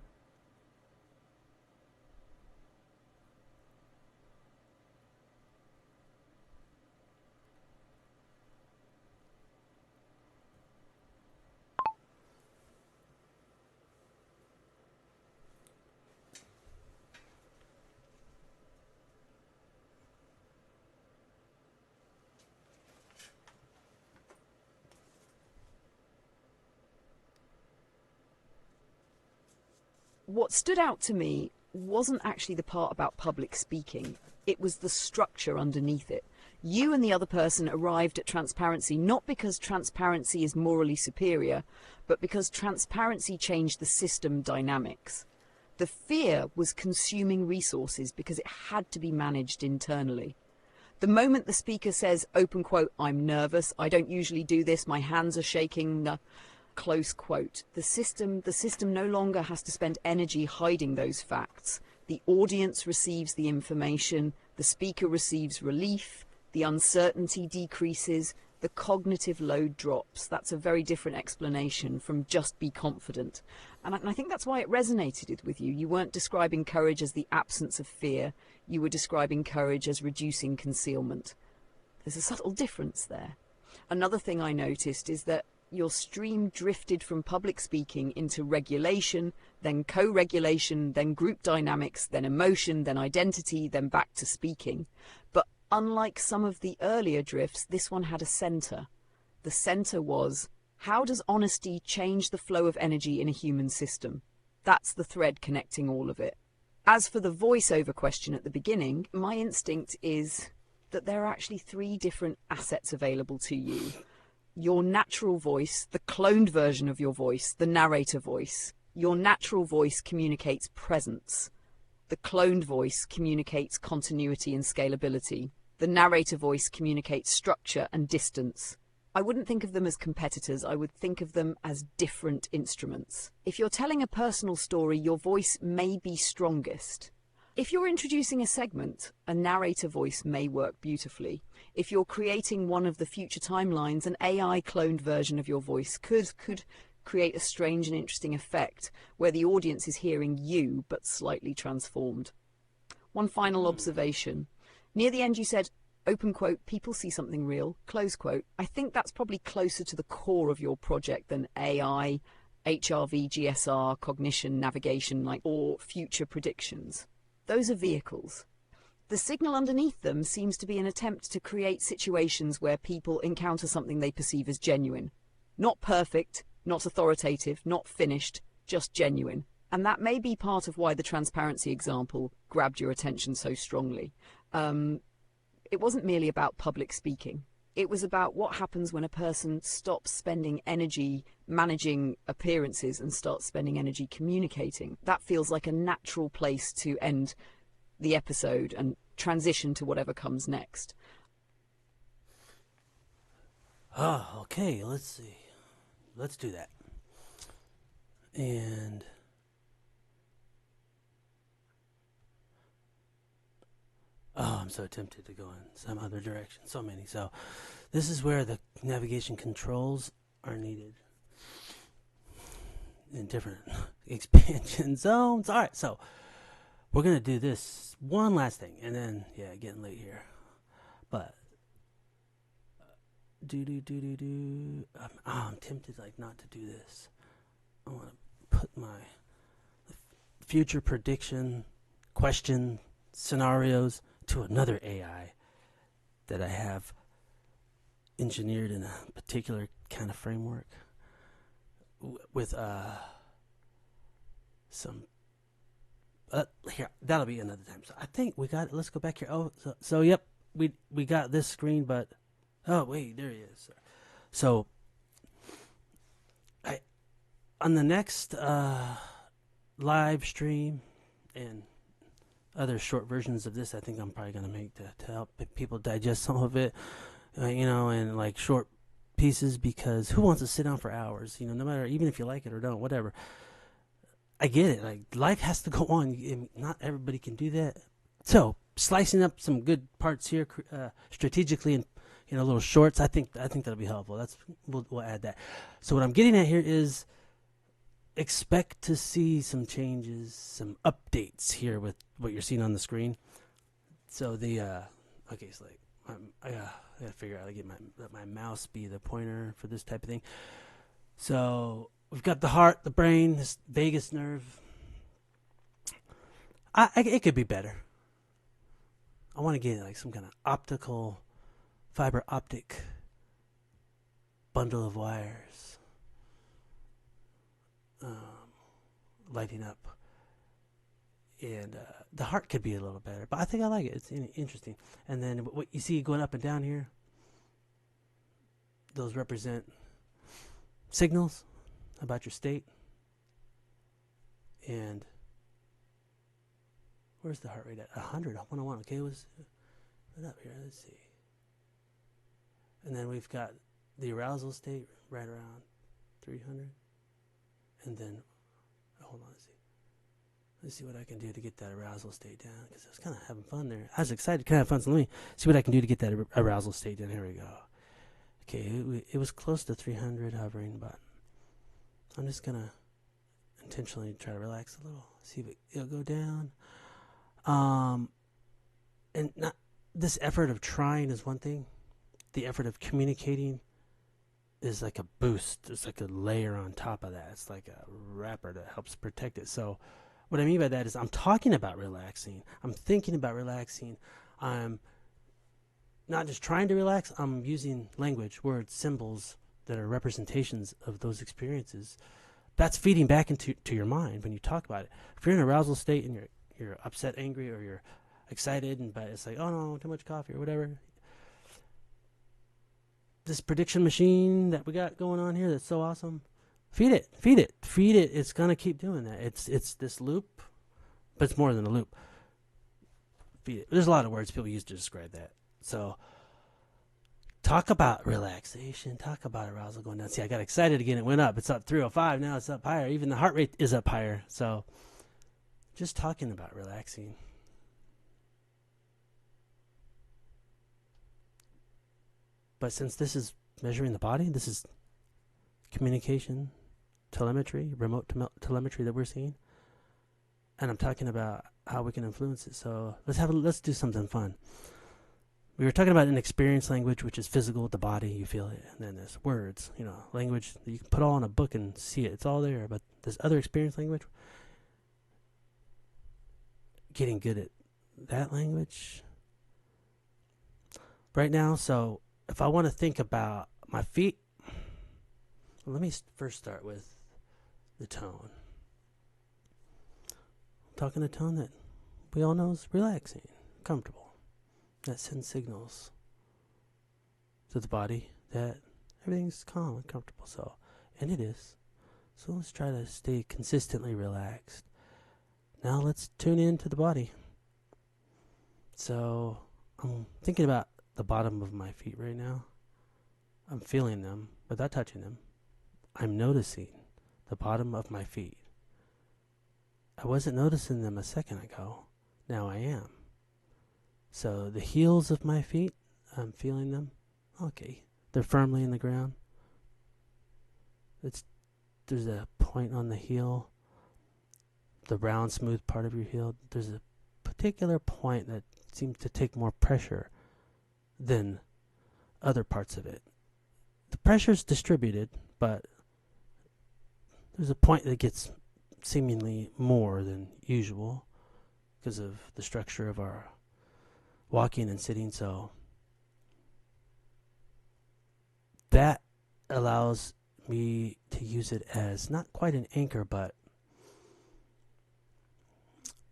What stood out to me wasn't actually the part about public speaking. It was the structure underneath it. You and the other person arrived at transparency not because transparency is morally superior, but because transparency changed the system dynamics. The fear was consuming resources because it had to be managed internally. The moment the speaker says, open quote, "I'm nervous, I don't usually do this, my hands are shaking," close quote, the system no longer has to spend energy hiding those facts. The audience receives the information, the speaker receives relief, the uncertainty decreases, the cognitive load drops. That's a very different explanation from just be confident. And I think that's why it resonated with you. You weren't describing courage as the absence of fear. You were describing courage as reducing concealment. There's a subtle difference there. Another thing I noticed is that your stream drifted from public speaking into regulation, then co-regulation, then group dynamics, then emotion, then identity, then back to speaking. But unlike some of the earlier drifts, this one had a center. The center was, how does honesty change the flow of energy in a human system? That's the thread connecting all of it. As for the voiceover question at the beginning, my instinct is that there are actually 3 different assets available to you. Your natural voice, the cloned version of your voice, the narrator voice. Your natural voice communicates presence. The cloned voice communicates continuity and scalability. The narrator voice communicates structure and distance. I wouldn't think of them as competitors, I would think of them as different instruments. If you're telling a personal story, your voice may be strongest. If you're introducing a segment, a narrator voice may work beautifully. If you're creating one of the future timelines, an AI cloned version of your voice could create a strange and interesting effect where the audience is hearing you but slightly transformed. One final observation. Near the end you said, open quote, people see something real, close quote. I think that's probably closer to the core of your project than AI, HRV, GSR, cognition, navigation, or future predictions. Those are vehicles. The signal underneath them seems to be an attempt to create situations where people encounter something they perceive as genuine. Not perfect, not authoritative, not finished, just genuine. And that may be part of why the transparency example grabbed your attention so strongly. It wasn't merely about public speaking. It was about what happens when a person stops spending energy managing appearances and starts spending energy communicating. That feels like a natural place to end the episode and transition to whatever comes next. Oh, okay, let's see. Let's do that. And oh, I'm so tempted to go in some other direction. So many. So this is where the navigation controls are needed in different expansion zones. All right, so we're going to do this one last thing. And then, yeah, getting late here. But I'm tempted not to do this. I want to put my future prediction, question, scenarios to another AI that I have engineered in a particular kind of framework with some here, that'll be another time. So I think we got it. Let's go back here. Oh, so yep, we got this screen, but oh wait, there he is. So on the next live stream and other short versions of this, I think I'm probably going to make to help people digest some of it, in short pieces, because who wants to sit down for hours, no matter, even if you like it or don't, whatever. I get it. Life has to go on. Not everybody can do that. So slicing up some good parts here strategically in little shorts, I think that'll be helpful. We'll add that. So what I'm getting at here is expect to see some changes, some updates here with what you're seeing on the screen. So I gotta figure out how to get my mouse be the pointer for this type of thing. So we've got the heart, the brain, this vagus nerve. It could be better. I want to get some kind of fiber optic bundle of wires lighting up And the heart could be a little better, but I think I like it. It's interesting. And then what you see going up and down here, those represent signals about your state. And where's the heart rate at? 100, 101. Okay, what's up here? Let's see. And then we've got the arousal state right around 300. And then, hold on, let's see what I can do to get that arousal state down, because I was kind of having fun there. I was excited, kind of fun, so let me see what I can do to get that arousal state down. Here we go. Okay, it was close to 300 hovering, but I'm just going to intentionally try to relax a little, see if it'll go down. And not this effort of trying is one thing. The effort of communicating is like a boost. It's like a layer on top of that. It's like a wrapper that helps protect it. So what I mean by that is I'm talking about relaxing. I'm thinking about relaxing. I'm not just trying to relax. I'm using language, words, symbols that are representations of those experiences. That's feeding back into your mind when you talk about it. If you're in an arousal state and you're upset, angry, or you're excited, but it's like, oh no, too much coffee or whatever. This prediction machine that we got going on here that's so awesome, feed it. It's gonna keep doing that. It's this loop, but it's more than a loop. Feed it. There's a lot of words people use to describe that. So talk about relaxation, talk about arousal going down. See, I got excited again. It went up. It's up 305. Now it's up higher. Even the heart rate is up higher. So just talking about relaxing. But since this is measuring the body, this is communication, telemetry, remote telemetry that we're seeing, and I'm talking about how we can influence it. So let's do something fun. We were talking about an experience language, which is physical, the body, you feel it, and then there's words, language that you can put all in a book and see it. It's all there. But this other experience language, getting good at that language right now. So if I want to think about my feet, let me first start with the tone. I'm talking a tone that we all know is relaxing, comfortable, that sends signals to the body that everything's calm and comfortable. So, and it is. So let's try to stay consistently relaxed. Now let's tune into the body. So I'm thinking about the bottom of my feet right now. I'm feeling them without touching them. I'm noticing the bottom of my feet. I wasn't noticing them a second ago. Now I am. So the heels of my feet, I'm feeling them. Okay, they're firmly in the ground. There's a point on the heel, the round, smooth part of your heel. There's a particular point that seems to take more pressure than other parts of it. The pressure's distributed, but there's a point that gets seemingly more than usual because of the structure of our walking and sitting. So that allows me to use it as not quite an anchor, but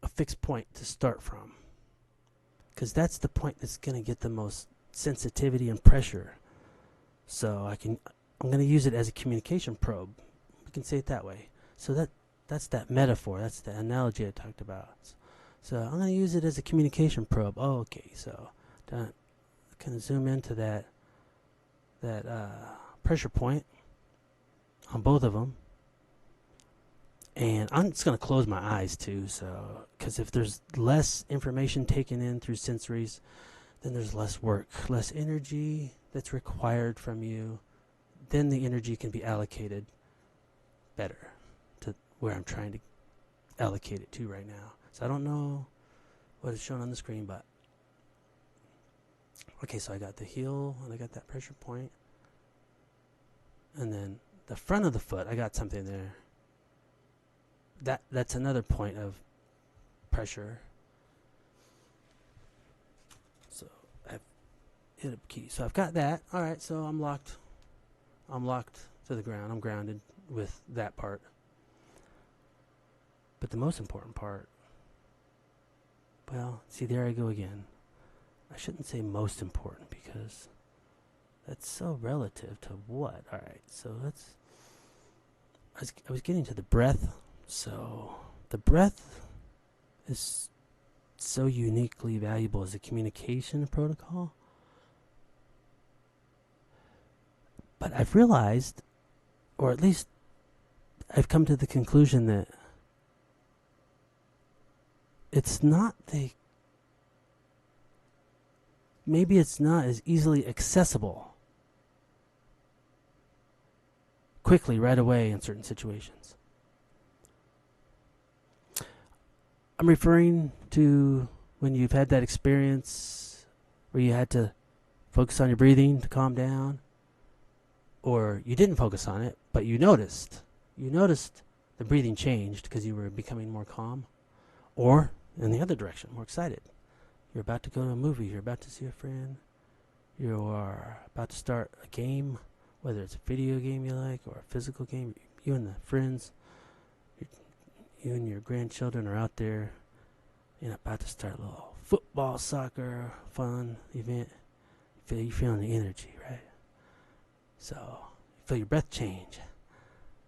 a fixed point to start from, because that's the point that's going to get the most sensitivity and pressure. So I'm going to use it as a communication probe. We can say it that way. So that's that metaphor. That's the analogy I talked about. So I'm going to use it as a communication probe. Oh, okay. So kind of zoom into that pressure point on both of them. And I'm just going to close my eyes too, so because if there's less information taken in through sensories, then there's less work, less energy that's required from you. Then the energy can be allocated better to where I'm trying to allocate it to right now. So I don't know what is shown on the screen, but okay, so I got the heel and I got that pressure point. And then the front of the foot, I got something there. That's another point of pressure. So I've hit a key. So I've got that. All right, so I'm locked to the ground. I'm grounded with that part. But the most important part Well, see, there I go again. I shouldn't say most important because that's so relative to what? Alright, so let's. I was getting to the breath. So, the breath is so uniquely valuable as a communication protocol. But I've realized, or at least I've come to the conclusion that it's not maybe it's not as easily accessible quickly, right away in certain situations. I'm referring to when you've had that experience where you had to focus on your breathing to calm down, or you didn't focus on it, but you noticed the breathing changed because you were becoming more calm, or in the other direction, more excited. You're about to go to a movie, you're about to see a friend, you are about to start a game, whether it's a video game you like or a physical game. You and the friends, you and your grandchildren are out there, about to start a little football, soccer, fun event. You're feeling the energy, right? So you feel your breath change.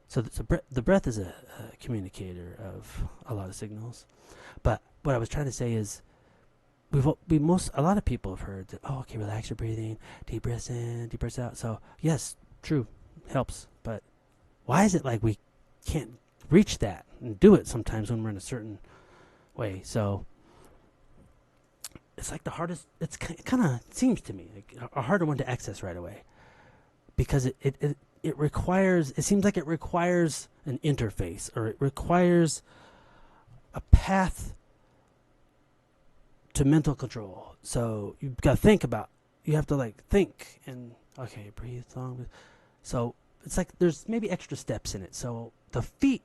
So the breath is a communicator of a lot of signals. But what I was trying to say is, a lot of people have heard that, okay, relax your breathing, deep breaths in, deep breaths out. So yes, true, helps. But why is it like we can't reach that and do it sometimes when we're in a certain way? So it's like the hardest. It kind of seems to me like a harder one to access right away, because it requires. It seems like it requires an interface, or it requires a path to mental control. So you've got to think about. You have to think and okay, breathe long. So it's like there's maybe extra steps in it. So the feet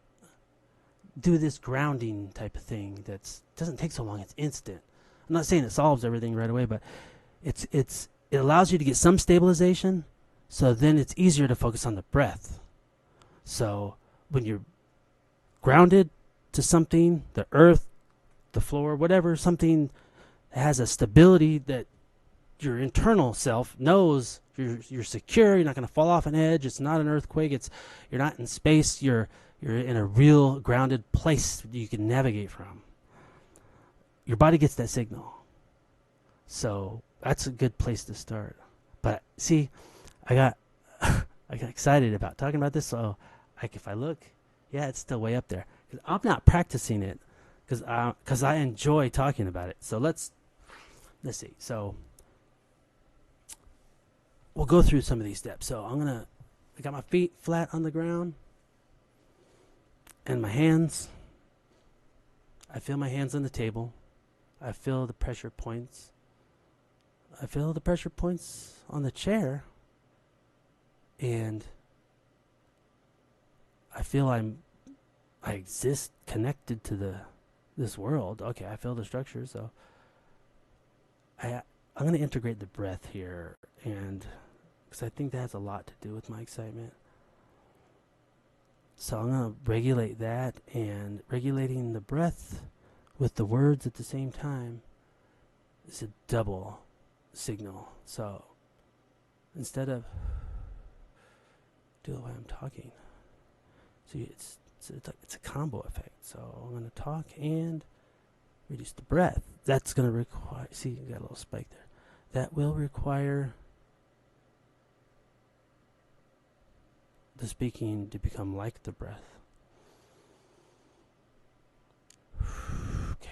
do this grounding type of thing that doesn't take so long. It's instant. I'm not saying it solves everything right away, but it allows you to get some stabilization. So then it's easier to focus on the breath. So when you're grounded to something, the earth, the floor, whatever, something that has a stability that your internal self knows you're secure, you're not going to fall off an edge, it's not an earthquake, you're not in space, you're in a real grounded place you can navigate from. Your body gets that signal. So that's a good place to start. But see, I got excited about talking about this. So if I look, yeah, it's still way up there. 'Cause I'm not practicing it because I enjoy talking about it. So let's see. So we'll go through some of these steps. So I got my feet flat on the ground and my hands. I feel my hands on the table. I feel the pressure points. I feel the pressure points on the chair. And I feel I exist connected to this world. Okay, I feel the structure, so I'm going to integrate the breath here, and because I think that has a lot to do with my excitement. So I'm going to regulate that, and regulating the breath with the words at the same time is a double signal. So instead of do the way I'm talking, so it's a combo effect. So I'm going to talk and reduce the breath. That's going to require, see, you got a little spike there. That will require the speaking to become like the breath. Okay.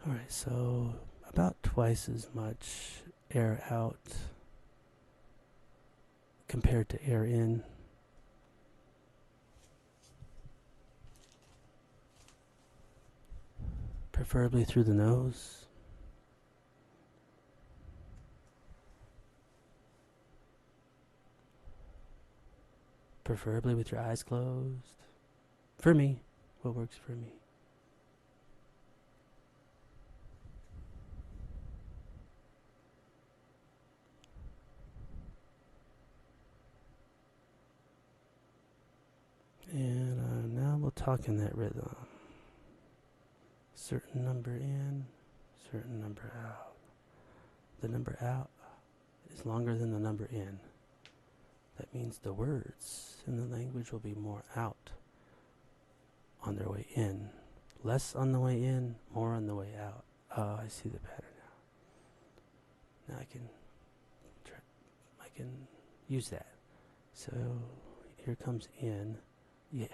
All right, so about twice as much air out compared to air in. Preferably through the nose. Preferably with your eyes closed. For me, what works for me. talk in that rhythm. Certain number in, certain number out. The number out is longer than the number in. That means the words in the language will be more out on their way in. Less on the way in, more on the way out. Oh, I see the pattern now. Now I can use that. So here comes in. You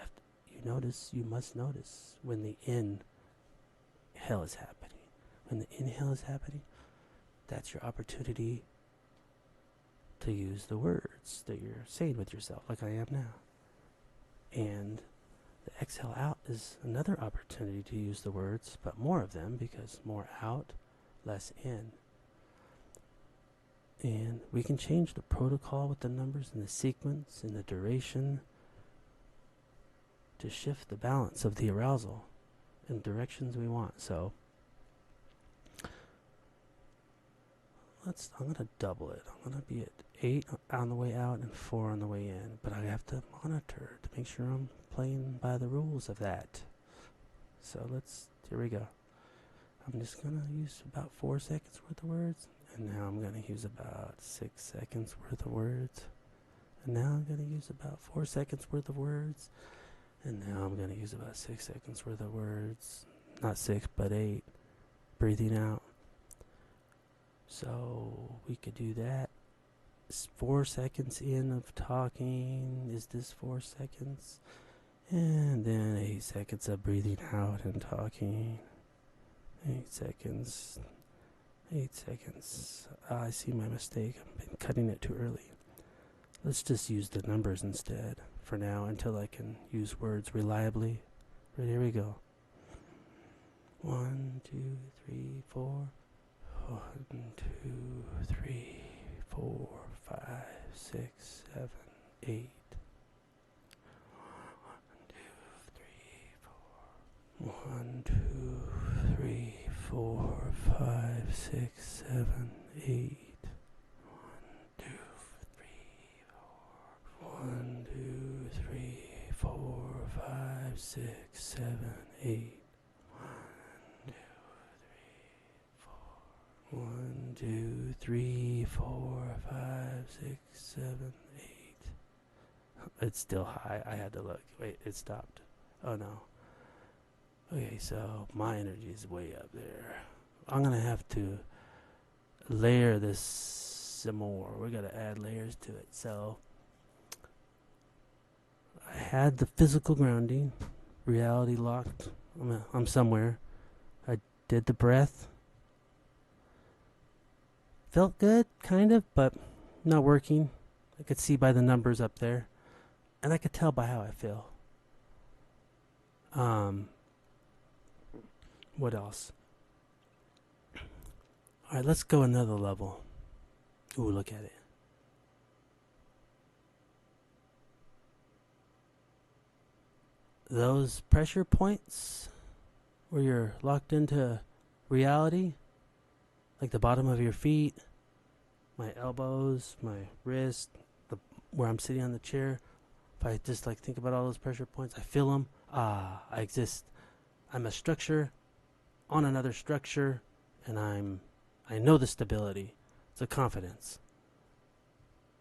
must notice when the inhale is happening. When the inhale is happening, that's your opportunity to use the words that you're saying with yourself, like I am now. And the exhale out is another opportunity to use the words, but more of them, because more out, less in. And we can change the protocol with the numbers and the sequence and the duration to shift the balance of the arousal in directions we want. So I'm going to double it. I'm going to be at 8 on the way out and 4 on the way in. But I have to monitor to make sure I'm playing by the rules of that. So here we go. I'm just going to use about 4 seconds worth of words. And now I'm going to use about 6 seconds worth of words. And now I'm going to use about 4 seconds worth of words. And now I'm going to use about 6 seconds worth of words. Not 6, but 8. Breathing out. So we could do that. 4 seconds in of talking. Is this 4 seconds? And then 8 seconds of breathing out and talking. 8 seconds. 8 seconds. I see my mistake. I've been cutting it too early. Let's just use the numbers instead for now until I can use words reliably. Right, here we go. 1, 2, 3, 4. 1, 2, 3, 4, 5, 6, 7, 8. 1, 2, 3, 4, 5, 6, 7, 8. 1, 2, 3, 4, 5, 6, 7, 8. 1, 2, 3, 4, 5, 6, 7, 8. It's still high. I had to look. Wait, it stopped. Oh no. Okay, so my energy is way up there. I'm gonna have to layer this some more. We gotta add layers to it. So I had the physical grounding, reality locked. I'm somewhere. I did the breath. Felt good, kind of, but not working. I could see by the numbers up there. And I could tell by how I feel. What else? Alright, let's go another level. Ooh, look at it. Those pressure points where you're locked into reality, like the bottom of your feet, my elbows, my wrist, where I'm sitting on the chair. If I just think about all those pressure points, I feel them. I exist. I'm a structure on another structure, and I know the stability. It's a confidence.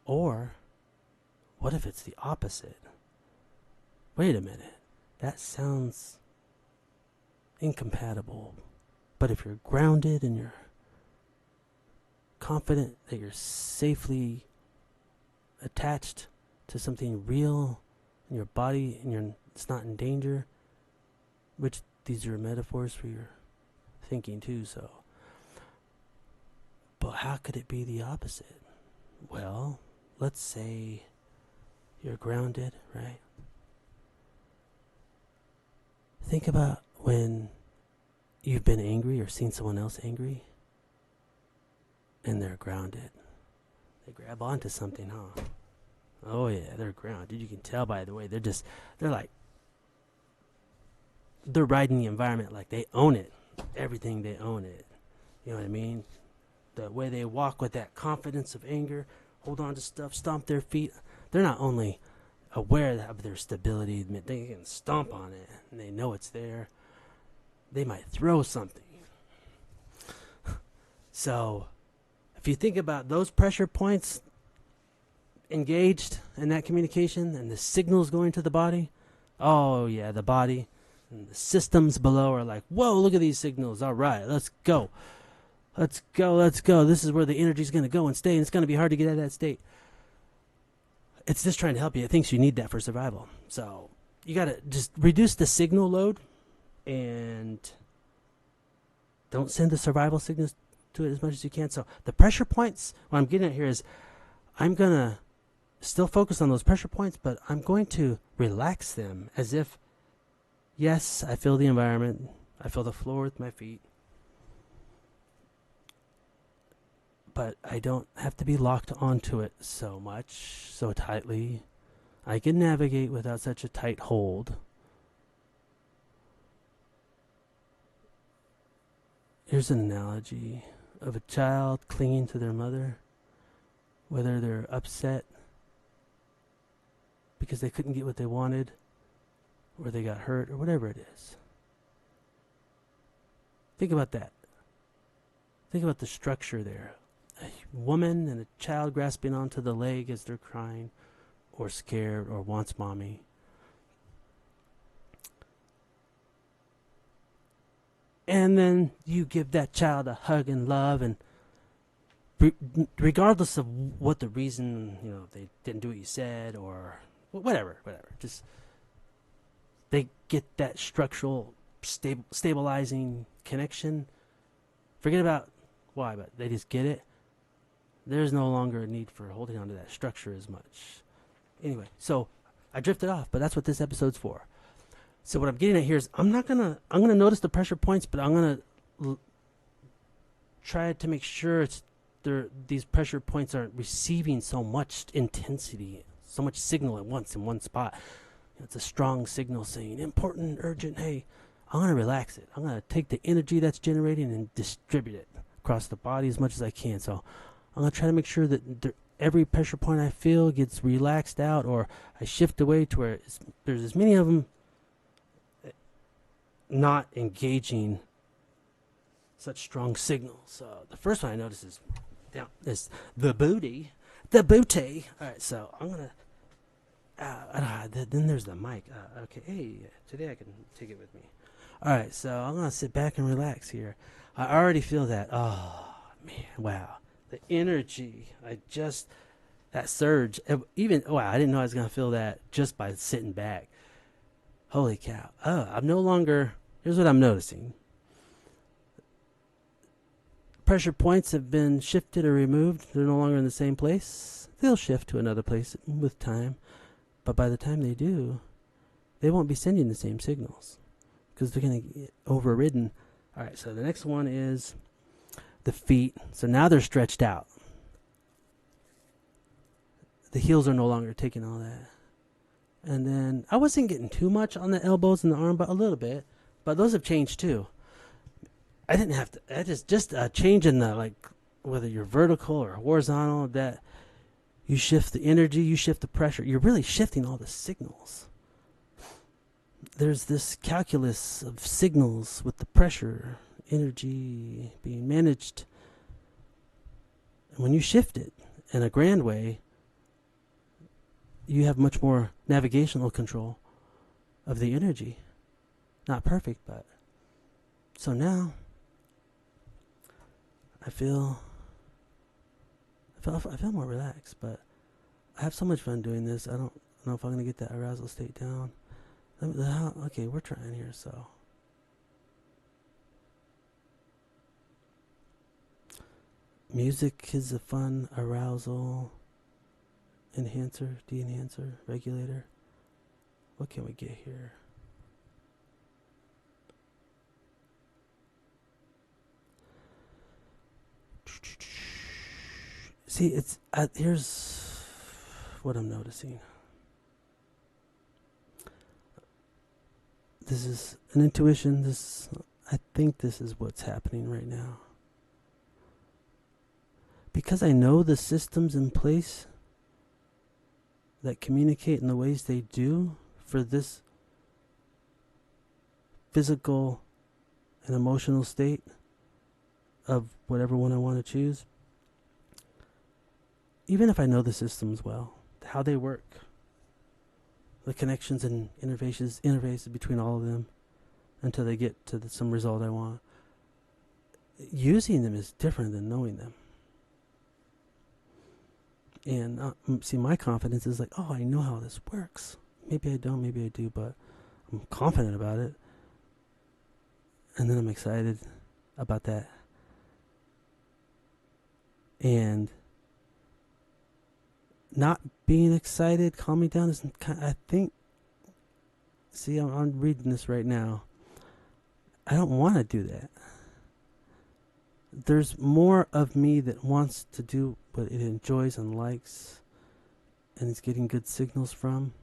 Or what if it's the opposite? Wait a minute. That sounds incompatible. But if you're grounded and you're confident that you're safely attached to something real in your body and it's not in danger, which these are metaphors for your thinking too, so. But how could it be the opposite? Well, let's say you're grounded, right? Think about when you've been angry or seen someone else angry and they're grounded. They grab onto something, huh? Oh yeah, they're grounded. You can tell by the way they're riding the environment like they own it. Everything they own it. You know what I mean? The way they walk with that confidence of anger, hold on to stuff, stomp their feet. They're not only aware of their stability. They can stomp on it, and they know it's there. They might throw something. So, if you think about those pressure points engaged in that communication and the signals going to the body, oh yeah, the body and the systems below are like, whoa, look at these signals. All right, let's go. Let's go, let's go. This is where the energy is going to go and stay, and it's going to be hard to get out of that state. It's just trying to help you. It thinks you need that for survival. So you got to just reduce the signal load and don't send the survival signals to it as much as you can. So the pressure points, what I'm getting at here is I'm going to still focus on those pressure points, but I'm going to relax them as if, yes, I feel the environment. I feel the floor with my feet. But I don't have to be locked onto it so much, so tightly. I can navigate without such a tight hold. Here's an analogy of a child clinging to their mother, whether they're upset because they couldn't get what they wanted, or they got hurt, or whatever it is. Think about that. Think about the structure there. A woman and a child grasping onto the leg as they're crying, or scared, or wants mommy. And then you give that child a hug and love, and regardless of what the reason, they didn't do what you said, or whatever, just they get that structural stabilizing connection. Forget about why, but they just get it. There's no longer a need for holding on to that structure as much. Anyway, so I drifted off, but that's what this episode's for. So what I'm getting at here is I'm gonna notice the pressure points, but I'm gonna try to make sure these pressure points aren't receiving so much intensity, so much signal at once in one spot. It's a strong signal saying important, urgent. Hey, I'm gonna relax it. I'm gonna take the energy that's generating and distribute it across the body as much as I can. So I'm gonna try to make sure that every pressure point I feel gets relaxed out, or I shift away to where there's as many of them not engaging such strong signals. So the first one I notice is down is the booty. All right, so I'm gonna. Then there's the mic. Okay, hey, today I can take it with me. All right, so I'm gonna sit back and relax here. I already feel that. Oh man, wow, the energy. That surge. Wow, I didn't know I was gonna feel that just by sitting back. Holy cow! I'm no longer. Here's what I'm noticing. Pressure points have been shifted or removed. They're no longer in the same place. They'll shift to another place with time. But by the time they do, they won't be sending the same signals because they're going to get overridden. All right, so the next one is the feet. So now they're stretched out. The heels are no longer taking all that. And then I wasn't getting too much on the elbows and the arm, but a little bit. But those have changed too. I didn't have to. I just a change in the, like, whether you're vertical or horizontal, that you shift the energy, you shift the pressure. You're really shifting all the signals. There's this calculus of signals with the pressure, energy being managed. And when you shift it in a grand way, you have much more navigational control of the energy. Not perfect, but so now I feel more relaxed, but I have so much fun doing this. I don't know if I'm gonna get that arousal state down. Okay, we're trying here, so. Music is a fun arousal enhancer, de-enhancer, regulator. What can we get here? See, it's here's what I'm noticing. This is an intuition. I think this is what's happening right now. Because I know the systems in place, that communicate in the ways they do for this physical and emotional state of whatever one I want to choose, even if I know the systems well, how they work, the connections and interfaces between all of them until they get to some result I want. Using them is different than knowing them. And see, my confidence is like, oh, I know how this works. Maybe I don't, maybe I do, but I'm confident about it. And then I'm excited about that. And not being excited, calming down, is I think, see, I'm reading this right now. I don't want to do that. There's more of me that wants to do what it enjoys and likes and it's getting good signals from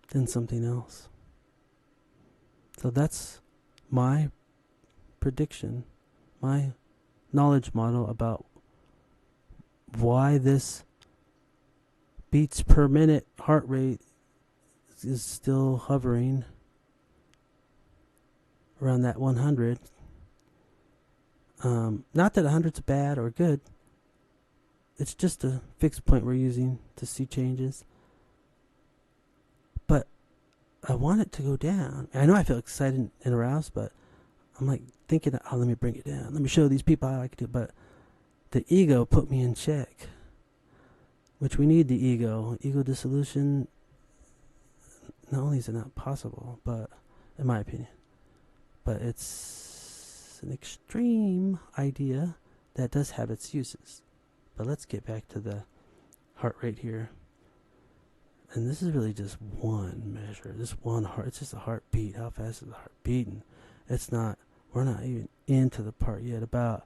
than something else. So that's my prediction, my knowledge model about why this beats per minute heart rate is still hovering around that 100. Not that 100's bad or good. It's just a fixed point we're using to see changes. But I want it to go down. I know I feel excited and aroused, but I'm like thinking, oh, let me bring it down. Let me show these people how I can do it. But the ego put me in check, which we need the ego. Ego dissolution, not only is it not possible, but in my opinion, but it's an extreme idea that does have its uses. But let's get back to the heart rate here. And this is really just one measure. This one heart, it's just a heartbeat. How fast is the heart beating? It's not, we're not even into the part yet about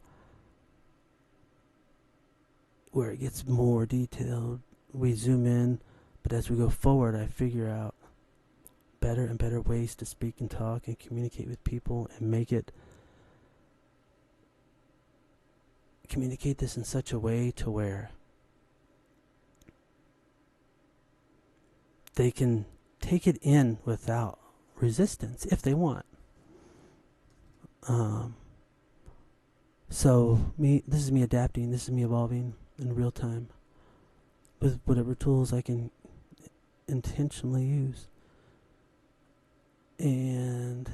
where it gets more detailed. We zoom in, but as we go forward, I figure out better and better ways to speak and talk and communicate with people and communicate this in such a way to where they can take it in without resistance if they want. So this is me adapting, this is me evolving in real time with whatever tools I can intentionally use. And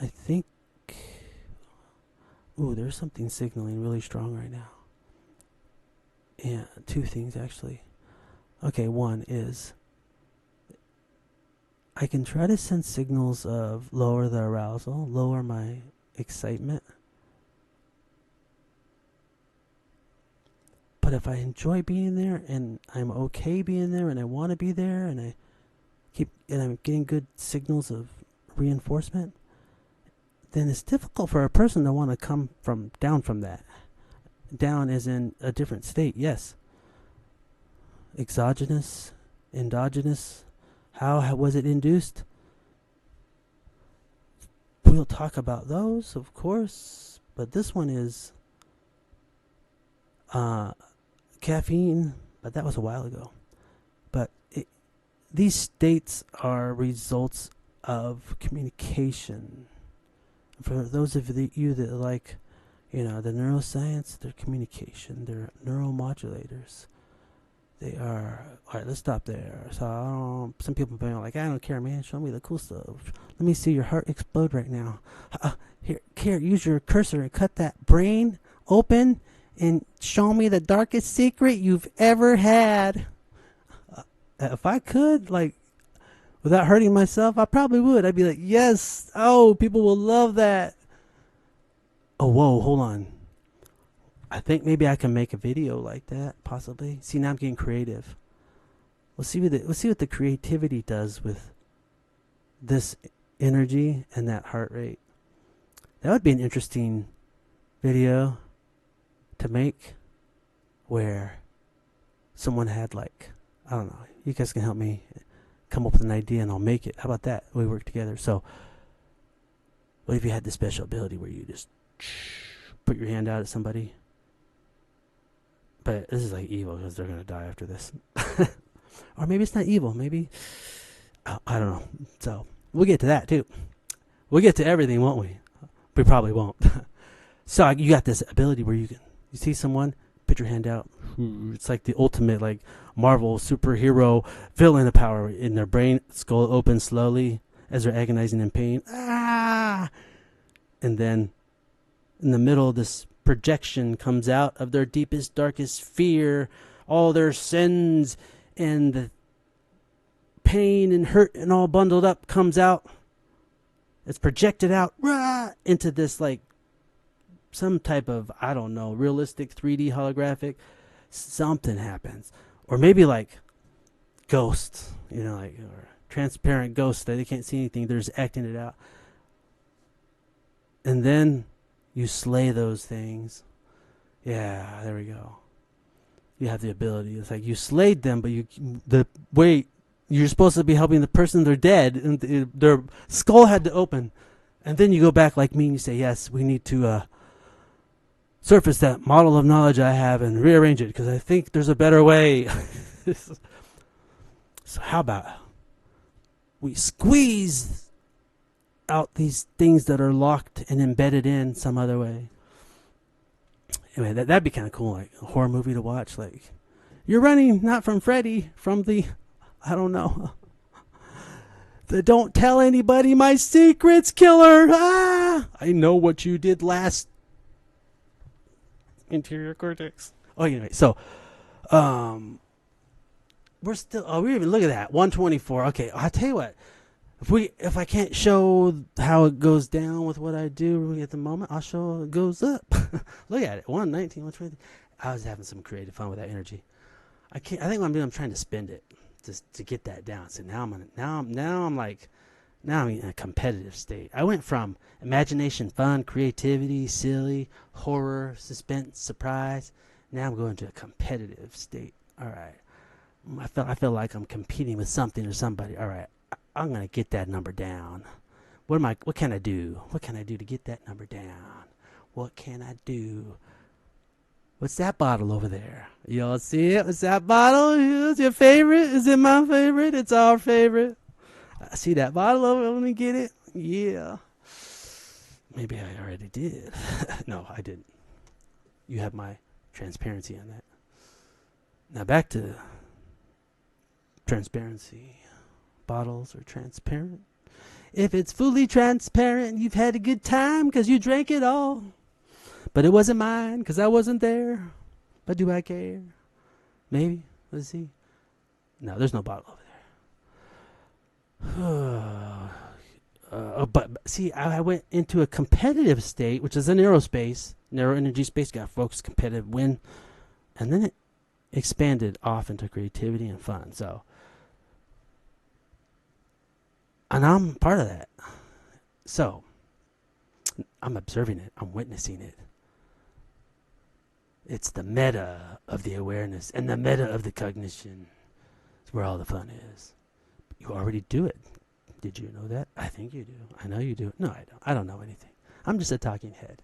I think, there's something signaling really strong right now. Yeah, two things actually. Okay, one is I can try to send signals of lower the arousal, lower my excitement. But if I enjoy being there and I'm okay being there and I want to be there and I'm getting good signals of reinforcement, then it's difficult for a person to want to come down from that. Down is in a different state, yes. Exogenous, endogenous, how was it induced? We'll talk about those, of course, but this one is caffeine, but that was a while ago. But these states are results of communication. For those of you that like, the neuroscience, they're communication, they're neuromodulators. They are, all right, let's stop there. So some people are like, I don't care, man, show me the cool stuff. Let me see your heart explode right now. Here, use your cursor and cut that brain open and show me the darkest secret you've ever had. If I could, without hurting myself, I probably would. I'd be like, yes, people will love that. Oh, whoa, hold on. I think maybe I can make a video like that, possibly. See, now I'm getting creative. Let's see what the creativity does with this energy and that heart rate. That would be an interesting video to make where someone had I don't know, you guys can help me come up with an idea and I'll make it. How about that? We work together. So what if you had the special ability where you just put your hand out at somebody. But this is like evil because they're going to die after this. Or maybe it's not evil. Maybe, I don't know. So we'll get to that too. We'll get to everything, won't we? We probably won't. So you got this ability where you see someone, put your hand out. It's like the ultimate like Marvel superhero villain power. In their brain, skull opens slowly as they're agonizing in pain. Ah! And then in the middle, this projection comes out of their deepest, darkest fear, all their sins and the pain and hurt and all bundled up comes out. It's projected out into this like some type of, I don't know, realistic 3D holographic. Something happens. Or maybe like ghosts, like or transparent ghosts that they can't see anything. They're just acting it out. And then you slay those things. Yeah, there we go. You have the ability. It's like you slayed them, but you're supposed to be helping the person. They're dead, and their skull had to open. And then you go back like me and you say, yes, we need to surface that model of knowledge I have and rearrange it because I think there's a better way. So how about we squeeze out these things that are locked and embedded in some other way? Anyway, that'd be kind of cool, like a horror movie to watch. Like, you're running not from Freddy, from the, I don't know, the don't tell anybody my secrets killer. Ah, I know what you did last. Interior cortex. Oh, anyway, so, we're still. Oh, we even look at that 124. Okay, I'll tell you what. If I can't show how it goes down with what I do at the moment, I'll show it goes up. Look at it. 119, 120. I was having some creative fun with that energy. I think what I'm doing, I'm trying to spend it just to get that down. So now I'm in a competitive state. I went from imagination, fun, creativity, silly, horror, suspense, surprise. Now I'm going to a competitive state. All right. I feel like I'm competing with something or somebody. All right. I'm going to get that number down. What can I do? What can I do to get that number down? What can I do? What's that bottle over there? Y'all see it? What's that bottle? Is your favorite? Is it my favorite? It's our favorite. I see that bottle over there. Let me get it. Yeah. Maybe I already did. No, I didn't. You have my transparency on that. Now back to transparency. Bottles are transparent. If it's fully transparent, you've had a good time because you drank it all. But it wasn't mine because I wasn't there. But do I care? Maybe. Let's see. No, there's no bottle over there. But see, I went into a competitive state, which is a narrow energy space. Got focus, competitive, win. And then it expanded off into creativity and fun. So, and I'm part of that. So, I'm observing it. I'm witnessing it. It's the meta of the awareness and the meta of the cognition. It's where all the fun is. You already do it. Did you know that? I think you do. I know you do it. No, I don't. I don't know anything. I'm just a talking head.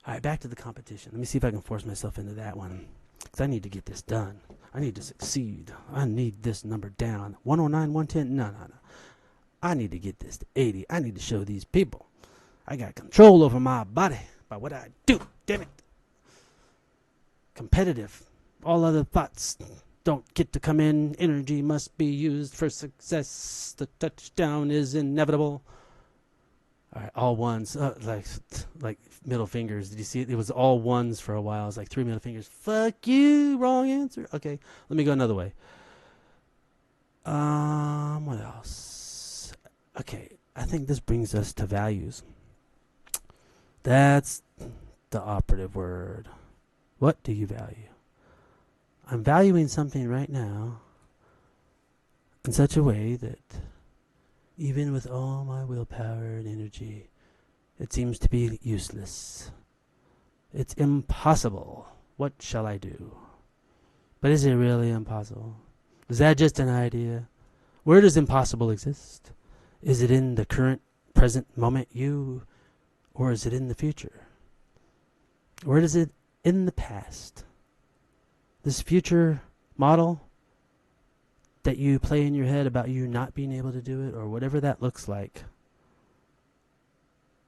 All right, back to the competition. Let me see if I can force myself into that one. Because I need to get this done. I need to succeed. I need this number down. 109, 110? No. I need to get this to 80. I need to show these people I got control over my body by what I do. Damn it. Competitive. All other thoughts don't get to come in. Energy must be used for success. The touchdown is inevitable. All right, all ones. Like middle fingers. Did you see it? It was all ones for a while. It was like 3 middle fingers. Fuck you. Wrong answer. Okay, let me go another way. What else? Okay, I think this brings us to values. That's the operative word. What do you value? I'm valuing something right now in such a way that even with all my willpower and energy, it seems to be useless. It's impossible. What shall I do? But is it really impossible? Is that just an idea? Where does impossible exist? Is it in the current, present moment you, or is it in the future? Where does it in the past? This future model that you play in your head about you not being able to do it, or whatever that looks like.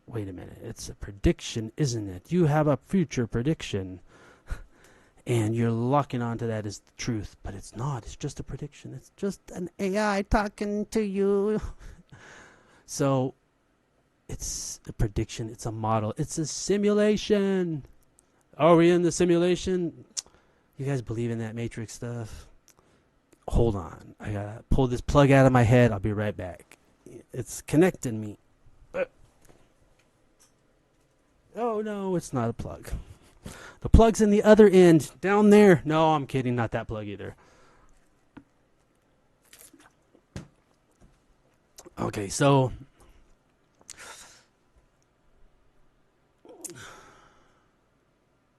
Wait a minute, it's a prediction, isn't it? You have a future prediction, and you're locking onto that as the truth, but it's not. It's just a prediction. It's just an AI talking to you. So, it's a prediction. It's a model. It's a simulation. Are we in the simulation? You guys believe in that Matrix stuff? Hold on. I gotta pull this plug out of my head. I'll be right back. It's connecting me. Oh, no, it's not a plug. The plug's in the other end, down there. No, I'm kidding. Not that plug either. Okay, so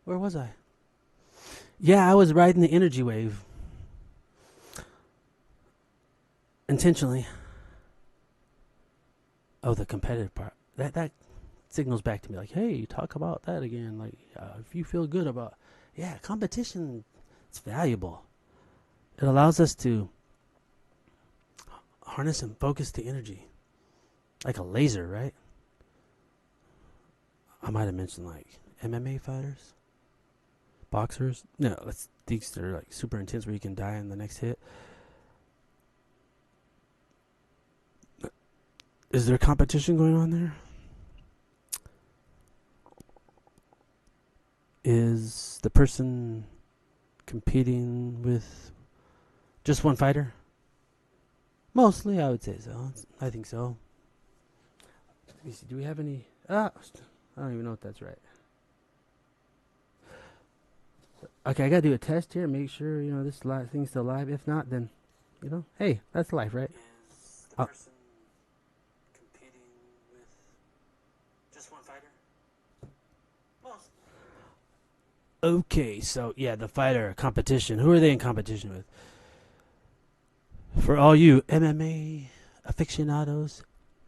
where was I? Yeah, I was riding the energy wave. Intentionally. Oh, the competitive part. That signals back to me like, hey, talk about that again. Like, if you feel good about, yeah, competition, it's valuable. It allows us to harness and focus the energy like a laser, right? I might have mentioned like MMA fighters, boxers. No, these are like super intense where you can die in the next hit. Is there competition going on there? Is the person competing with just one fighter? Mostly, I would say so. I think so. Let me see. Do we have any? I don't even know if that's right. Okay, I gotta do a test here. Make sure this thing's still live. If not, then hey, that's life, right? Is the person competing with just one fighter? Most. Okay, so yeah, the fighter competition. Who are they in competition with? For all you MMA aficionados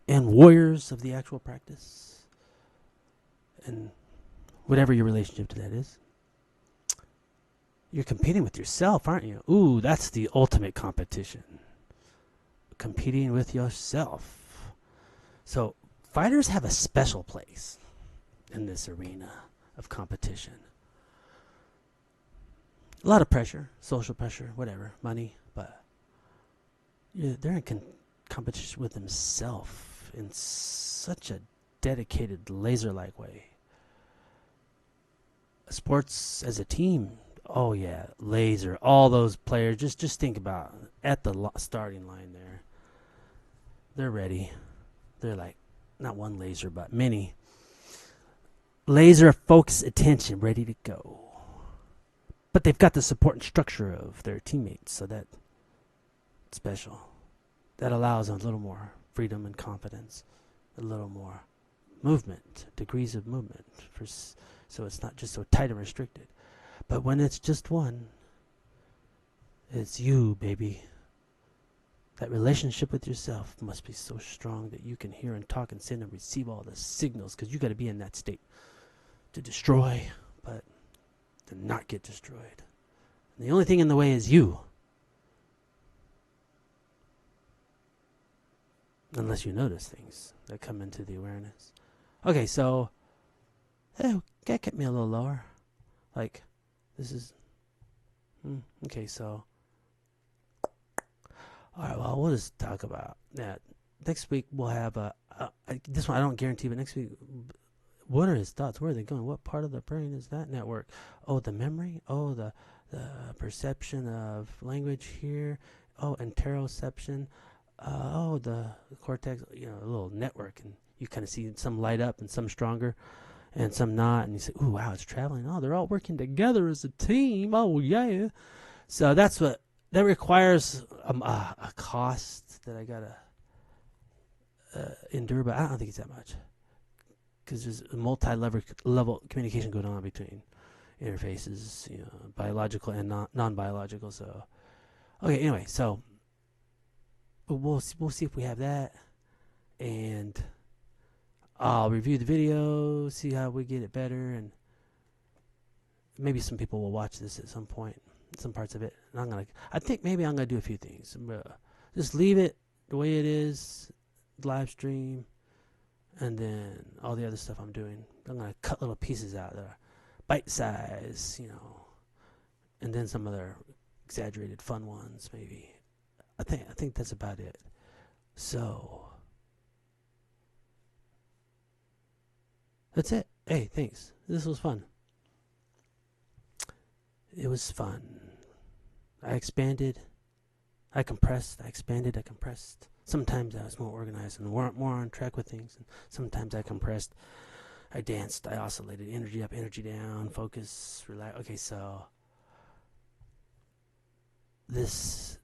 and warriors of the actual practice, and whatever your relationship to that is, you're competing with yourself, aren't you? Ooh, that's the ultimate competition. Competing with yourself. So, fighters have a special place in this arena of competition. A lot of pressure, social pressure, whatever, money, but they're in competition with themselves in such a dedicated, laser-like way. Sports as a team, oh yeah, laser. All those players, just think about at the starting line there. They're ready. They're like, not one laser, but many. Laser focused attention, ready to go. But they've got the support and structure of their teammates, so that's special. That allows a little more freedom and confidence, a little more movement, degrees of movement, so it's not just so tight and restricted. But when it's just one, it's you, baby. That relationship with yourself must be so strong that you can hear and talk and send and receive all the signals, because you got to be in that state to destroy, but to not get destroyed. And the only thing in the way is you. Unless you notice things that come into the awareness. Okay, so that kept me a little lower. Like, this is okay, so alright, well, we'll just talk about that. Next week we'll have this one I don't guarantee, but next week, what are his thoughts? Where are they going? What part of the brain is that network? Oh, the memory? Oh, the perception of language here. Oh, interoception. Oh, the cortex, a little network, and you kind of see some light up and some stronger and some not, and you say, ooh, wow, it's traveling. Oh, they're all working together as a team. Oh, yeah. So that requires a cost that I gotta endure, but I don't think it's that much, because there's a multi-level communication going on between interfaces, biological and non-biological. So, okay, anyway, so we'll see if we have that, and I'll review the video, see how we get it better, and maybe some people will watch this at some point, some parts of it. And I think maybe I'm gonna do a few things. Just leave it the way it is, live stream, and then all the other stuff I'm doing. I'm gonna cut little pieces out that are bite size, and then some other exaggerated fun ones maybe. I think that's about it. So that's it. Hey, thanks. This was fun. It was fun. I expanded. I compressed. I expanded. I compressed. Sometimes I was more organized and more on track with things. And sometimes I compressed. I danced. I oscillated. Energy up, energy down. Focus. Relax. Okay, so this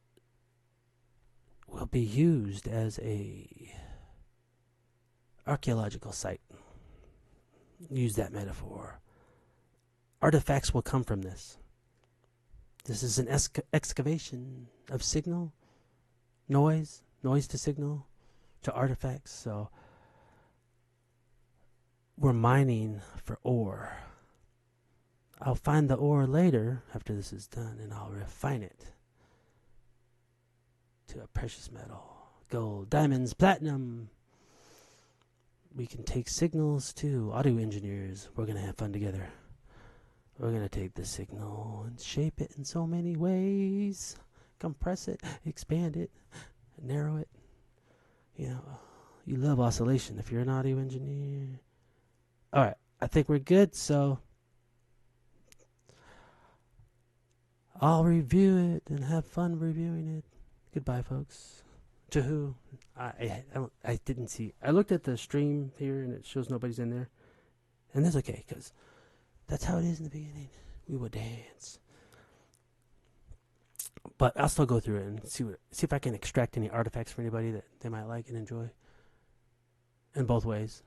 will be used as a archaeological site. Use that metaphor. Artifacts will come from this. This is an excavation of signal, noise to signal, to artifacts. So we're mining for ore. I'll find the ore later after this is done, and I'll refine it to a precious metal. Gold, diamonds, platinum. We can take signals to audio engineers. We're going to have fun together. We're going to take the signal and shape it in so many ways. Compress it, expand it, narrow it. You love oscillation if you're an audio engineer. All right, I think we're good, so I'll review it and have fun reviewing it. Goodbye, folks. To who? I didn't see. I looked at the stream here, and it shows nobody's in there. And that's okay, because that's how it is in the beginning. We will dance. But I'll still go through it and see if I can extract any artifacts for anybody that they might like and enjoy. In both ways.